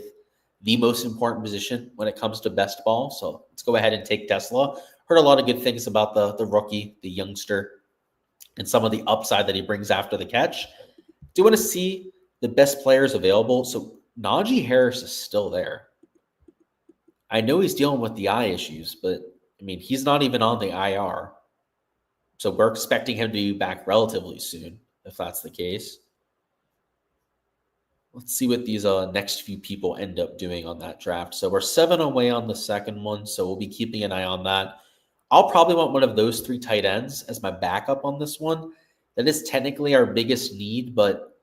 [SPEAKER 1] the most important position when it comes to best ball. So let's go ahead and take Tesla. Heard a lot of good things about the rookie, the youngster, and some of the upside that he brings after the catch. Do want to see the best players available. So Najee Harris is still there. I know he's dealing with the eye issues, but I mean, he's not even on the IR. So we're expecting him to be back relatively soon, if that's the case. Let's see what these next few people end up doing on that draft. So we're 7 away on the second one, so we'll be keeping an eye on that. I'll probably want one of those 3 tight ends as my backup on this one. That is technically our biggest need, but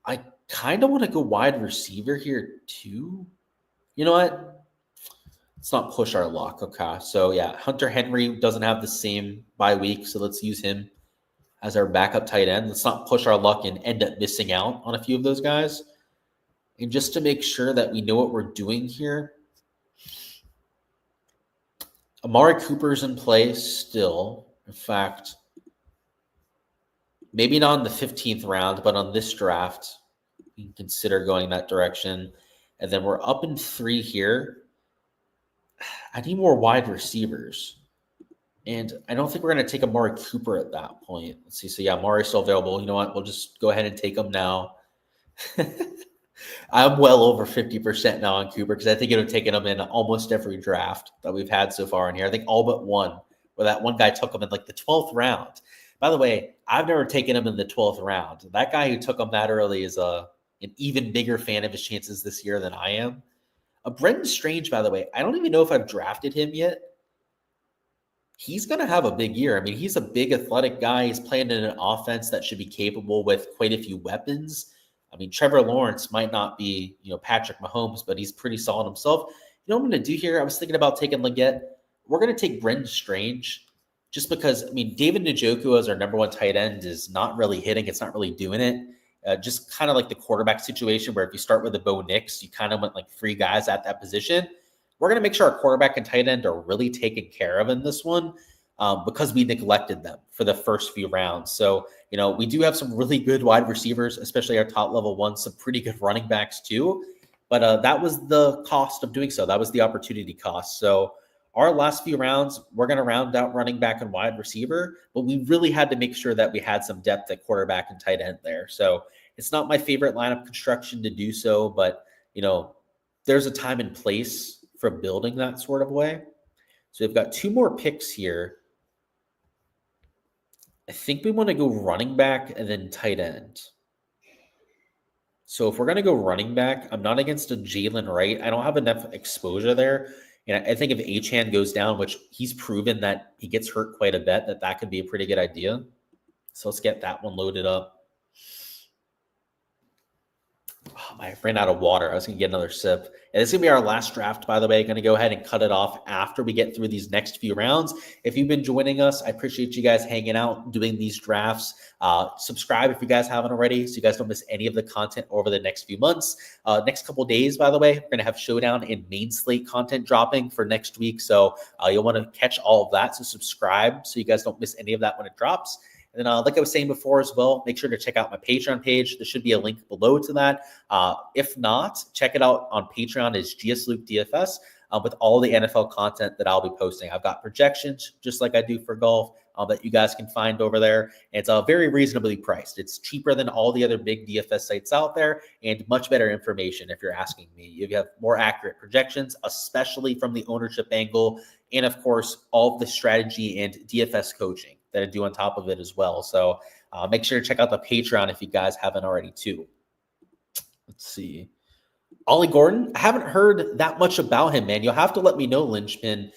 [SPEAKER 1] I kind of want to go wide receiver here too. You know what? Let's not push our luck. Okay, so yeah, Hunter Henry doesn't have the same bye week, so let's use him as our backup tight end. Let's not push our luck and end up missing out on a few of those guys. And just to make sure that we know what we're doing here, Amari Cooper's in play still. In fact, maybe not in the 15th round, but on this draft, we can consider going that direction. And then we're up in 3 here. I need more wide receivers. And I don't think we're going to take Amari Cooper at that point. Let's see. So, yeah, Amari's still available. You know what? We'll just go ahead and take him now. I'm well over 50% now on Cooper because I think it would have taken him in almost every draft that we've had so far in here. I think all but one, where that one guy took him in like the 12th round. By the way, I've never taken him in the 12th round. That guy who took him that early is an even bigger fan of his chances this year than I am. Brendan Strange, by the way, I don't even know if I've drafted him yet. He's going to have a big year. I mean, he's a big athletic guy. He's playing in an offense that should be capable with quite a few weapons. I mean, Trevor Lawrence might not be, Patrick Mahomes, but he's pretty solid himself. You know what I'm going to do here? I was thinking about taking Leggett. We're going to take Brendan Strange just because, I mean, David Njoku as our number 1 tight end is not really hitting. It's not really doing it. Just kind of like the quarterback situation where if you start with a Bo Nix, you kind of went like 3 guys at that position. We're going to make sure our quarterback and tight end are really taken care of in this one because we neglected them for the first few rounds. So, we do have some really good wide receivers, especially our top level ones, some pretty good running backs too. But that was the cost of doing so. That was the opportunity cost. So our last few rounds, we're going to round out running back and wide receiver, but we really had to make sure that we had some depth at quarterback and tight end there. So it's not my favorite lineup construction to do so, but, there's a time and place for building that sort of way. So we've got 2 more picks here.
[SPEAKER 2] I think we want to go running back and then tight end. So if we're going to go running back, I'm not against a Jalen Wright. I don't have enough exposure there. And I think if Achane goes down, which he's proven that he gets hurt quite a bit, that could be a pretty good idea. So let's get that one loaded up. Oh, I ran out of water. I was going to get another sip. And this is going to be our last draft, by the way. Going to go ahead and cut it off after we get through these next few rounds. If you've been joining us, I appreciate you guys hanging out, doing these drafts. Subscribe if you guys haven't already, so you guys don't miss any of the content over the next few months. Next couple of days, by the way, we're going to have Showdown and Main Slate content dropping for next week. So you'll want to catch all of that. So subscribe so you guys don't miss any of that when it drops. And then, like I was saying before as well, make sure to check out my Patreon page. There should be a link below to that. If not, check it out on Patreon. It's GS Luke DFS with all the NFL content that I'll be posting. I've got projections, just like I do for golf, that you guys can find over there. It's very reasonably priced. It's cheaper than all the other big DFS sites out there and much better information if you're asking me. You have more accurate projections, especially from the ownership angle, and of course, all of the strategy and DFS coaching that I do on top of it as well. So make sure to check out the Patreon if you guys haven't already too. Let's see. Ollie Gordon, I haven't heard that much about him, man. You'll have to let me know, Lynchpin.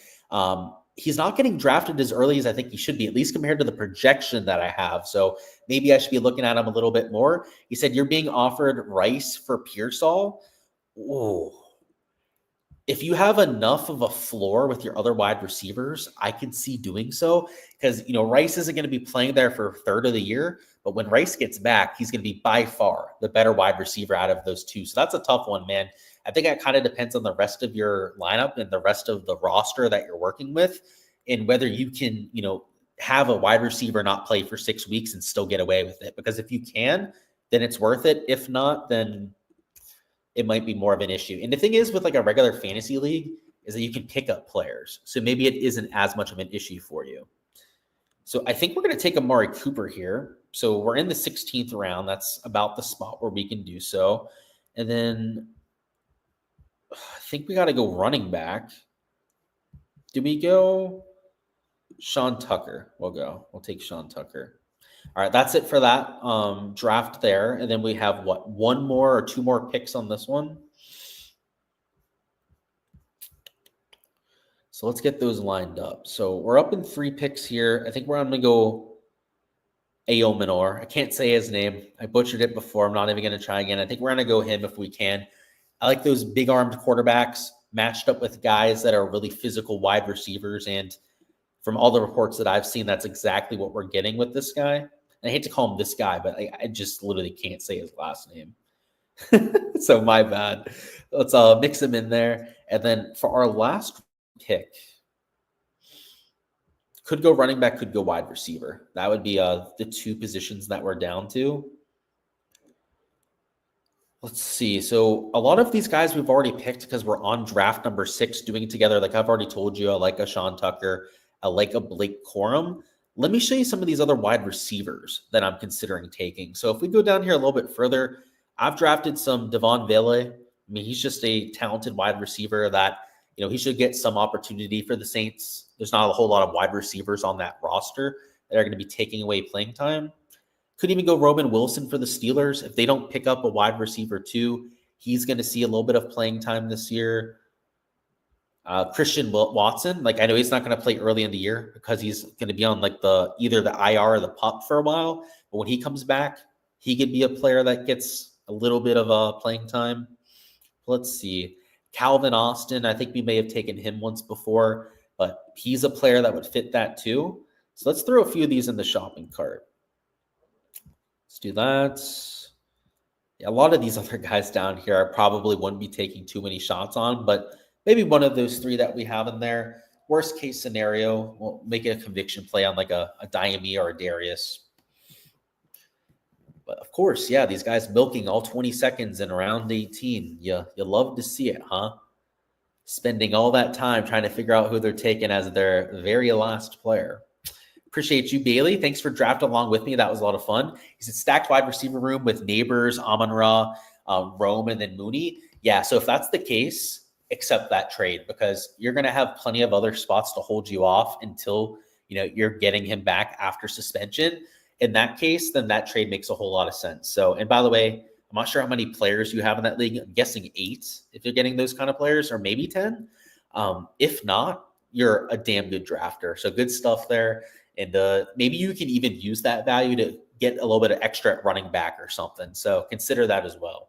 [SPEAKER 2] He's not getting drafted as early as I think he should be, at least compared to the projection that I have. So maybe I should be looking at him a little bit more. He said, you're being offered Rice for Pearsall. Oh, if you have enough of a floor with your other wide receivers, I can see doing so because, Rice isn't going to be playing there for a third of the year. But when Rice gets back, he's going to be by far the better wide receiver out of those two. So that's a tough one, man. I think that kind of depends on the rest of your lineup and the rest of the roster that you're working with and whether you can, have a wide receiver not play for 6 weeks and still get away with it. Because if you can, then it's worth it. If not, then it might be more of an issue. And the thing is with like a regular fantasy league is that you can pick up players. So maybe it isn't as much of an issue for you. So I think we're going to take Amari Cooper here. So we're in the 16th round. That's about the spot where we can do so. And then I think we got to go running back. Do we go Sean Tucker? We'll take Sean Tucker. All right, that's it for that draft there. And then we have one more or two more picks on this one. So let's get those lined up. So we're up in 3 picks here. I think we're going to go Ao Minor. I can't say his name. I butchered it before. I'm not even going to try again. I think we're going to go him if we can. I like those big-armed quarterbacks matched up with guys that are really physical wide receivers. And from all the reports that I've seen, that's exactly what we're getting with this guy. And I hate to call him this guy, but I just literally can't say his last name. So my bad. Let's mix him in there. And then for our last pick, could go running back, could go wide receiver. That would be the 2 positions that we're down to. Let's see. So a lot of these guys we've already picked because we're on draft number 6 doing it together. Like I've already told you, I like a Sean Tucker. I like a Blake Corum. Let me show you some of these other wide receivers that I'm considering taking. So if we go down here a little bit further, I've drafted some Devon Vele. I mean, he's just a talented wide receiver that, he should get some opportunity for the Saints. There's not a whole lot of wide receivers on that roster that are going to be taking away playing time. Could even go Roman Wilson for the Steelers. If they don't pick up a wide receiver too, he's going to see a little bit of playing time this year. Christian Watson, I know he's not going to play early in the year because he's going to be on either the IR or the PUP for a while. But when he comes back, he could be a player that gets a little bit of playing time. Let's see. Calvin Austin, I think we may have taken him once before, but he's a player that would fit that too. So let's throw a few of these in the shopping cart. Let's do that. Yeah, a lot of these other guys down here I probably wouldn't be taking too many shots on, but maybe one of those 3 that we have in there. Worst case scenario, we'll make it a conviction play on like a Diame or a Darius. But of course, yeah, these guys milking all 20 seconds in round 18. You love to see it, huh? Spending all that time trying to figure out who they're taking as their very last player. Appreciate you, Bailey. Thanks for drafting along with me. That was a lot of fun. He said stacked wide receiver room with Neighbors, Amon-Ra, Rome, and then Mooney. Yeah, so if that's the case, accept that trade because you're going to have plenty of other spots to hold you off until you're getting him back after suspension. In that case, then that trade makes a whole lot of sense. So, and by the way, I'm not sure how many players you have in that league. I'm guessing 8 if you're getting those kind of players, or maybe 10. If not, you're a damn good drafter. So good stuff there. And maybe you can even use that value to get a little bit of extra at running back or something. So consider that as well.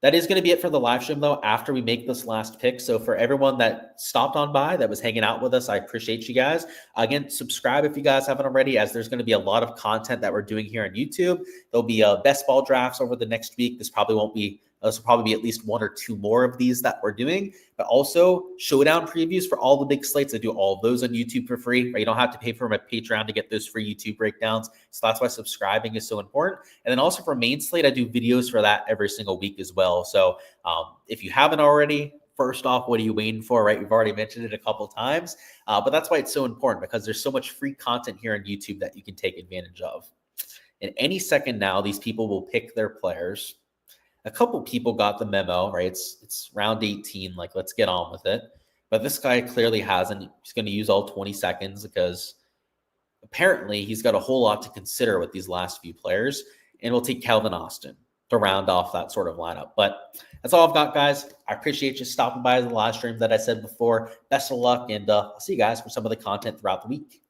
[SPEAKER 2] That is going to be it for the live stream, though, after we make this last pick. So for everyone that stopped on by, that was hanging out with us, I appreciate you guys. Again, subscribe if you guys haven't already, as there's going to be a lot of content that we're doing here on YouTube. There'll be best ball drafts over the next week. This will probably be at least 1 or 2 more of these that we're doing, but also showdown previews for all the big slates. I do all of those on YouTube for free, right? You don't have to pay for my Patreon to get those free YouTube breakdowns. So that's why subscribing is so important. And then also for main slate, I do videos for that every single week as well. So if you haven't already, first off, what are you waiting for, right? We've already mentioned it a couple of times, but that's why it's so important, because there's so much free content here on YouTube that you can take advantage of. In any second now, these people will pick their players. A couple people got the memo, right? It's round 18. Like, let's get on with it. But this guy clearly hasn't. He's going to use all 20 seconds because apparently he's got a whole lot to consider with these last few players. And we'll take Calvin Austin to round off that sort of lineup. But that's all I've got, guys. I appreciate you stopping by the live stream that I said before. Best of luck, and I'll see you guys for some of the content throughout the week.